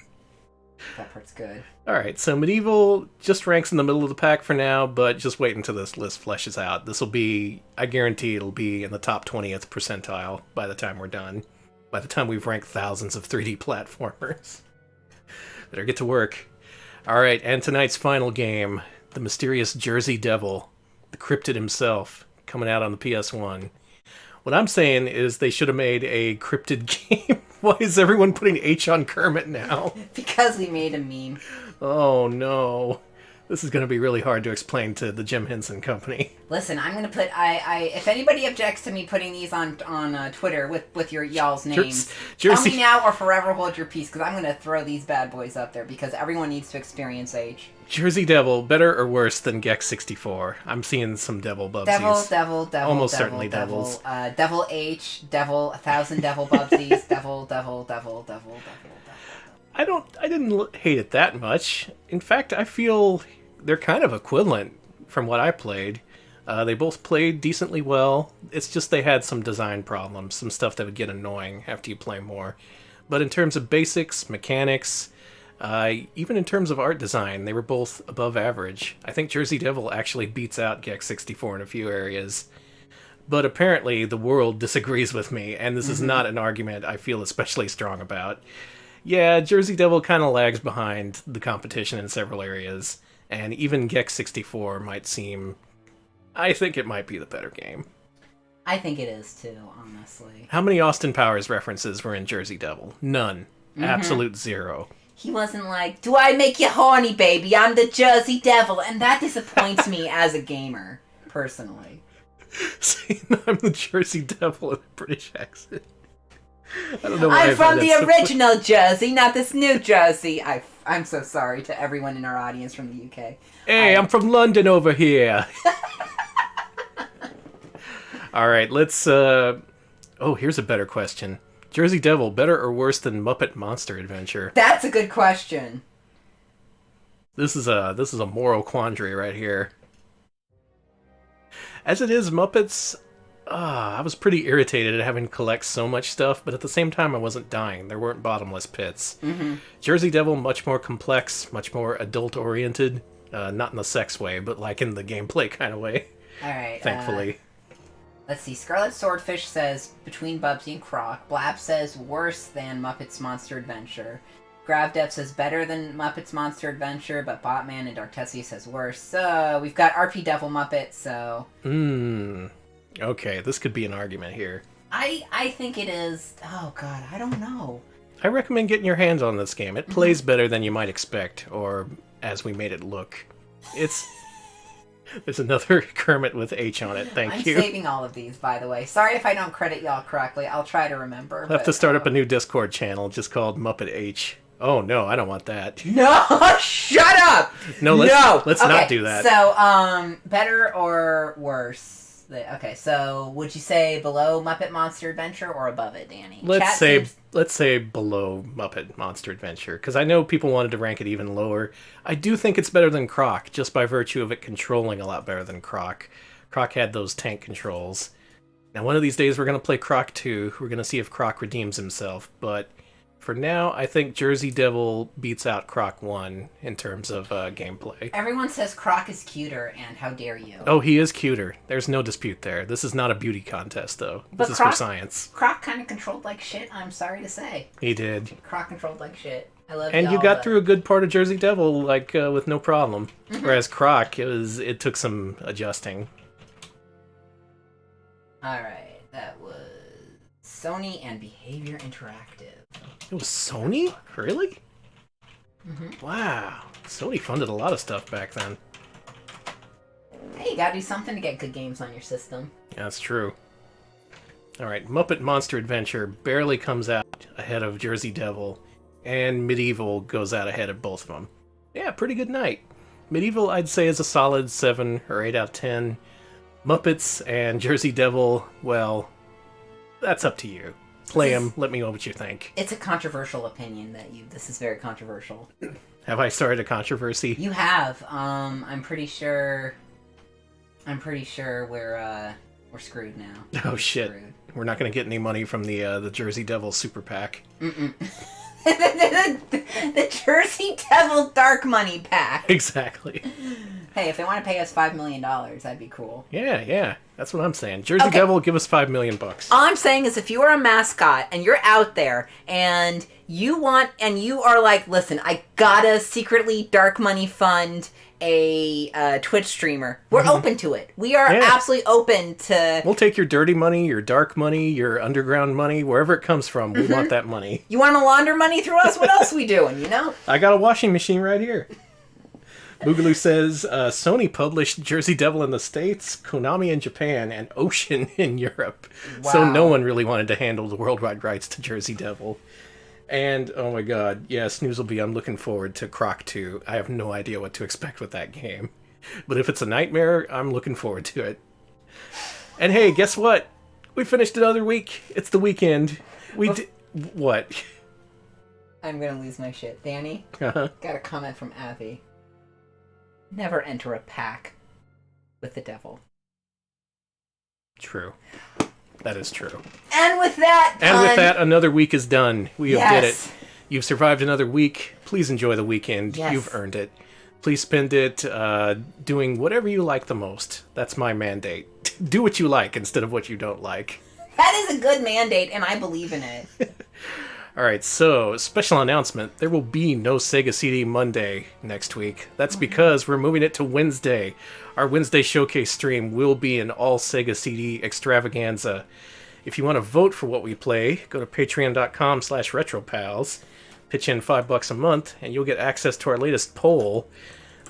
That part's good. Alright, so Medieval just ranks in the middle of the pack for now, but just wait until this list fleshes out. This will be, I guarantee it'll be in the top 20th percentile by the time we're done. By the time we've ranked thousands of 3D platformers. Better get to work. Alright, and tonight's final game, the mysterious Jersey Devil, the cryptid himself, coming out on the PS1. What I'm saying is they should have made a cryptid game. Why is everyone putting H on Kermit now? Because we made a meme. Oh no. This is going to be really hard to explain to the Jim Henson Company. Listen, I'm going to put... if anybody objects to me putting these on Twitter with your y'all's names, tell me now or forever hold your peace, because I'm going to throw these bad boys up there, because everyone needs to experience H. Jersey Devil, better or worse than Gex 64? I'm seeing some devil bubsies. Devil, Almost devil, certainly devil, devils. Devil H, devil, 1,000 devil bubsies, devil. I didn't hate it that much. In fact, I feel they're kind of equivalent from what I played. They both played decently well. It's just they had some design problems, some stuff that would get annoying after you play more. But in terms of basics, mechanics, even in terms of art design, they were both above average. I think Jersey Devil actually beats out Gex 64 in a few areas. But apparently the world disagrees with me, and this is not an argument I feel especially strong about. Yeah, Jersey Devil kind of lags behind the competition in several areas, and even Gex 64 might seem... I think it might be the better game. I think it is too, honestly. How many Austin Powers references were in Jersey Devil? None. Absolute zero. He wasn't like, do I make you horny, baby? I'm the Jersey Devil. And that disappoints me as a gamer, personally. See, I'm the Jersey Devil in a British accent. I don't know why I'm from the original Jersey, not this new Jersey. I'm so sorry to everyone in our audience from the UK. Hey, I'm from London over here. Alright, let's... Oh, here's a better question. Jersey Devil, better or worse than Muppet Monster Adventure? That's a good question. This is a moral quandary right here. As it is, Muppets... I was pretty irritated at having to collect so much stuff, but at the same time I wasn't dying. There weren't bottomless pits. Jersey Devil, much more complex, much more adult-oriented. Not in the sex way, but like in the gameplay kind of way. Alright, thankfully. Let's see. Scarlet Swordfish says between Bubsy and Croc. Blab says worse than Muppets Monster Adventure. Gravdev says better than Muppets Monster Adventure, but Botman and Darktesia says worse. So we've got RP Devil Muppet, so... Okay, this could be an argument here. I think it is... Oh, God, I don't know. I recommend getting your hands on this game. It plays better than you might expect, or as we made it look. It's... There's another Kermit with H on it, thank you. I'm saving all of these, by the way. Sorry if I don't credit y'all correctly. I'll try to remember. I'll have to start up a new Discord channel just called Muppet H. Oh, no, I don't want that. No! Shut up! No, let's not do that. So, better or worse? Okay, so would you say below Muppet Monster Adventure or above it, Danny? Let's say below Muppet Monster Adventure, because I know people wanted to rank it even lower. I do think it's better than Croc, just by virtue of it controlling a lot better than Croc. Croc had those tank controls. Now, one of these days we're going to play Croc 2. We're going to see if Croc redeems himself, but for now, I think Jersey Devil beats out Croc 1 in terms of gameplay. Everyone says Croc is cuter, and how dare you? Oh, he is cuter. There's no dispute there. This is not a beauty contest, though. But this is for science. Croc kind of controlled like shit, I'm sorry to say. He did. Croc controlled like shit. I love and y'all, you got through a good part of Jersey Devil, like, with no problem. Whereas Croc, it took some adjusting. Alright, that was Sony and Behavior Interactive. It was Sony? Really? Wow. Sony funded a lot of stuff back then. Hey, you gotta do something to get good games on your system. Yeah, that's true. Alright, Muppet Monster Adventure barely comes out ahead of Jersey Devil, and Medieval goes out ahead of both of them. Yeah, pretty good night. Medieval, I'd say, is a solid 7 or 8 out of 10. Muppets and Jersey Devil, well, that's up to you. Play them. Let me know what you think. It's a controversial opinion this is very controversial. Have I started a controversy? You have. I'm pretty sure we're We're screwed now. Oh, shit. We're not going to get any money from the Jersey Devil Super PAC. The Jersey Devil Dark Money Pack. Exactly. Hey, if they want to pay us $5 million, that'd be cool. Yeah. That's what I'm saying. Jersey Devil, give us $5 million. All I'm saying is if you are a mascot and you're out there and you are like, listen, I gotta secretly dark money fund a Twitch streamer. We're open to it. We are absolutely open to... We'll take your dirty money, your dark money, your underground money, wherever it comes from. We want that money. You want to launder money through us? What else we doing, you know? I got a washing machine right here. Boogaloo says, Sony published Jersey Devil in the States, Konami in Japan, and Ocean in Europe. Wow. So no one really wanted to handle the worldwide rights to Jersey Devil. And, oh my god, yeah, Snoozleby, I'm looking forward to Croc 2. I have no idea what to expect with that game. But if it's a nightmare, I'm looking forward to it. And hey, guess what? We finished another week. It's the weekend. What? I'm gonna lose my shit. Danny, Uh-huh. got a comment from Avi. Never enter a pack with the devil. True. That is true. And with that, another week is done. We have did Yes. it. You've survived another week. Please enjoy the weekend. Yes. You've earned it. Please spend it doing whatever you like the most. That's my mandate. Do what you like instead of what you don't like. that is a good mandate, and I believe in it. All right, so special announcement. There will be no Sega CD Monday next week. That's because we're moving it to Wednesday. Our Wednesday showcase stream will be an all Sega CD extravaganza. If you want to vote for what we play, go to patreon.com/retropals. Pitch in $5 a month, and you'll get access to our latest poll.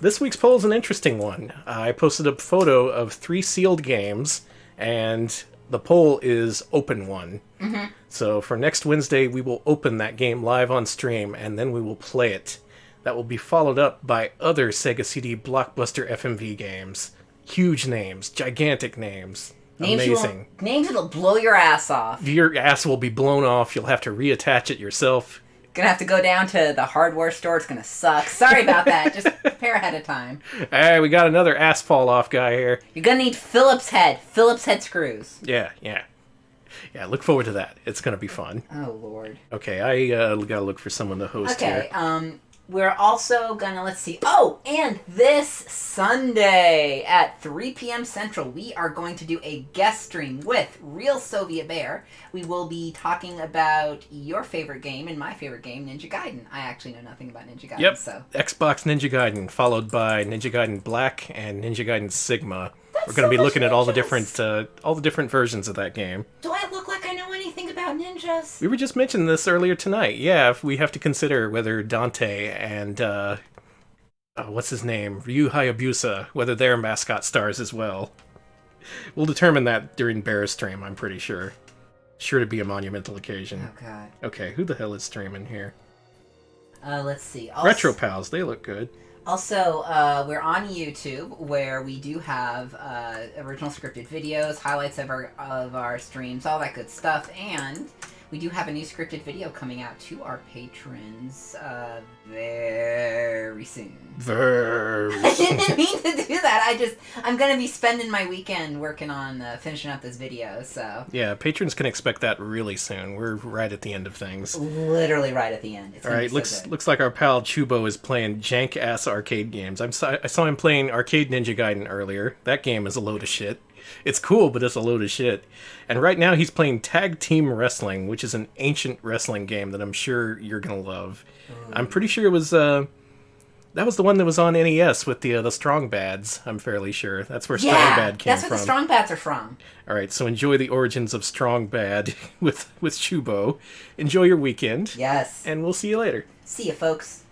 This week's poll is an interesting one. I posted a photo of 3 sealed games, and the poll is open one. Mm-hmm. So for next Wednesday, we will open that game live on stream, and then we will play it. That will be followed up by other Sega CD blockbuster FMV games. Huge names, gigantic names. Amazing. Names that'll blow your ass off. Your ass will be blown off. You'll have to reattach it yourself. Gonna have to go down to the hardware store. It's gonna suck. Sorry about that. Just prepare ahead of time. Hey, we got another ass fall off guy here. You're gonna need Phillips head screws. Yeah. Look forward to that. It's gonna be fun. Oh Lord. Okay, I gotta look for someone to host here. Okay. We're also gonna, let's see. Oh, and this Sunday at 3 p.m. Central, we are going to do a guest stream with Real Soviet Bear. We will be talking about your favorite game and my favorite game, Ninja Gaiden. I actually know nothing about Ninja Gaiden, Yep. so. Xbox Ninja Gaiden, followed by Ninja Gaiden Black and Ninja Gaiden Sigma. We're going to be looking at all the different versions of that game. Do I look like I know anything about ninjas? We were just mentioning this earlier tonight. Yeah, if we have to consider whether Dante and what's his name, Ryu Hayabusa, whether they're mascot stars as well. We'll determine that during Bear's stream, I'm pretty sure. Sure to be a monumental occasion. Oh god. Okay, who the hell is streaming here? Let's see. Retro Pals, they look good. Also, we're on YouTube, where we do have original scripted videos, highlights of our streams, all that good stuff, and we do have a new scripted video coming out to our patrons very soon. I didn't mean to do that. I'm going to be spending my weekend working on finishing up this video, so. Yeah, patrons can expect that really soon. We're right at the end of things. Literally right at the end. It's Alright, looks like our pal Chubo is playing jank-ass arcade games. I saw him playing Arcade Ninja Gaiden earlier. That game is a load of shit. It's cool, but it's a load of shit. And right now he's playing Tag Team Wrestling, which is an ancient wrestling game that I'm sure you're gonna love. I'm pretty sure it was, that was the one that was on NES with the Strong Bads, I'm fairly sure. That's where Strong Bad came from. That's where the Strong Bads are from. Alright, so enjoy the origins of Strong Bad with Chubo. Enjoy your weekend. Yes. And we'll see you later. See you, folks.